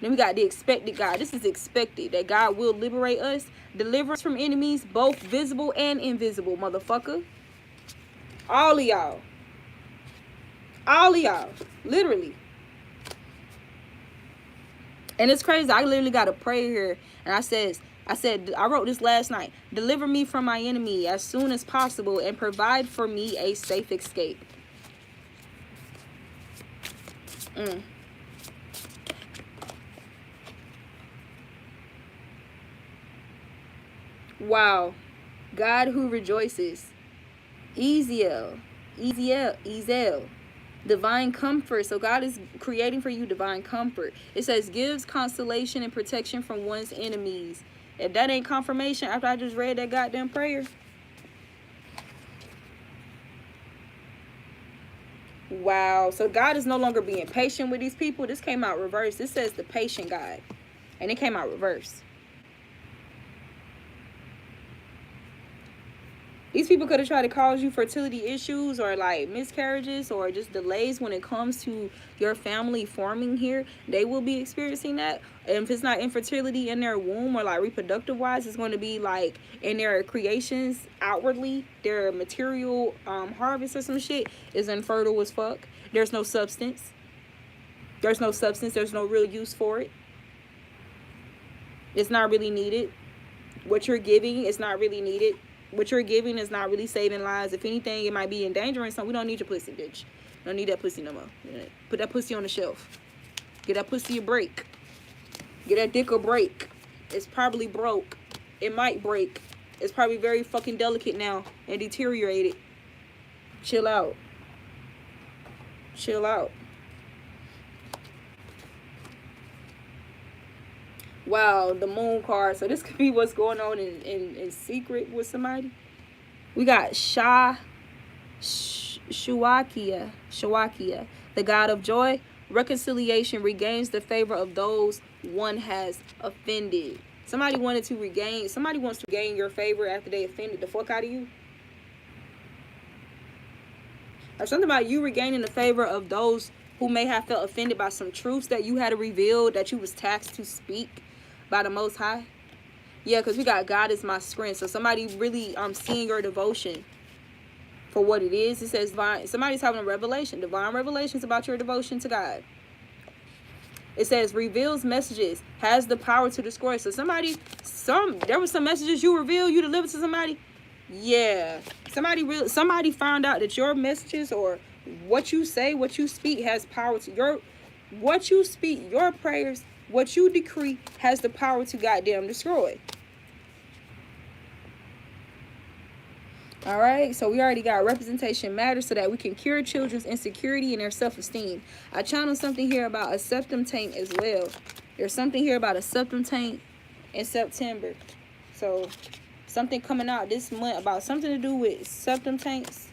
Then we got the expected God. This is expected, that God will liberate us, deliver us from enemies, both visible and invisible, motherfucker. All of y'all. All of y'all. Literally. And it's crazy. I literally got a prayer here. And I wrote this last night. Deliver me from my enemy as soon as possible and provide for me a safe escape. Wow. God who rejoices. Ezel. Divine comfort. So God is creating for you divine comfort. It says gives consolation and protection from one's enemies. If that ain't confirmation after I just read that goddamn prayer. Wow. So God is no longer being patient with these people. This came out reverse. This says the patient God. And it came out reverse. These people could have tried to cause you fertility issues or like miscarriages or just delays when it comes to your family forming here. They will be experiencing that. And if it's not infertility in their womb or like reproductive wise, it's going to be like in their creations outwardly. Their material harvest or some shit is infertile as fuck. There's no substance. There's no substance. There's no real use for it. It's not really needed. What you're giving is not really needed. What you're giving is not really saving lives. If anything, it might be endangering something. We don't need your pussy, bitch. We don't need that pussy no more. Put that pussy on the shelf. Get that pussy a break. Get that dick a break. It's probably broke. It might break. It's probably very fucking delicate now and deteriorated. Chill out. Chill out. Wow, the moon card. So this could be what's going on in secret with somebody. We got Shuakia, the God of joy. Reconciliation regains the favor of those one has offended. Somebody wants to regain your favor after they offended the fuck out of you. Or something about you regaining the favor of those who may have felt offended by some truths that you had to reveal, that you was tasked to speak by the Most High. Yeah, because we got God is my strength. So somebody really seeing your devotion for what it is. It says somebody's having a revelation. Divine revelations about your devotion to God. It says reveals messages, has the power to destroy. So there was some messages you revealed, you delivered to somebody. Yeah. Somebody found out that your messages or what you say, what you speak has power to what you speak, your prayers, what you decree has the power to goddamn destroy. All right, so we already got representation matters so that we can cure children's insecurity and their self-esteem. I channeled something here about a septum taint as well. There's something here about a septum taint in September. So something coming out this month about something to do with septum taints.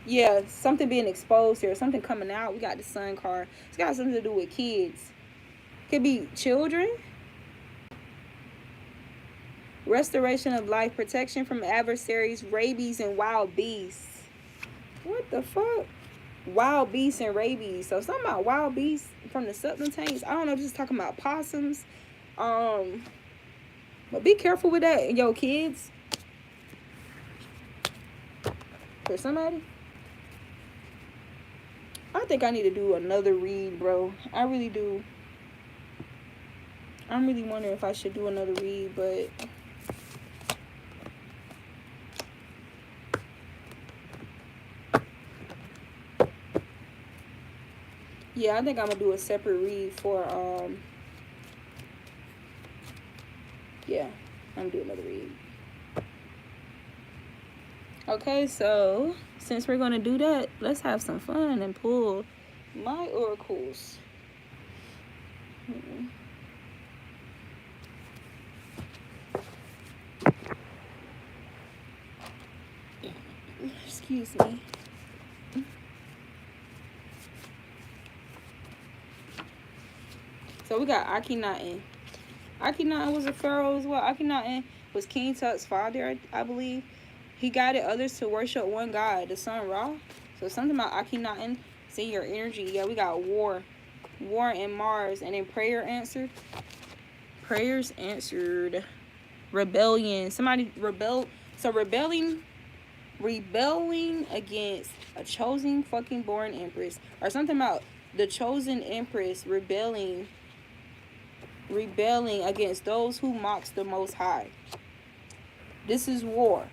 Yeah, something being exposed here. Something coming out. We got the sun card. It's got something to do with kids. Could be children. Restoration of life. Protection from adversaries. Rabies and wild beasts. What the fuck? Wild beasts and rabies. So something about wild beasts from the septum taints. I don't know if this is talking about possums. But be careful with that, yo, kids. For somebody. I think I need to do another read, bro. I really do. I'm really wondering if I should do another read, but yeah, I think I'm gonna do a separate read for yeah, I'm gonna do another read. Okay, so since we're gonna do that, let's have some fun and pull my oracles. Excuse me. So we got Akhenaten. Akhenaten was a pharaoh as well. Akhenaten was King Tut's father, I believe. He guided others to worship one God, the sun Ra. So something about Akhenaten, seeing your energy. Yeah, we got war. War and Mars. And then prayer answered. Prayers answered. Rebellion. Somebody rebelled. So rebelling against a chosen fucking born empress. Or something about the chosen empress rebelling against those who mocks the Most High. This is war.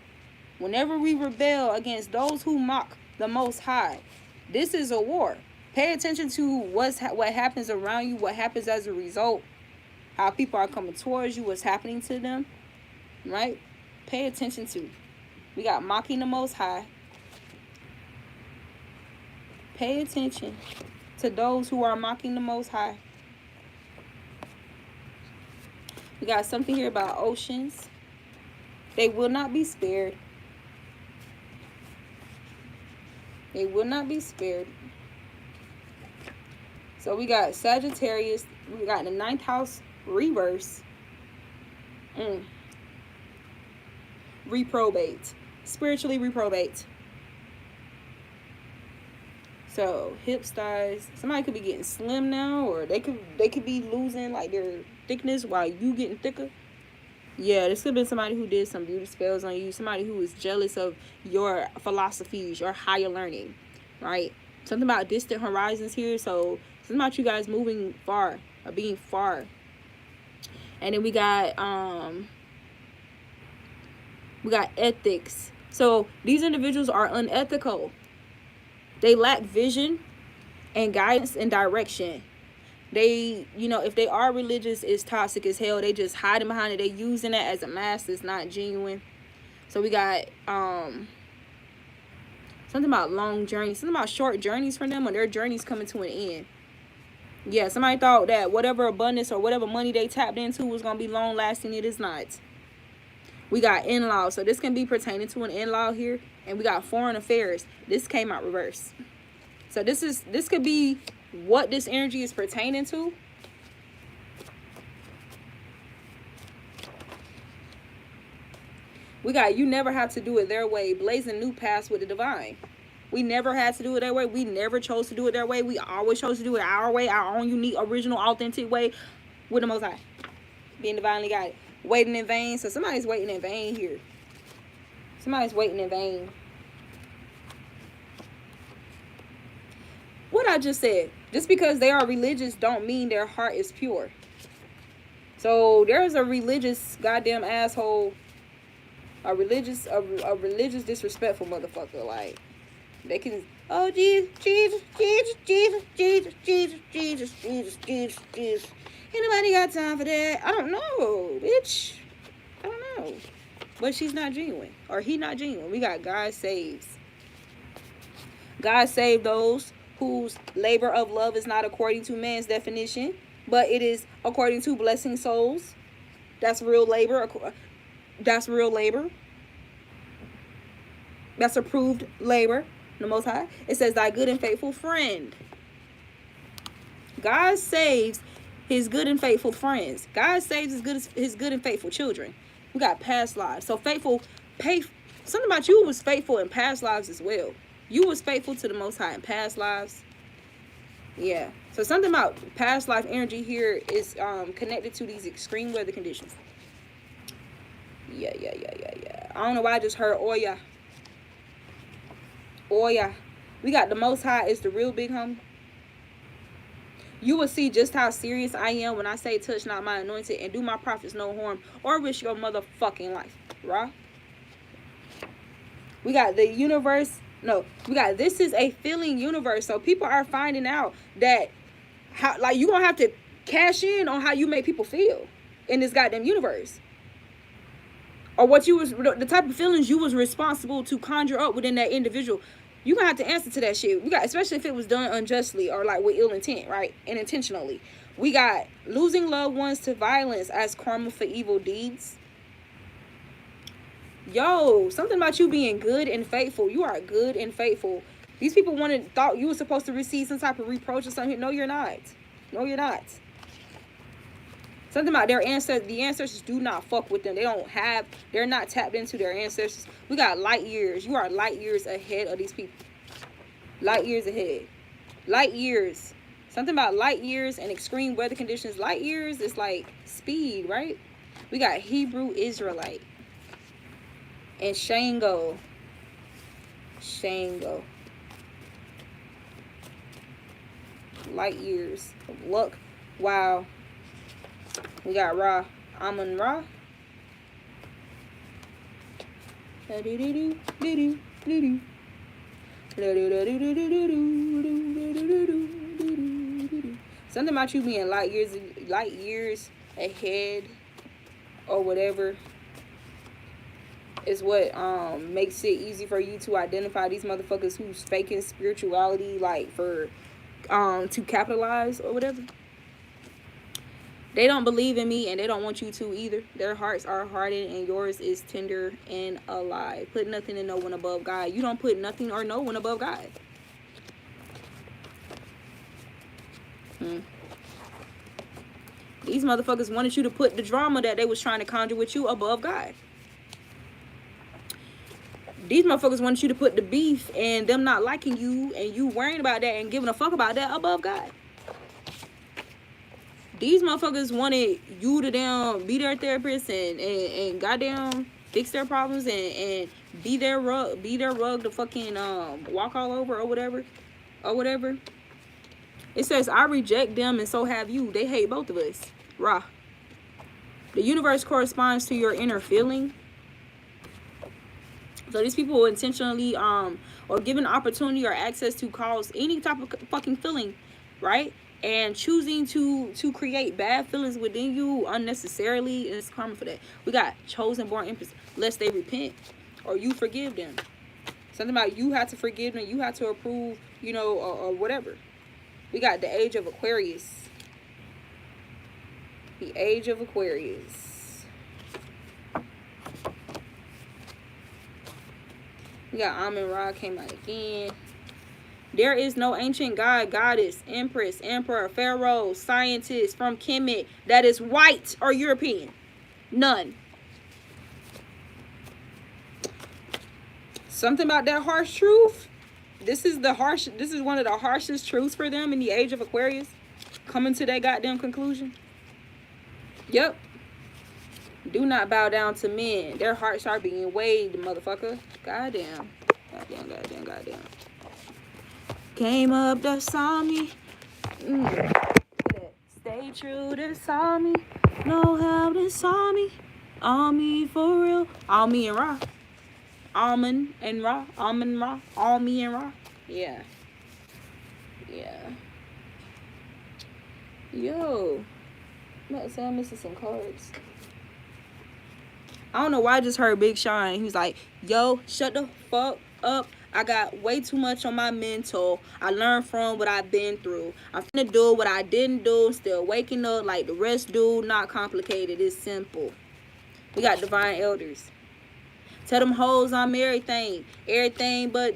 Whenever we rebel against those who mock the Most High, this is a war. Pay attention to what happens around you, what happens as a result, how people are coming towards you, what's happening to them, right? Pay attention to. We got mocking the Most High. Pay attention to those who are mocking the Most High. We got something here about oceans. They will not be spared. They will not be spared. So we got Sagittarius. We got the 9th house reverse. Reprobate. Spiritually reprobate. So hips, thighs. Somebody could be getting slim now, or they could be losing like their thickness while you getting thicker. Yeah, this could have been somebody who did some beauty spells on you. Somebody who is jealous of your philosophies, your higher learning, right? Something about distant horizons here. So something about you guys moving far or being far. And then we got ethics. So these individuals are unethical. They lack vision and guidance and direction. They, if they are religious, it's toxic as hell. They just hiding behind it. They using it as a mask. It's not genuine. So we got something about long journeys. Something about short journeys for them, when their journey's coming to an end. Yeah, somebody thought that whatever abundance or whatever money they tapped into was going to be long lasting. It is not. We got in-laws. So this can be pertaining to an in-law here. And we got foreign affairs. This came out reverse. So this could be what this energy is pertaining to. We got you never have to do it their way. Blazing new paths with the divine. We never had to do it their way. We never chose to do it their way. We always chose to do it our way, our own unique, original, authentic way with the Most High. Being divinely guided. Waiting in vain. So somebody's waiting in vain here. Somebody's waiting in vain. What I just said. Just because they are religious don't mean their heart is pure. So there's a religious goddamn asshole. A religious disrespectful motherfucker. Like, they can, oh, Jesus. Anybody got time for that? I don't know, bitch. I don't know. But she's not genuine. Or he not genuine. We got God saves. God save those whose labor of love is not according to man's definition, but it is according to blessing souls. That's real labor. That's real labor. That's approved labor. The Most High. It says, thy good and faithful friend. God saves his good and faithful friends. God saves his good and faithful children. We got past lives. So faithful, something about you was faithful in past lives as well. You was faithful to the Most High in past lives. Yeah. So something about past life energy here is connected to these extreme weather conditions. Yeah. I don't know why I just heard Oya. We got the Most High is the real big homie. You will see just how serious I am when I say touch not my anointed and do my prophets no harm or risk your motherfucking life. Right? We got the universe. No, we got this is a feeling universe. So people are finding out that you gonna have to cash in on how you make people feel in this goddamn universe. Or what you was, the type of feelings you was responsible to conjure up within that individual. You gonna have to answer to that shit. We got, especially if it was done unjustly or like with ill intent, right? And intentionally. We got losing loved ones to violence as karma for evil deeds. Yo, something about you being good and faithful. You are good and faithful. These people thought you were supposed to receive some type of reproach or something. No, you're not. No, you're not. Something about their ancestors. The ancestors do not fuck with them. They're not tapped into their ancestors. We got light years. You are light years ahead of these people. Light years ahead. Light years. Something about light years and extreme weather conditions. Light years is like speed, right? We got Hebrew Israelite and Shango. Shango. Light years of luck. Wow. We got Ra. Amun Ra. Something about you being light years ahead or whatever is what makes it easy for you to identify these motherfuckers who's faking spirituality, like for to capitalize or whatever. They don't believe in me, and they don't want you to either. Their hearts are hardened, and yours is tender and alive. Put nothing and no one above God. You don't put nothing or no one above God. These motherfuckers wanted you to put the drama that they was trying to conjure with you above God. These motherfuckers wanted you to put the beef and them not liking you and you worrying about that and giving a fuck about that above God. These motherfuckers wanted you to damn be their therapist and goddamn fix their problems and be their rug to fucking walk all over or whatever. It says, I reject them and so have you. They hate both of us. Ra. The universe corresponds to your inner feeling. So these people intentionally or given opportunity or access to cause any type of fucking feeling, right? And choosing to create bad feelings within you unnecessarily, and it's karma for that. We got chosen born empress, lest they repent or you forgive them. Something about you have to forgive them, you have to approve, you know, or whatever. We got the age of Aquarius. The age of Aquarius. We got Amun Ra came out again. There is no ancient god, goddess, empress, emperor, pharaoh, scientist from Kemet that is white or European. None. Something about that harsh truth. This is one of the harshest truths for them in the age of Aquarius. Coming to that goddamn conclusion. Yep. Do not bow down to men. Their hearts are being weighed, motherfucker. Goddamn. Goddamn. Came up that saw me. Stay true that saw me. Know how that saw me. All me for real. All me and Ra. Almond and Ra. Almond Ra. All me and Ra. Yeah. Yo. I'm missing some cards. I don't know why I just heard Big Sean. He was like, yo, shut the fuck up. I got way too much on my mental. I learned from what I've been through. I'm finna do what I didn't do. Still waking up like the rest do. Not complicated. It's simple. We got divine elders. Tell them hoes I'm everything. Everything but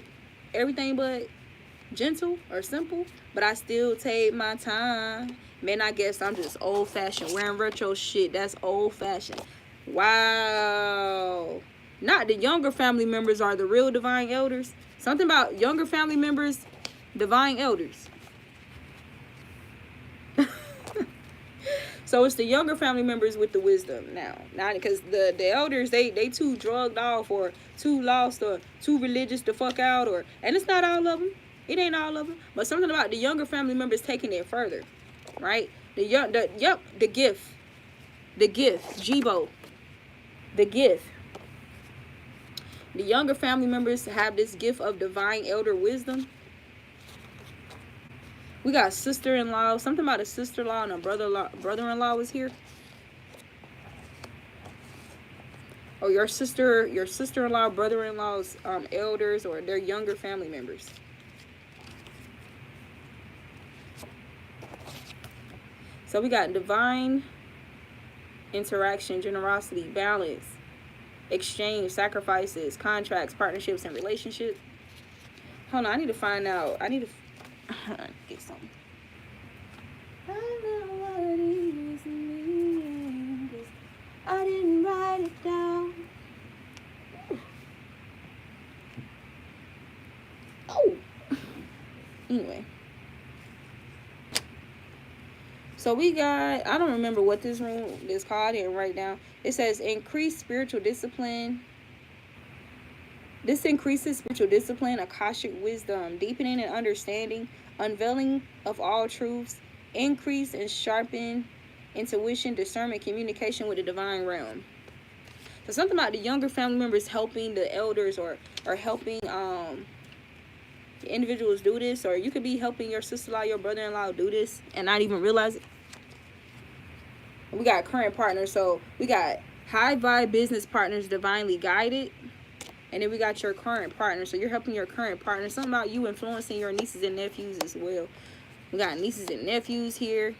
gentle or simple. But I still take my time. Man, I guess I'm just old fashioned. Wearing retro shit. That's old fashioned. Wow. Not the younger family members are the real divine elders. Something about younger family members, divine elders. So it's the younger family members with the wisdom now. Not because the elders, they too drugged off or too lost or too religious to fuck out, or and it's not all of them. It ain't all of them. But something about the younger family members taking it further. Right? The gift. Jibo. The gift. The younger family members have this gift of divine elder wisdom. We got sister-in-law. Something about a sister-in-law and a brother-in-law was here. Or your sister-in-law, brother-in-law's elders or their younger family members. So we got divine interaction, generosity, balance, exchange, sacrifices, contracts, partnerships, and relationships. Hold on, I need to find out. I need to get something. I know what it is in me. I didn't write it down. Oh. Anyway. So we got, I don't remember what this room is called. I didn't write down. It says increase spiritual discipline. This increases spiritual discipline, Akashic wisdom, deepening and understanding, unveiling of all truths, increase and sharpen intuition, discernment, communication with the divine realm. So something about the younger family members helping the elders, or helping individuals do this, or you could be helping your sister-in-law, your brother-in-law do this and not even realize it. We got current partners. So we got high vibe business partners, divinely guided. And then we got your current partner. So you're helping your current partner. Something about you influencing your nieces and nephews as well. We got nieces and nephews here.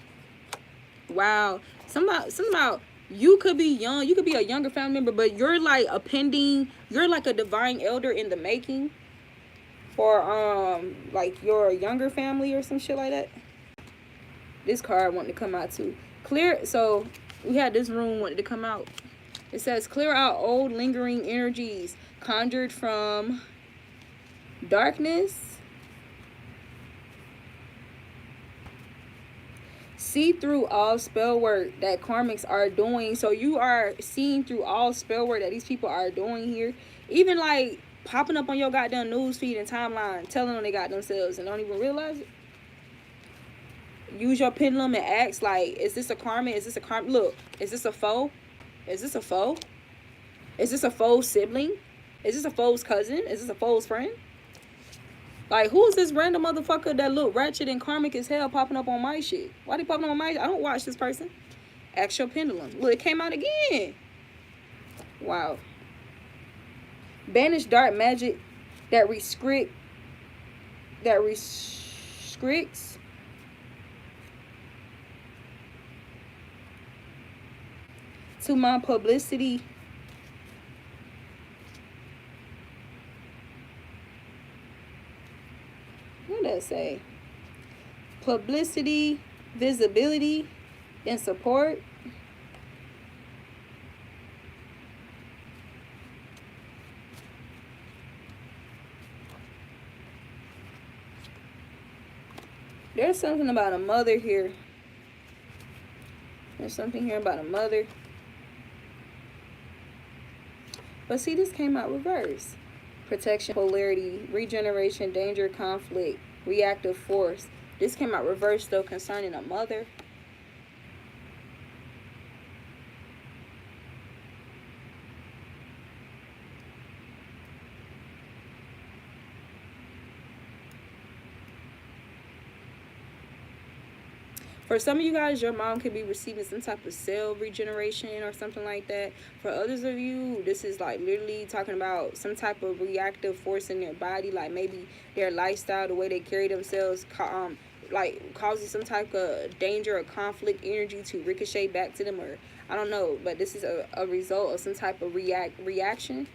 Wow. Something about you could be young. You could be a younger family member, but you're like a pending. You're like a divine elder in the making for like your younger family or some shit like that. This card wanted to come out too. Clear. So we had this room wanted to come out. It says clear out old lingering energies conjured from darkness. See through all spell work that karmics are doing. So you are seeing through all spell work that these people are doing here. Even like popping up on your goddamn news feed and timeline, telling them they got themselves and don't even realize it. Use your pendulum and ask, like, is this a karma? Is this a karma? Look, is this a foe? Is this a foe? Is this a foe's sibling? Is this a foe's cousin? Is this a foe's friend? Like, who is this random motherfucker that look ratchet and karmic as hell popping up on my shit? Why they popping up on my shit? I don't watch this person. Ask your pendulum. Look, it came out again. Wow. Banish dark magic that restricts to my publicity. What did that say? Publicity, visibility, and support. There's something about a mother here. There's something here about a mother. But see, this came out reverse. Protection, polarity, regeneration, danger, conflict, reactive force. This came out reverse though, concerning a mother. For some of you guys, your mom could be receiving some type of cell regeneration or something like that. For others of you, this is like literally talking about some type of reactive force in their body, like maybe their lifestyle, the way they carry themselves, like causing some type of danger or conflict energy to ricochet back to them, or I don't know. But this is a result of some type of reaction,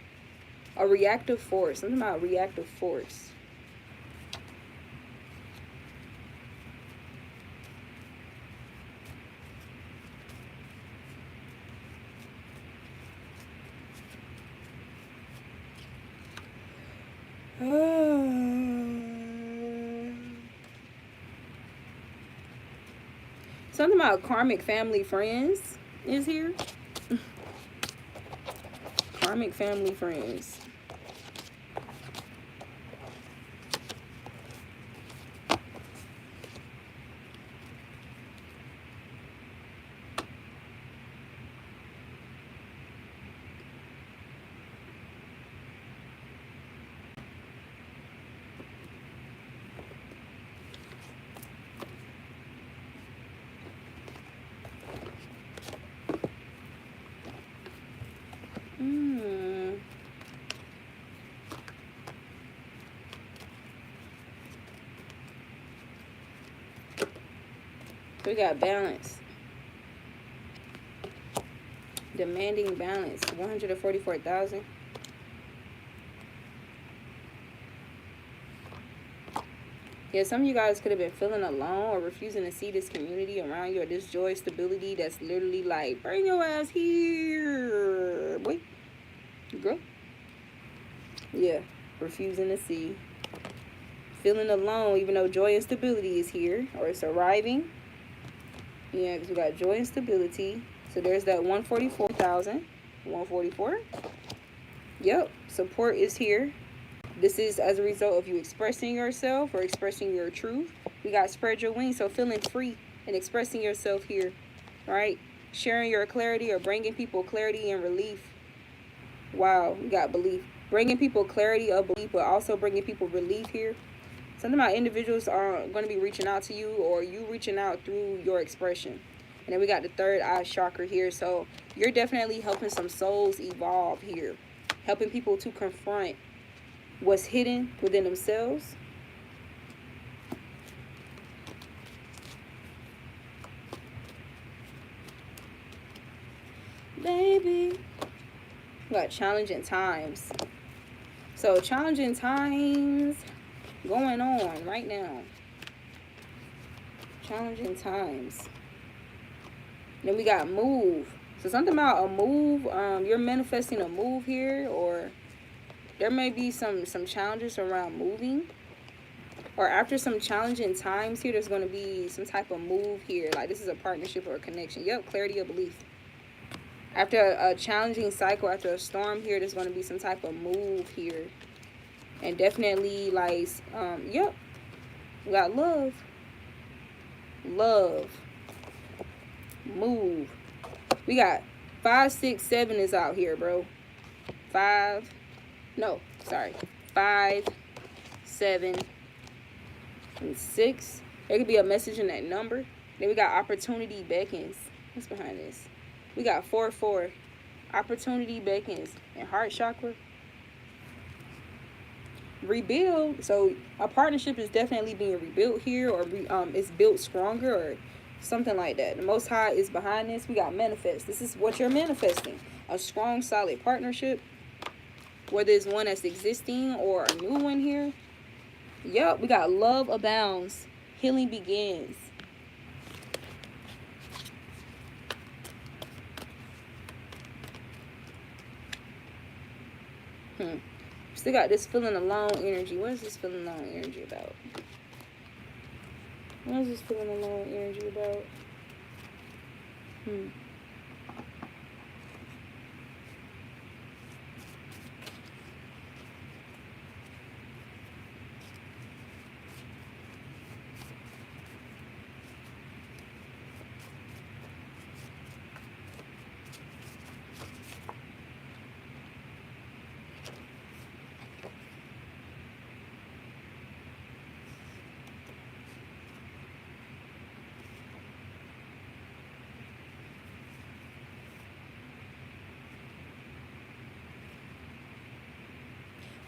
a reactive force. Something about reactive force. Something about karmic family friends is here. Karmic family friends. We got balance. Demanding balance. 144,000. Yeah, some of you guys could have been feeling alone or refusing to see this community around you, or this joy, stability that's literally like, bring your ass here, boy, girl. Yeah, refusing to see. Feeling alone, even though joy and stability is here, or it's arriving. Yeah, because we got joy and stability. So there's that 144,000. 144. Yep, support is here. This is as a result of you expressing yourself or expressing your truth. We got spread your wings, so feeling free and expressing yourself here, right? Sharing your clarity or bringing people clarity and relief. Wow, we got belief. Bringing people clarity of belief, but also bringing people relief here. Something about individuals are going to be reaching out to you, or you reaching out through your expression. And then we got the third eye chakra here. So you're definitely helping some souls evolve here. Helping people to confront what's hidden within themselves. Baby. We got challenging times. So challenging times going on right now. Challenging times. Then we got move. So something about a move. You're manifesting a move here, or there may be some challenges around moving. Or after some challenging times here, there's going to be some type of move here. Like this is a partnership or a connection. Yep, clarity of belief. After a challenging cycle, after a storm here, there's going to be some type of move here. And definitely, like, yep, we got love. Love. Move. We got 5, 6, 7 is out here, bro. 5, 7, and 6. There could be a message in that number. Then we got opportunity beckons. What's behind this? We got 4, 4. Opportunity beckons. And heart chakra. Rebuild. So a partnership is definitely being rebuilt here, or it's built stronger, or something like that. The Most High is behind this. We got manifest. This is what you're manifesting. A strong, solid partnership. Whether it's one that's existing or a new one here. Yep, we got love abounds. Healing begins. Still got this feeling alone energy. What is this feeling alone energy about? What is this feeling alone energy about?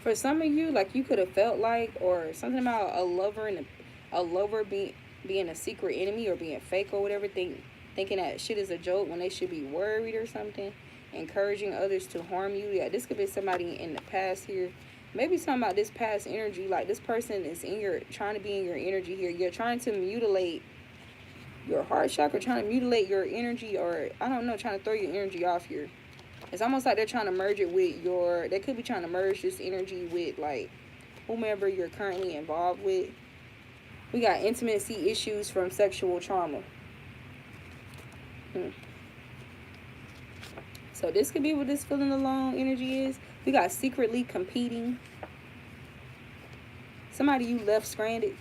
For some of you, like, you could have felt like, or something about a lover and a lover being a secret enemy or being fake or whatever, thinking that shit is a joke when they should be worried or something, encouraging others to harm you. Yeah, this could be somebody in the past here. Maybe something about this past energy, like this person is trying to be in your energy here. You're trying to mutilate your heart chakra, trying to mutilate your energy, or I don't know, trying to throw your energy off here. It's almost like they're trying to merge it with they could be trying to merge this energy with, like, whomever you're currently involved with. We got intimacy issues from sexual trauma. So this could be what this feeling alone energy is. We got secretly competing. Somebody you left stranded.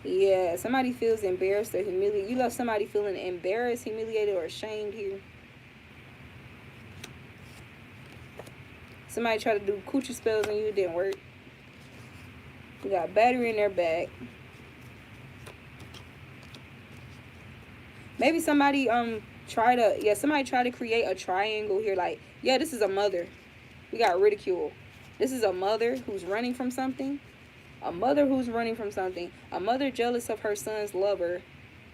Yeah, somebody feels embarrassed or humiliated. You left somebody feeling embarrassed, humiliated, or ashamed here. Somebody tried to do coochie spells on you, it didn't work. We got battery in their back. Maybe somebody tried to create a triangle here. Like, yeah, this is a mother. We got ridicule. This is a mother who's running from something. A mother who's running from something. A mother jealous of her son's lover.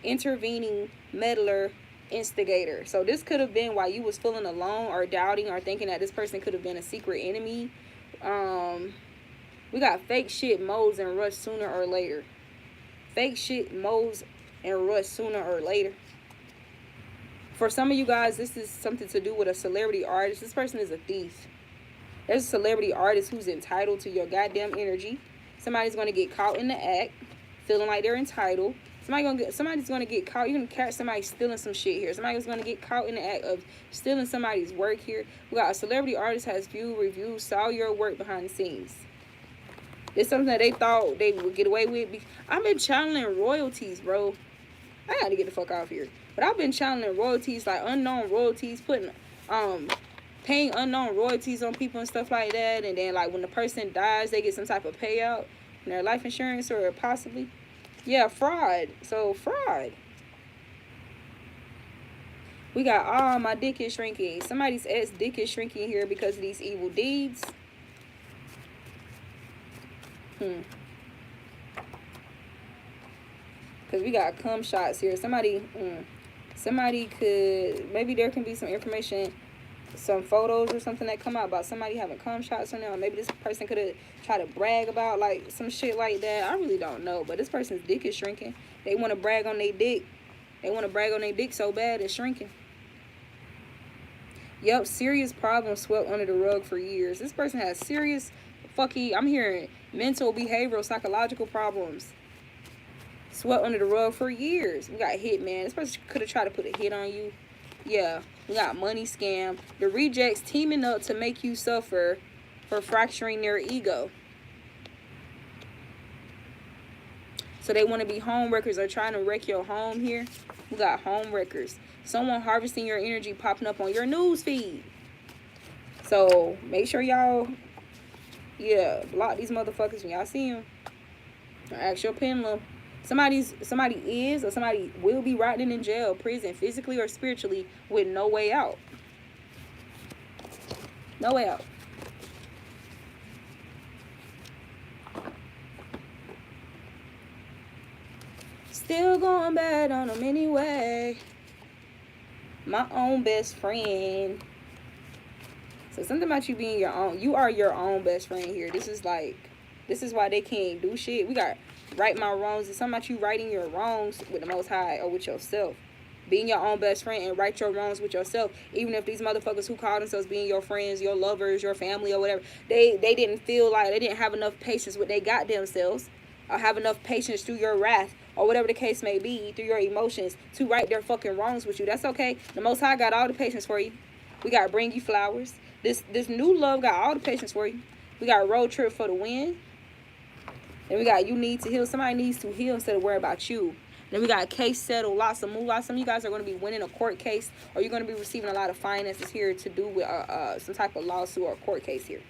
Intervening, meddler, instigator. So this could have been while you was feeling alone or doubting or thinking that this person could have been a secret enemy. We got fake shit molds and rust sooner or later. Fake shit molds and rust sooner or later. For some of you guys, this is something to do with a celebrity artist. This person is a thief. There's a celebrity artist who's entitled to your goddamn energy. Somebody's going to get caught in the act, feeling like they're entitled. Somebody's gonna get caught. You're gonna catch somebody stealing some shit here. Somebody's gonna get caught in the act of stealing somebody's work here. We got a celebrity artist has viewed, reviewed, saw your work behind the scenes. It's something that they thought they would get away with. I've been channeling royalties, bro. I gotta get the fuck out of here. But I've been channeling royalties, like unknown royalties, paying unknown royalties on people and stuff like that. And then like when the person dies, they get some type of payout in their life insurance or possibly. Yeah, fraud. So fraud. We got, my dick is shrinking. Somebody's ex dick is shrinking here because of these evil deeds. Because we got cum shots here. Somebody could, maybe there can be some information, some photos or something that come out about somebody having cum shots on them. Maybe this person could have tried to brag about like some shit like that. I really don't know. But this person's dick is shrinking. They want to brag on their dick. They want to brag on their dick so bad it's shrinking. Yep, serious problems swept under the rug for years. This person has serious I'm hearing mental, behavioral, psychological problems swept under the rug for years. We got hit, man. This person could have tried to put a hit on you. Yeah, we got money scam. The rejects teaming up to make you suffer for fracturing their ego. So they want to be home wreckers or trying to wreck your home here. We got home wreckers. Someone harvesting your energy popping up on your news feed. So make sure y'all, block these motherfuckers when y'all see them. Or ask your pendulum. Somebody is or somebody will be rotting in jail, prison, physically or spiritually, with no way out. No way out. Still going bad on them anyway. My own best friend. So something about you being your own. You are your own best friend here. This is why they can't do shit. We got right my wrongs. It's something about you righting your wrongs with the Most High or with yourself. Being your own best friend and right your wrongs with yourself. Even if these motherfuckers who call themselves being your friends, your lovers, your family or whatever, they didn't feel like they didn't have enough patience with they goddamn selves. Or have enough patience through your wrath or whatever the case may be, through your emotions, to right their fucking wrongs with you. That's okay. The Most High got all the patience for you. We got bring you flowers. This new love got all the patience for you. We got road trip for the win. Then we got you need to heal. Somebody needs to heal instead of worry about you. Then we got case settled, lots of moolah. Some of you guys are going to be winning a court case, or you're going to be receiving a lot of finances here to do with some type of lawsuit or court case here.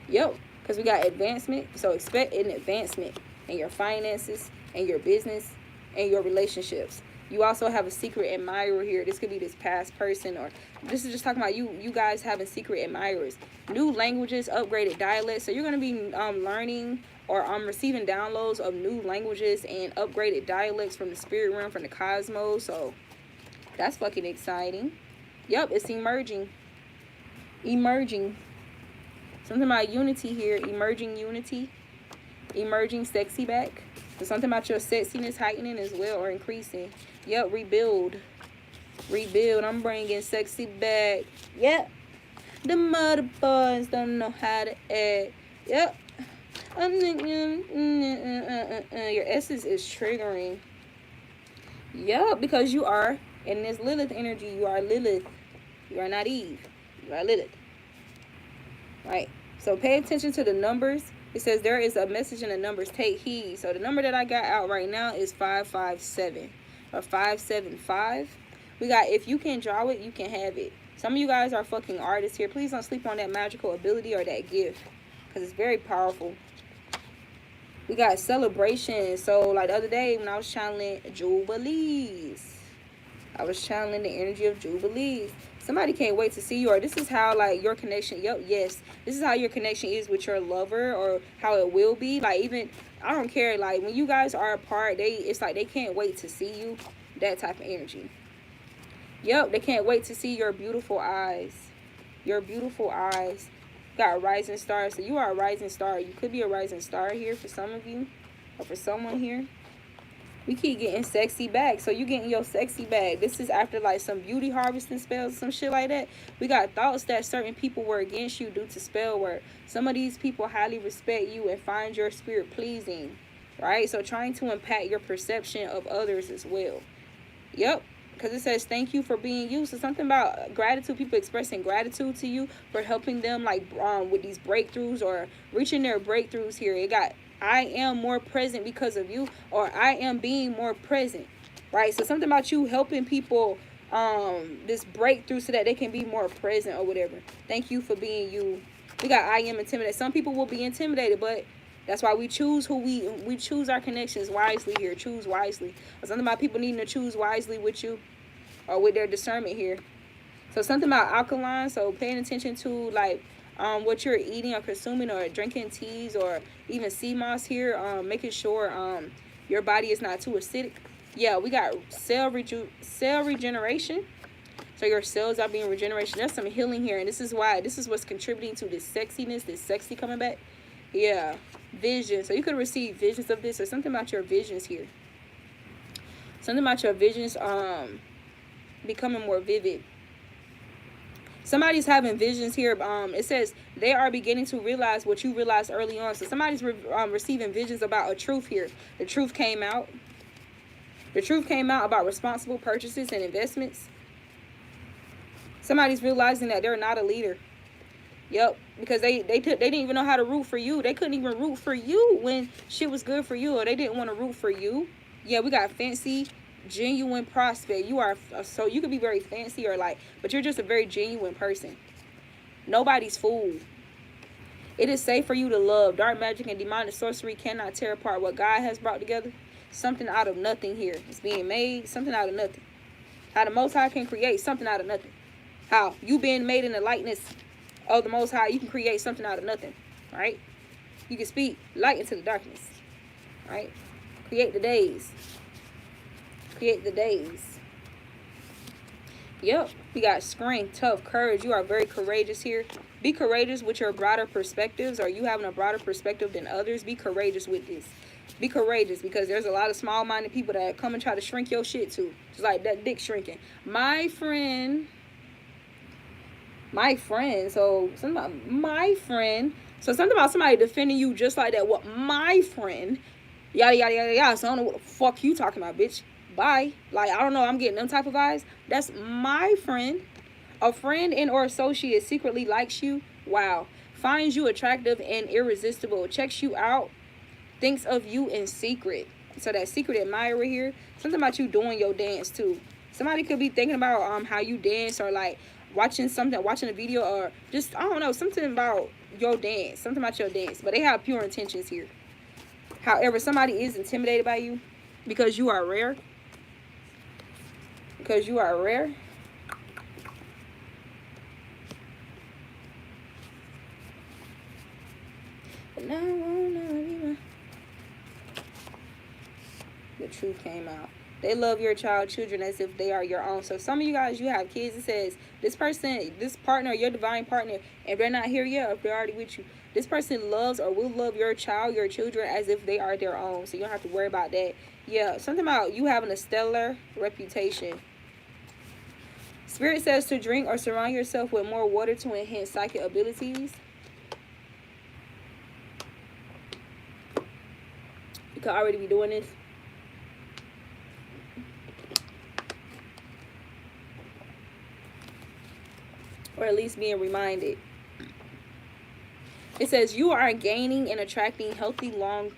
Yep, because we got advancement. So expect an advancement in your finances, and your business, and your relationships. You also have a secret admirer here. This could be this past person, or this is just talking about you guys having secret admirers. New languages, upgraded dialects. So you're going to be learning or receiving downloads of new languages and upgraded dialects from the spirit realm, from the cosmos. So that's fucking exciting. Yep, it's emerging. Something about unity here. Emerging unity. Emerging sexy back. So something about your sexiness heightening as well or increasing. Yep, rebuild. I'm bringing sexy back. Yep. The mother boys don't know how to act. Yep. Your essence is triggering. Yep, because you are in this Lilith energy. You are Lilith. You are not Eve. You are Lilith. Right. So pay attention to the numbers. It says there is a message in the numbers. Take heed. So the number that I got out right now is 557 or 575. We got if you can draw it, you can have it. Some of you guys are fucking artists here. Please don't sleep on that magical ability or that gift, because it's very powerful. We got celebration. So like the other day when I was channeling Jubilees, I was channeling the energy of Jubilees. Somebody can't wait to see you, or this is how like your connection, this is how your connection is with your lover, or how it will be. Like even, I don't care, like when you guys are apart, it's like they can't wait to see you. That type of energy. Yep, they can't wait to see your beautiful eyes. Your beautiful eyes. Got a rising star. So you are a rising star. You could be a rising star here for some of you, or for someone here. We keep getting sexy back. So you getting your sexy back. This is after like some beauty harvesting spells, some shit like that. We got thoughts that certain people were against you due to spell work. Some of these people highly respect you and find your spirit pleasing. right? So trying to impact your perception of others as well. Yep. Because it says thank you for being you. So something about gratitude, people expressing gratitude to you for helping them, like with these breakthroughs or reaching their breakthroughs here. It got I am more present because of you, or I am being more present, right? So something about you helping people this breakthrough so that they can be more present or whatever. Thank you for being you. We got I am intimidated. Some people will be intimidated, but that's why we choose who we choose our connections wisely here. Choose wisely. Something about people needing to choose wisely with you or with their discernment here. So something about alkaline. So paying attention to like what you're eating or consuming or drinking teas or even sea moss here. Making sure your body is not too acidic. Yeah, we got cell regeneration. So your cells are being regeneration. There's some healing here, and this is what's contributing to this sexiness, this sexy coming back. Yeah, vision. So you could receive visions of this or something about your visions here. Something about your visions becoming more vivid. Somebody's having visions here. It says they are beginning to realize what you realized early on. So somebody's receiving visions about a truth here. The truth came out. The truth came out about responsible purchases and investments. Somebody's realizing that they're not a leader. Yep, because they didn't even know how to root for you. They couldn't even root for you when shit was good for you, or they didn't want to root for you. Yeah, we got fancy, genuine prospect. You are, so you could be very fancy or like, but you're just a very genuine person. Nobody's fooled. It is safe for you to love. Dark magic and demonic sorcery cannot tear apart what God has brought together. Something out of nothing here is being made. Something out of nothing. How the Most High can create something out of nothing. How you being made in the likeness of the Most High, you can create something out of nothing, right? You can speak light into the darkness, right? Create the days. Create the days. Yep, we got strength, tough, courage. You are very courageous here. Be courageous with your broader perspectives, or you having a broader perspective than others. Be courageous with this. Be courageous, because there's a lot of small-minded people that come and try to shrink your shit too. Just like that dick shrinking. My friend. So something about my friend. So something about somebody defending you just like that. What, my friend? Yada, yada, yada, yada. So I don't know what the fuck you talking about, bitch. Bye. Like, I don't know. I'm getting them type of eyes. That's my friend. A friend and or associate secretly likes you. Wow. Finds you attractive and irresistible. Checks you out. Thinks of you in secret. So that secret admirer here. Something about you doing your dance too. Somebody could be thinking about how you dance, or like watching a video, or just, I don't know, something about your dance. Something about your dance. But they have pure intentions here. However, somebody is intimidated by you because you are rare. Because you are rare. But now I wanna be the truth came out. They love your children as if they are your own. So some of you guys, you have kids. It says this person, this partner, your divine partner, if they're not here yet, or if they're already with you, this person loves or will love your children as if they are their own. So you don't have to worry about that. Yeah, something about you having a stellar reputation. Spirit says to drink or surround yourself with more water to enhance psychic abilities. You could already be doing this. Or at least being reminded. It says you are gaining and attracting long,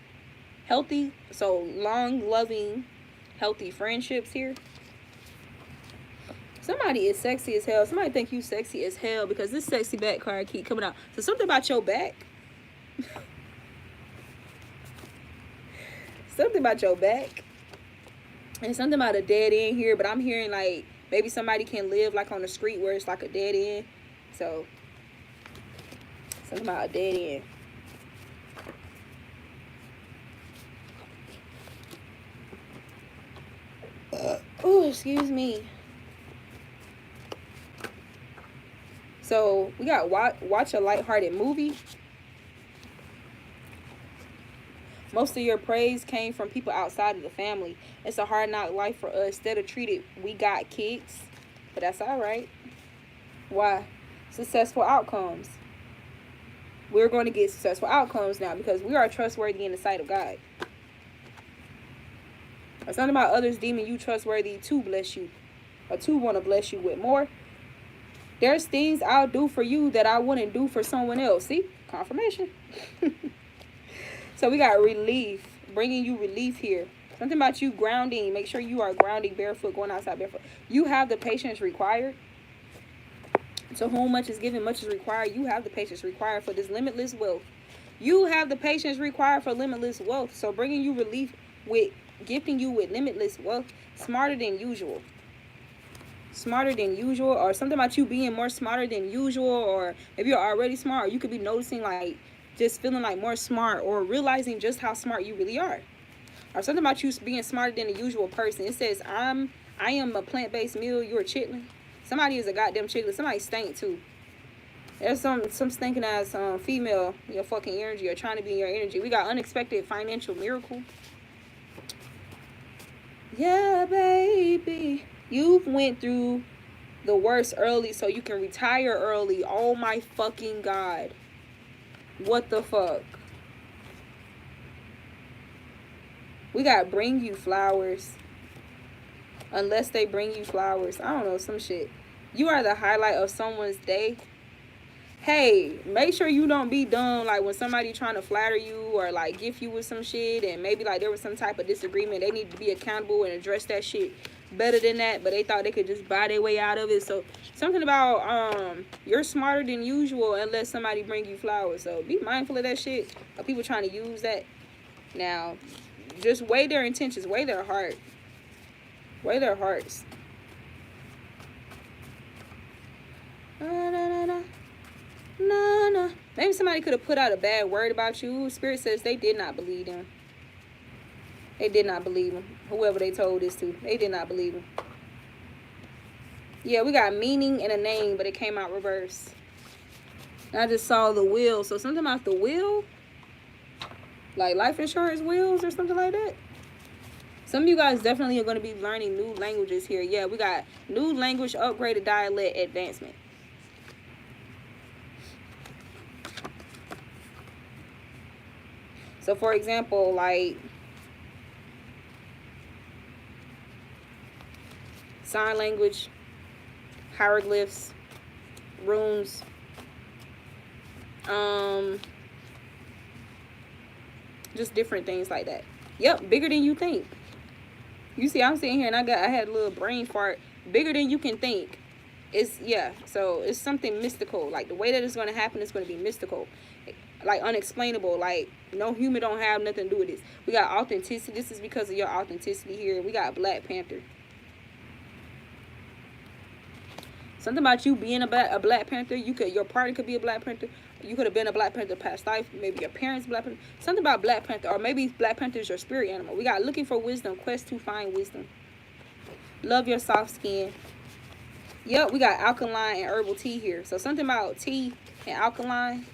loving, healthy friendships here. Somebody is sexy as hell. Somebody think you sexy as hell because this sexy back card keep coming out. So something about your back. Something about your back. And something about a dead end here. But I'm hearing like maybe somebody can live like on the street where it's like a dead end. So something about a dead end. Oh, excuse me. So we got watch a lighthearted movie. Most of your praise came from people outside of the family. It's a hard knock life for us. Instead of treated, we got kicks. But that's all right. Why? Successful outcomes. We're going to get successful outcomes now because we are trustworthy in the sight of God. Or something about others deeming you trustworthy to bless you, or to want to bless you with more. There's things I'll do for you that I wouldn't do for someone else. See? Confirmation. So we got relief. Bringing you relief here. Something about you grounding. Make sure you are grounding barefoot, going outside barefoot. You have the patience required. To whom much is given, much is required. You have the patience required for this limitless wealth. You have the patience required for limitless wealth. So bringing you relief with gifting you with limitless wealth. Smarter than usual. Smarter than usual. Or something about you being more smarter than usual. Or if you're already smart, you could be noticing like just feeling like more smart. Or realizing just how smart you really are. Or something about you being smarter than the usual person. It says, I am a plant-based meal. You're a chitlin. Somebody is a goddamn chitlin. Somebody stank too. There's some stinking ass female in your fucking energy or trying to be in your energy. We got unexpected financial miracle. Yeah, baby. You've went through the worst early so you can retire early. Oh my fucking God. What the fuck? We got bring you flowers. Unless they bring you flowers. I don't know, some shit. You are the highlight of someone's day. Hey, make sure you don't be dumb like when somebody trying to flatter you or like gift you with some shit and maybe like there was some type of disagreement. They need to be accountable and address that shit better than that, but they thought they could just buy their way out of it. So something about you're smarter than usual unless somebody bring you flowers. So be mindful of that shit. Of people trying to use that. Now, just weigh their intentions, weigh their heart. Weigh their hearts. No. Maybe somebody could have put out a bad word about you. Spirit says they did not believe them. They did not believe them. Whoever they told this to, they did not believe them. Yeah, we got meaning and a name, but it came out reverse. I just saw the wheel. So something about the wheel, like life insurance wheels or something like that. Some of you guys definitely are going to be learning new languages here. Yeah, we got new language, upgraded dialect, advancement. So, for example, like sign language, hieroglyphs, runes, just different things like that. Yep, bigger than you think. You see, I'm sitting here and I had a little brain fart. Bigger than you can think. It's, yeah, so it's something mystical. Like the way that it's going to happen is going to be mystical. Like unexplainable. Like no human don't have nothing to do with this. We got authenticity. This is because of your authenticity here. We got Black Panther. Something about you being a Black Panther. Your partner could be a Black Panther. You could have been a Black Panther past life. Maybe your parents Black Panther. Something about Black Panther. Or maybe Black Panther is your spirit animal. We got looking for wisdom. Quest to find wisdom. Love your soft skin. Yep, we got alkaline and herbal tea here. So something about tea and alkaline.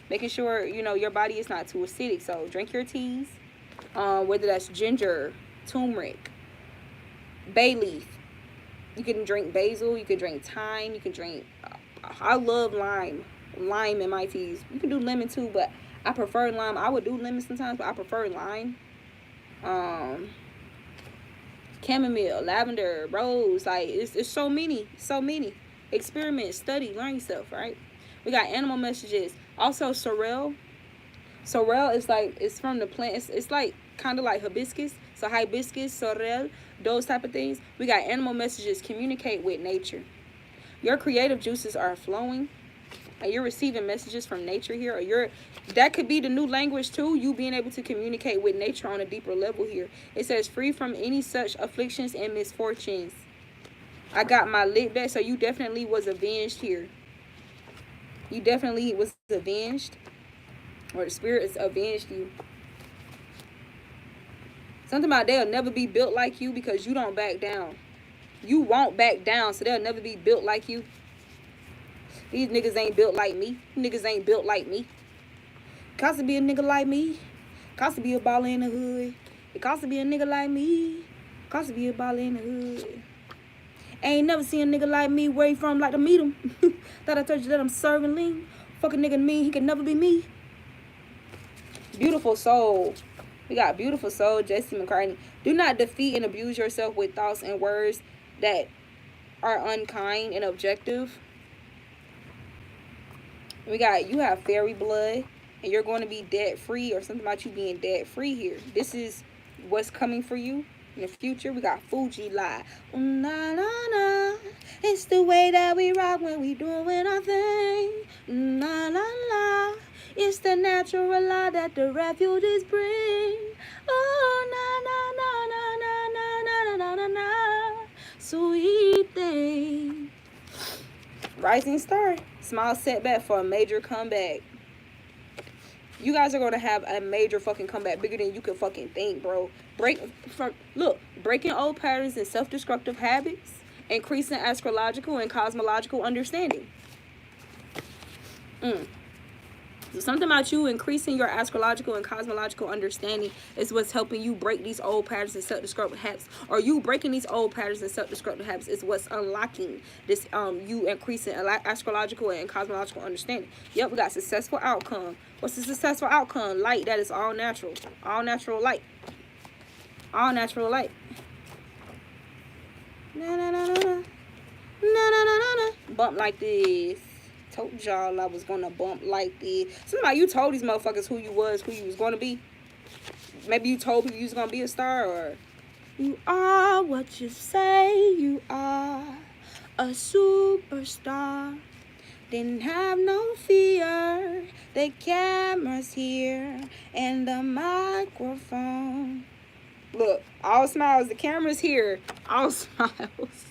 Making sure, you know, your body is not too acidic. So drink your teas. Whether that's ginger, turmeric, bay leaf. You can drink basil. You can drink thyme. You can drink... I love lime. Lime in my teas. You can do lemon too, but I prefer lime. I would do lemon sometimes, but I prefer lime. Chamomile, lavender, rose. Like, it's so many. Experiment, study, learn stuff, right? We got animal messages. Also, sorrel. Sorrel is like, it's from the plant. It's like, kind of like hibiscus. So, hibiscus, sorrel, those type of things. We got animal messages. Communicate with nature. Your creative juices are flowing. And you're receiving messages from nature here. Or that could be the new language too. You being able to communicate with nature on a deeper level here. It says, free from any such afflictions and misfortunes. I got my lick back. So, you definitely was avenged here. You definitely was avenged. Or the spirit has avenged you. Something about they'll never be built like you because you don't back down. You won't back down, so they'll never be built like you. These niggas ain't built like me. Niggas ain't built like me. Cost to be a nigga like me. Cost to be a baller in the hood. It cost to be a nigga like me. Cost to be a baller in the hood. Ain't never seen a nigga like me where he from like to meet him. Thought I told you that I'm serving lean. Fuck a nigga mean, he can never be me. Beautiful soul. We got beautiful soul, Jesse McCartney. Do not defeat and abuse yourself with thoughts and words that are unkind and objective. We got you have fairy blood and you're going to be debt free, or something about you being debt free here. This is what's coming for you in the future. We got Fuji lie. Na na na. It's the way that we rock when we doing our thing. Na la la. It's the natural law that the refugees bring. Oh na na na na na na na na na. Sweet thing. Rising star. Small setback for a major comeback. You guys are going to have a major fucking comeback, bigger than you can fucking think, bro. Breaking old patterns and self-destructive habits, increasing astrological and cosmological understanding. So something about you increasing your astrological and cosmological understanding is what's helping you break these old patterns and self-destructive habits. Or you breaking these old patterns and self-destructive habits is what's unlocking this you increasing astrological and cosmological understanding. Yep, we got successful outcome. What's the successful outcome? Light that is all natural. All natural light. All natural light. Na na na na na. Na na na na na. Bump like this. Told y'all I was gonna bump like this. Somebody, you told these motherfuckers who you was gonna be. Maybe you told people you was gonna be a star, or you are what you say you are, a superstar. Didn't have no fear. The camera's here and the microphone. Look, all smiles. The camera's here. All smiles.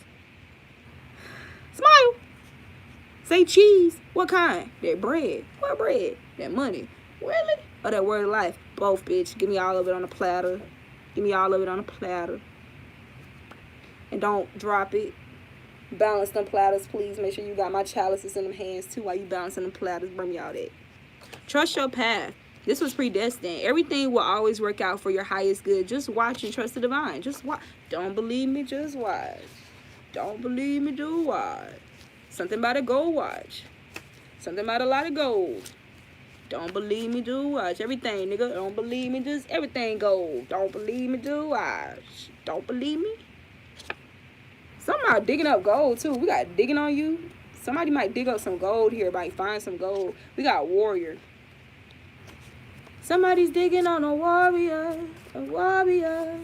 Smile. Say cheese. What kind? That bread. What bread? That money. Really? Or that word of life? Both, bitch. Give me all of it on a platter. Give me all of it on a platter. And don't drop it. Balance them platters, please. Make sure you got my chalices in them hands, too, while you balancing them platters. Bring me all that. Trust your path. This was predestined. Everything will always work out for your highest good. Just watch and trust the divine. Just watch. Don't believe me, just watch. Don't believe me, do watch. Something about a gold watch. Something about a lot of gold. Don't believe me, do watch. Everything, nigga. Don't believe me, just everything gold. Don't believe me, do watch. Don't believe me. Somebody digging up gold, too. We got digging on you. Somebody might dig up some gold here. Might find some gold. We got warrior. Somebody's digging on a warrior. A warrior.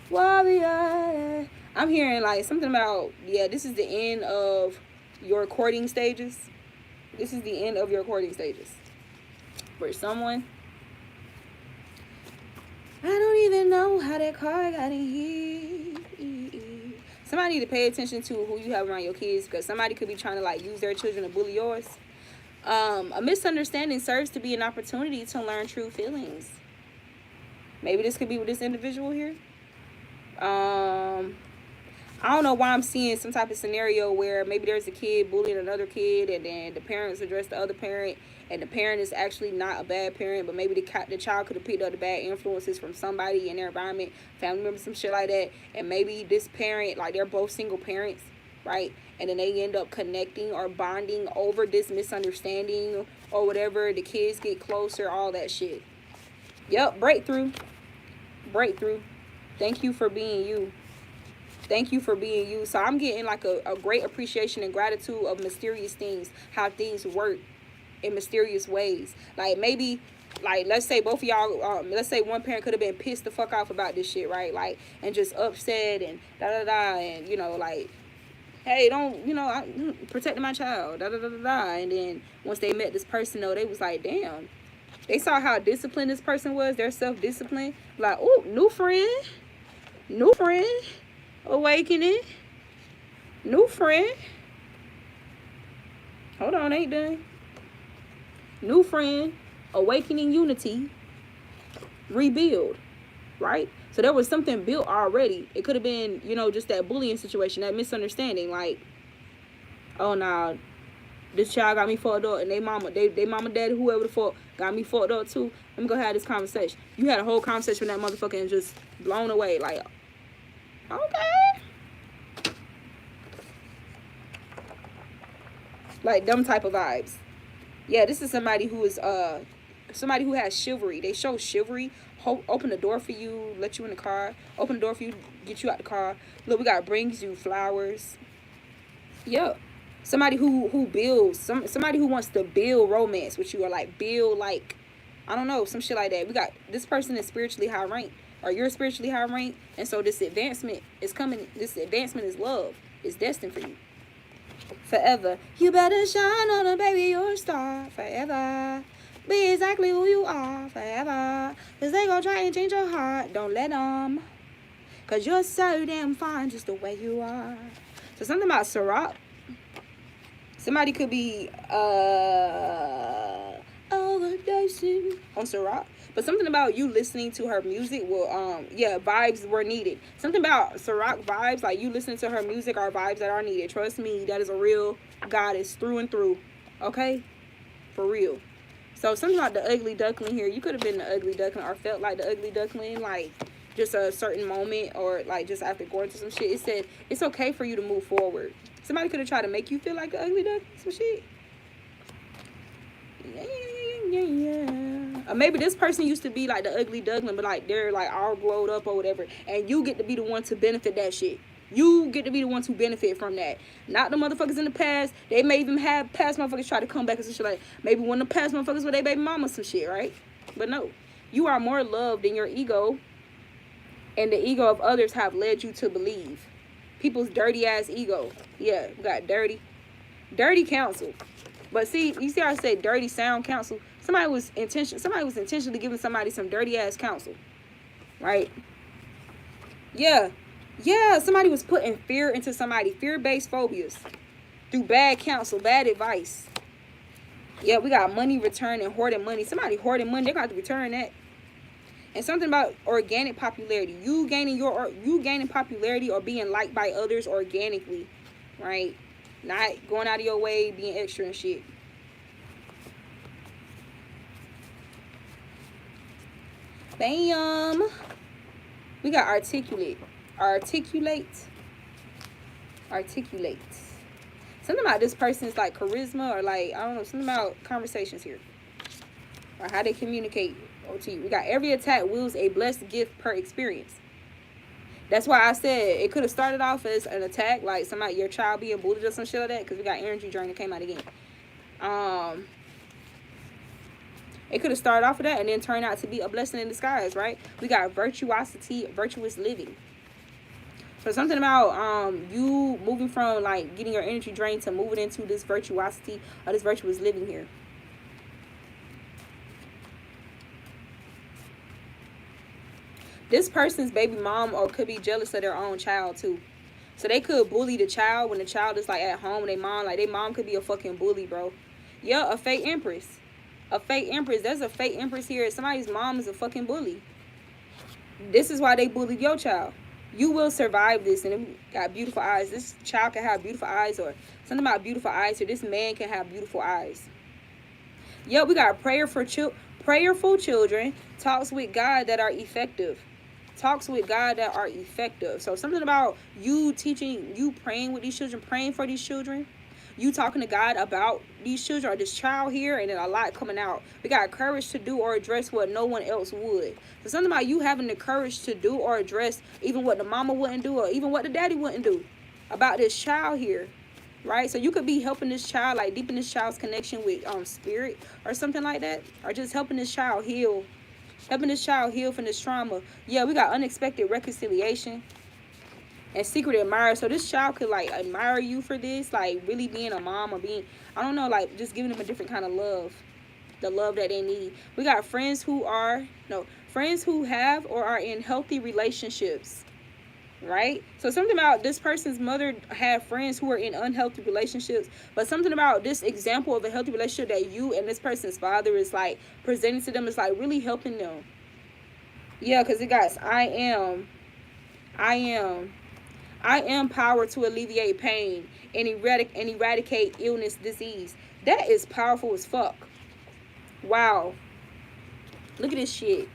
Warrior. I'm hearing, like, something about, yeah, this is the end of your courting stages. This is the end of your courting stages. For someone. I don't even know how that car got in here. Somebody need to pay attention to who you have around your kids, because somebody could be trying to, like, use their children to bully yours. A misunderstanding serves to be an opportunity to learn true feelings. Maybe this could be with this individual here. I don't know why I'm seeing some type of scenario where maybe there's a kid bullying another kid, and then the parents address the other parent, and the parent is actually not a bad parent, but maybe the child could have picked up the bad influences from somebody in their environment, family members, some shit like that, and maybe this parent, like, they're both single parents, right? And then they end up connecting or bonding over this misunderstanding or whatever. The kids get closer, all that shit. Yep, breakthrough. Breakthrough. Thank you for being you. Thank you for being you. So I'm getting, like, a great appreciation and gratitude of mysterious things, how things work in mysterious ways. Like, maybe, like, let's say both of y'all, let's say one parent could have been pissed the fuck off about this shit, right? Like, and just upset and da-da-da, and, you know, like, hey, don't, you know, I'm protecting my child, da-da-da-da-da. And then once they met this person, though, they was like, damn. They saw how disciplined this person was, their self-discipline. Like, oh, new friend. New friend. Awakening. New friend. Hold on, ain't done. New friend. Awakening unity. Rebuild. Right? So there was something built already. It could have been, you know, just that bullying situation, that misunderstanding. Like, oh, nah, this child got me fucked up, and they mama, daddy, whoever the fuck got me fucked up too. Let me go have this conversation. You had a whole conversation with that motherfucker and just blown away. Like, okay. Like, them type of vibes. Yeah, this is somebody who is somebody who has chivalry. They show chivalry. Open the door for you, let you in the car. Open the door for you, get you out the car. Look, we got brings you flowers. Yeah. Somebody who builds, somebody who wants to build romance with you, or like build, like, I don't know, some shit like that. We got this person is spiritually high ranked, or you're spiritually high ranked, and so this advancement is coming. This advancement is love. It's destined for you. Forever. You better shine on a baby, you're a star. Forever. Be exactly who you are. Forever. Cause they gon' try and change your heart. Don't let them. Cause you're so damn fine just the way you are. So something about Ciroc. Somebody could be overdosing on Ciroc. But something about you listening to her music will, vibes were needed. Something about Ciroc vibes, like you listening to her music, are vibes that are needed. Trust me, that is a real goddess through and through. Okay? For real. So something about the ugly duckling here. You could have been the ugly duckling, or felt like the ugly duckling, like just a certain moment, or like just after going through some shit. It said it's okay for you to move forward. Somebody could have tried to make you feel like the ugly duckling, some shit. Or maybe this person used to be like the ugly duckling, but like they're like all glowed up or whatever, and you get to be the one to benefit that shit. You get to be the ones who benefit from that. Not the motherfuckers in the past. They may even have past motherfuckers try to come back and some shit like, maybe one of the past motherfuckers with their baby mama some shit, right? But no. You are more loved than your ego, and the ego of others have led you to believe. People's dirty ass ego. Yeah, we got dirty. Dirty counsel. But see, you see how I say dirty sound counsel? Somebody was intentionally giving somebody some dirty ass counsel. Right? Yeah. Yeah, somebody was putting fear into somebody. Fear-based phobias. Through bad counsel, bad advice. Yeah, we got money return and hoarding money. Somebody hoarding money, they're going to have to return that. And something about organic popularity. You gaining popularity or being liked by others organically. Right? Not going out of your way, being extra and shit. Bam. We got articulate. Articulate. Something about this person's like charisma, or like, I don't know, something about conversations here. Or how they communicate to you. We got every attack wields a blessed gift per experience. That's why I said it could have started off as an attack, like somebody, your child being bullied or some shit like that, because we got energy drain that came out again. It could have started off with that and then turned out to be a blessing in disguise, right? We got virtuosity, virtuous living. So something about you moving from like getting your energy drained to moving into this virtuosity or this virtuous living here. This person's baby mom or could be jealous of their own child too. So they could bully the child when the child is like at home. Their mom could be a fucking bully, bro. Yeah, a fake empress. There's a fake empress here. Somebody's mom is a fucking bully. This is why they bullied your child. You will survive this, and it got beautiful eyes. This child can have beautiful eyes, or something about beautiful eyes here. This man can have beautiful eyes. Yep, we got prayerful children. Talks with God that are effective. So something about you teaching, you praying with these children, praying for these children. You talking to God about these children or this child here, and then a lot coming out. We got courage to do or address what no one else would. So something about you having the courage to do or address even what the mama wouldn't do, or even what the daddy wouldn't do about this child here, right? So you could be helping this child, like deepen this child's connection with spirit or something like that, or just helping this child heal from this trauma. Yeah, we got unexpected reconciliation and secret admirer. So this child could like admire you for this, like really being a mom, or being, I don't know, like just giving them a different kind of love, the love that they need. We got friends who have or are in healthy relationships, right? So something about this person's mother had friends who were in unhealthy relationships, but something about this example of a healthy relationship that you and this person's father is like presenting to them is like really helping them. Yeah, because it got I am power to alleviate pain and eradicate illness, disease. That is powerful as fuck. Wow. Look at this shit.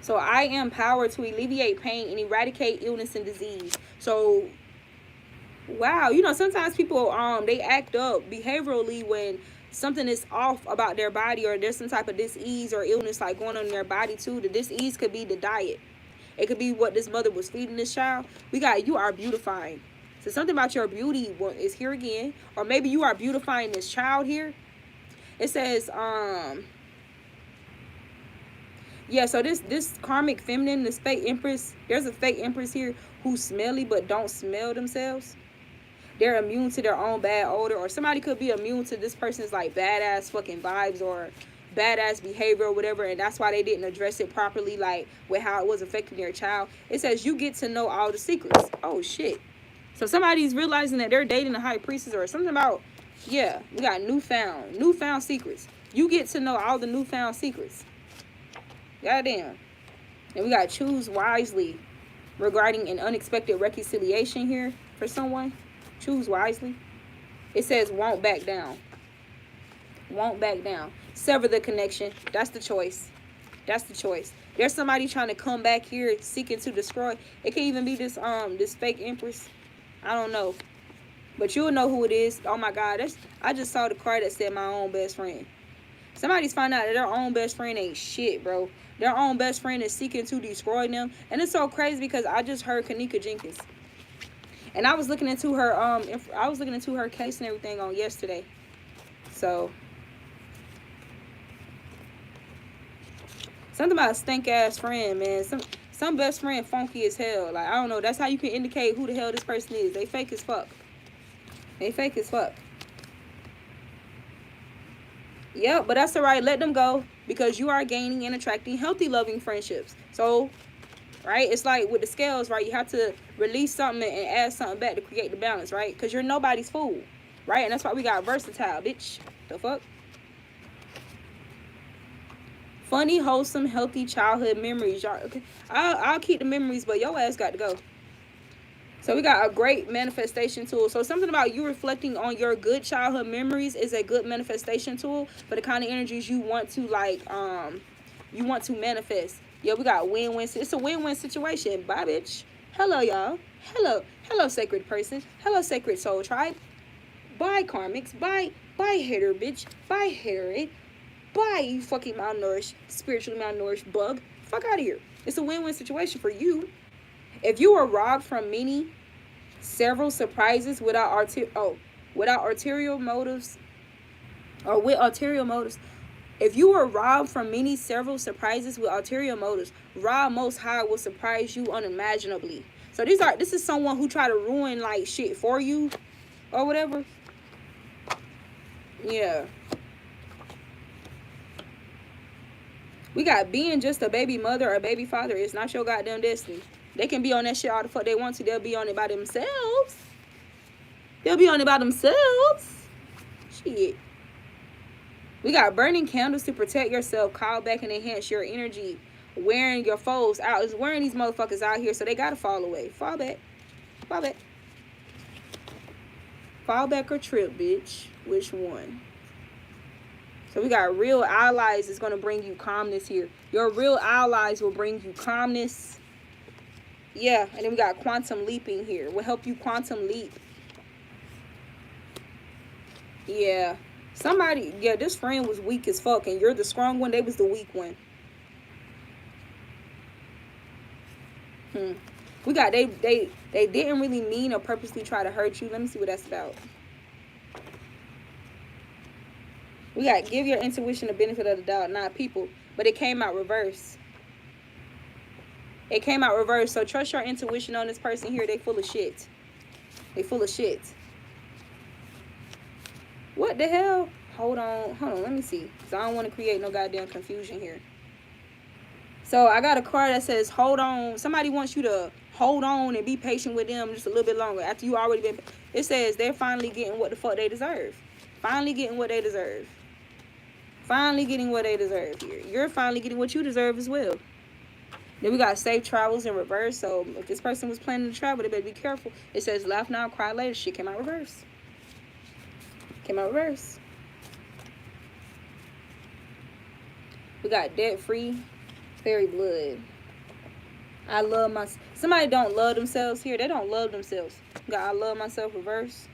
So I am power to alleviate pain and eradicate illness and disease. So wow, you know, sometimes people they act up behaviorally when something is off about their body, or there's some type of disease or illness like going on in their body too. The disease could be the diet. It could be what this mother was feeding this child. We got, you are beautifying. So something about your beauty is here again. Or maybe you are beautifying this child here. It says, yeah, so this karmic feminine, this fake empress, there's a fake empress here who's smelly but don't smell themselves. They're immune to their own bad odor, or somebody could be immune to this person's like badass fucking vibes or badass behavior or whatever, and that's why they didn't address it properly, like with how it was affecting their child. It says you get to know all the secrets. Oh shit. So somebody's realizing that they're dating a high priestess or something about, yeah, we got newfound secrets. You get to know all the newfound secrets. Goddamn. And we got choose wisely regarding an unexpected reconciliation here for someone. Choose wisely. It says won't back down. Won't back down. Sever the connection. That's the choice. That's the choice. There's somebody trying to come back here seeking to destroy. It can even be this fake empress. I don't know. But you'll know who it is. Oh my God. I just saw the card that said my own best friend. Somebody's finding out that their own best friend ain't shit, bro. Their own best friend is seeking to destroy them. And it's so crazy because I just heard Kanika Jenkins. And I was looking into her case and everything on yesterday. So something about a stank ass friend, man. Some best friend funky as hell. Like, I don't know. That's how you can indicate who the hell this person is. They fake as fuck. They fake as fuck. Yep, but that's alright. Let them go, because you are gaining and attracting healthy, loving friendships. So, right? It's like with the scales, right? You have to release something and add something back to create the balance, right? Because you're nobody's fool, right? And that's why we got versatile, bitch. The fuck? Funny, wholesome, healthy childhood memories. Y'all, okay? I'll keep the memories, but your ass got to go. So we got a great manifestation tool. So something about you reflecting on your good childhood memories is a good manifestation tool for the kind of energies you want to you want to manifest. Yeah, we got win-win. It's a win-win situation. Bye, bitch. Hello, y'all. Hello, sacred person. Hello, sacred soul tribe. Bye, karmics. Bye, hater, bitch. Bye, hater. Bye, you fucking malnourished, spiritually malnourished bug. Fuck out of here. It's a win-win situation for you. If you were robbed from several surprises without arterial motives, or with ulterior motives, if you were robbed from several surprises with ulterior motives, Ra Most High will surprise you unimaginably. So this is someone who try to ruin like shit for you, or whatever. Yeah. We got being just a baby mother or baby father is not your goddamn destiny. They can be on that shit all the fuck they want to. They'll be on it by themselves. Shit. We got burning candles to protect yourself, call back and enhance your energy. Wearing your foes out. Is wearing these motherfuckers out here, so they gotta fall away. Fall back. Fall back or trip, bitch. Which one? So we got real allies is going to bring you calmness here. Your real allies will bring you calmness. Yeah, and then we got quantum leaping here. Will help you quantum leap. Yeah. This friend was weak as fuck, and you're the strong one. They was the weak one. We got they didn't really mean or purposely try to hurt you. Let me see what that's about. We got give your intuition the benefit of the doubt, not people. But it came out reverse. So trust your intuition on this person here. They full of shit. What the hell? Hold on. Let me see. Because I don't want to create no goddamn confusion here. So I got a card that says hold on. Somebody wants you to hold on and be patient with them just a little bit longer. After you already been. It says they're finally getting what the fuck they deserve. Finally getting what they deserve here. You're finally getting what you deserve as well. Then we got safe travels in reverse. So if this person was planning to travel, they better be careful. It says laugh now, cry later. Shit came out reverse. We got debt free, fairy blood. I love my. Somebody don't love themselves here. They don't love themselves. Got I love myself reverse.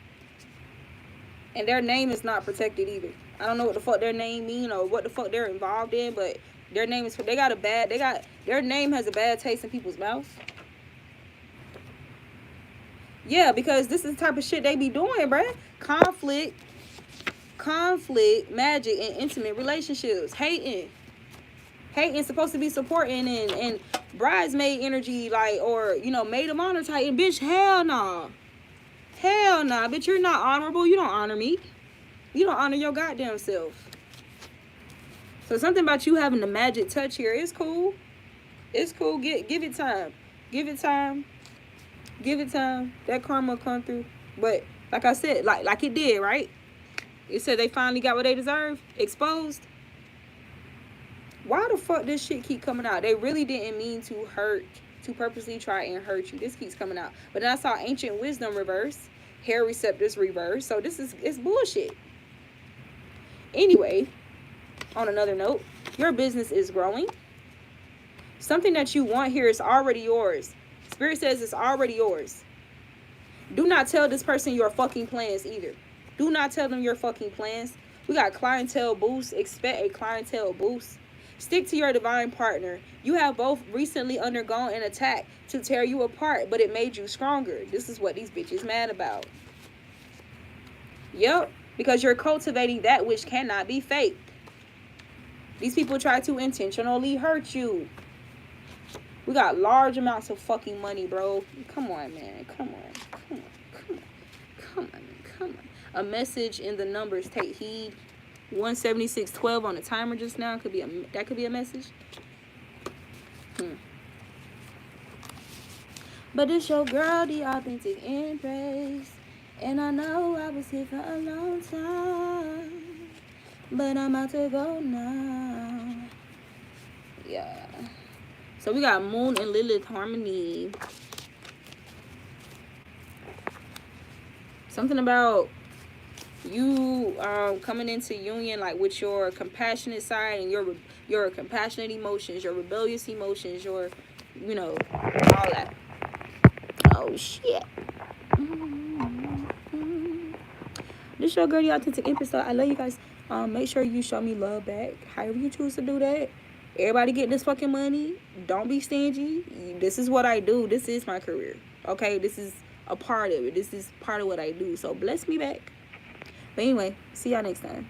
And their name is not protected either. I don't know what the fuck their name mean or what the fuck they're involved in, but their name is. They got a bad. They got their name has a bad taste in people's mouths. Yeah, because this is the type of shit they be doing, bruh. Conflict, magic, and intimate relationships. Hating supposed to be supporting and bridesmaid energy, like, or maid of honor type. And bitch, hell nah, bitch, you're not honorable. You don't honor me. You don't honor your goddamn self. So something about you having the magic touch here is cool. It's cool. Give it time. Give it time. That karma will come through. But like I said, like it did, right? It said they finally got what they deserve. Exposed. Why the fuck this shit keep coming out? They really didn't mean to hurt, to purposely try and hurt you. This keeps coming out. But then I saw ancient wisdom reverse, hair receptors reverse. So it's bullshit. Anyway, on another note, your business is growing. Something that you want here is already yours. Spirit says it's already yours. Do not tell this person your fucking plans either. Do not tell them your fucking plans. We got clientele boost. Expect a clientele boost. Stick to your divine partner. You have both recently undergone an attack to tear you apart, but it made you stronger. This is what these bitches mad about. Yep, because you're cultivating that which cannot be faked. These people try to intentionally hurt you. We got large amounts of fucking money, bro. Come on, man. Come on. A message in the numbers. Take heed. 176.12 on the timer just now. That could be a message. But it's your girl, the Authentic Empress. And I know I was here for a long time. But I'm about to go now. Yeah. So we got Moon and Lilith harmony. Something about you coming into union, like, with your compassionate side and your compassionate emotions, your rebellious emotions, your all that. Oh shit. This your girl, the Authentic Empress. So I love you guys. Make sure you show me love back, however you choose to do that. Everybody get this fucking money. Don't be stingy. This is what I do. This is my career. Okay, this is a part of it. This is part of what I do. So bless me back. But anyway, see y'all next time.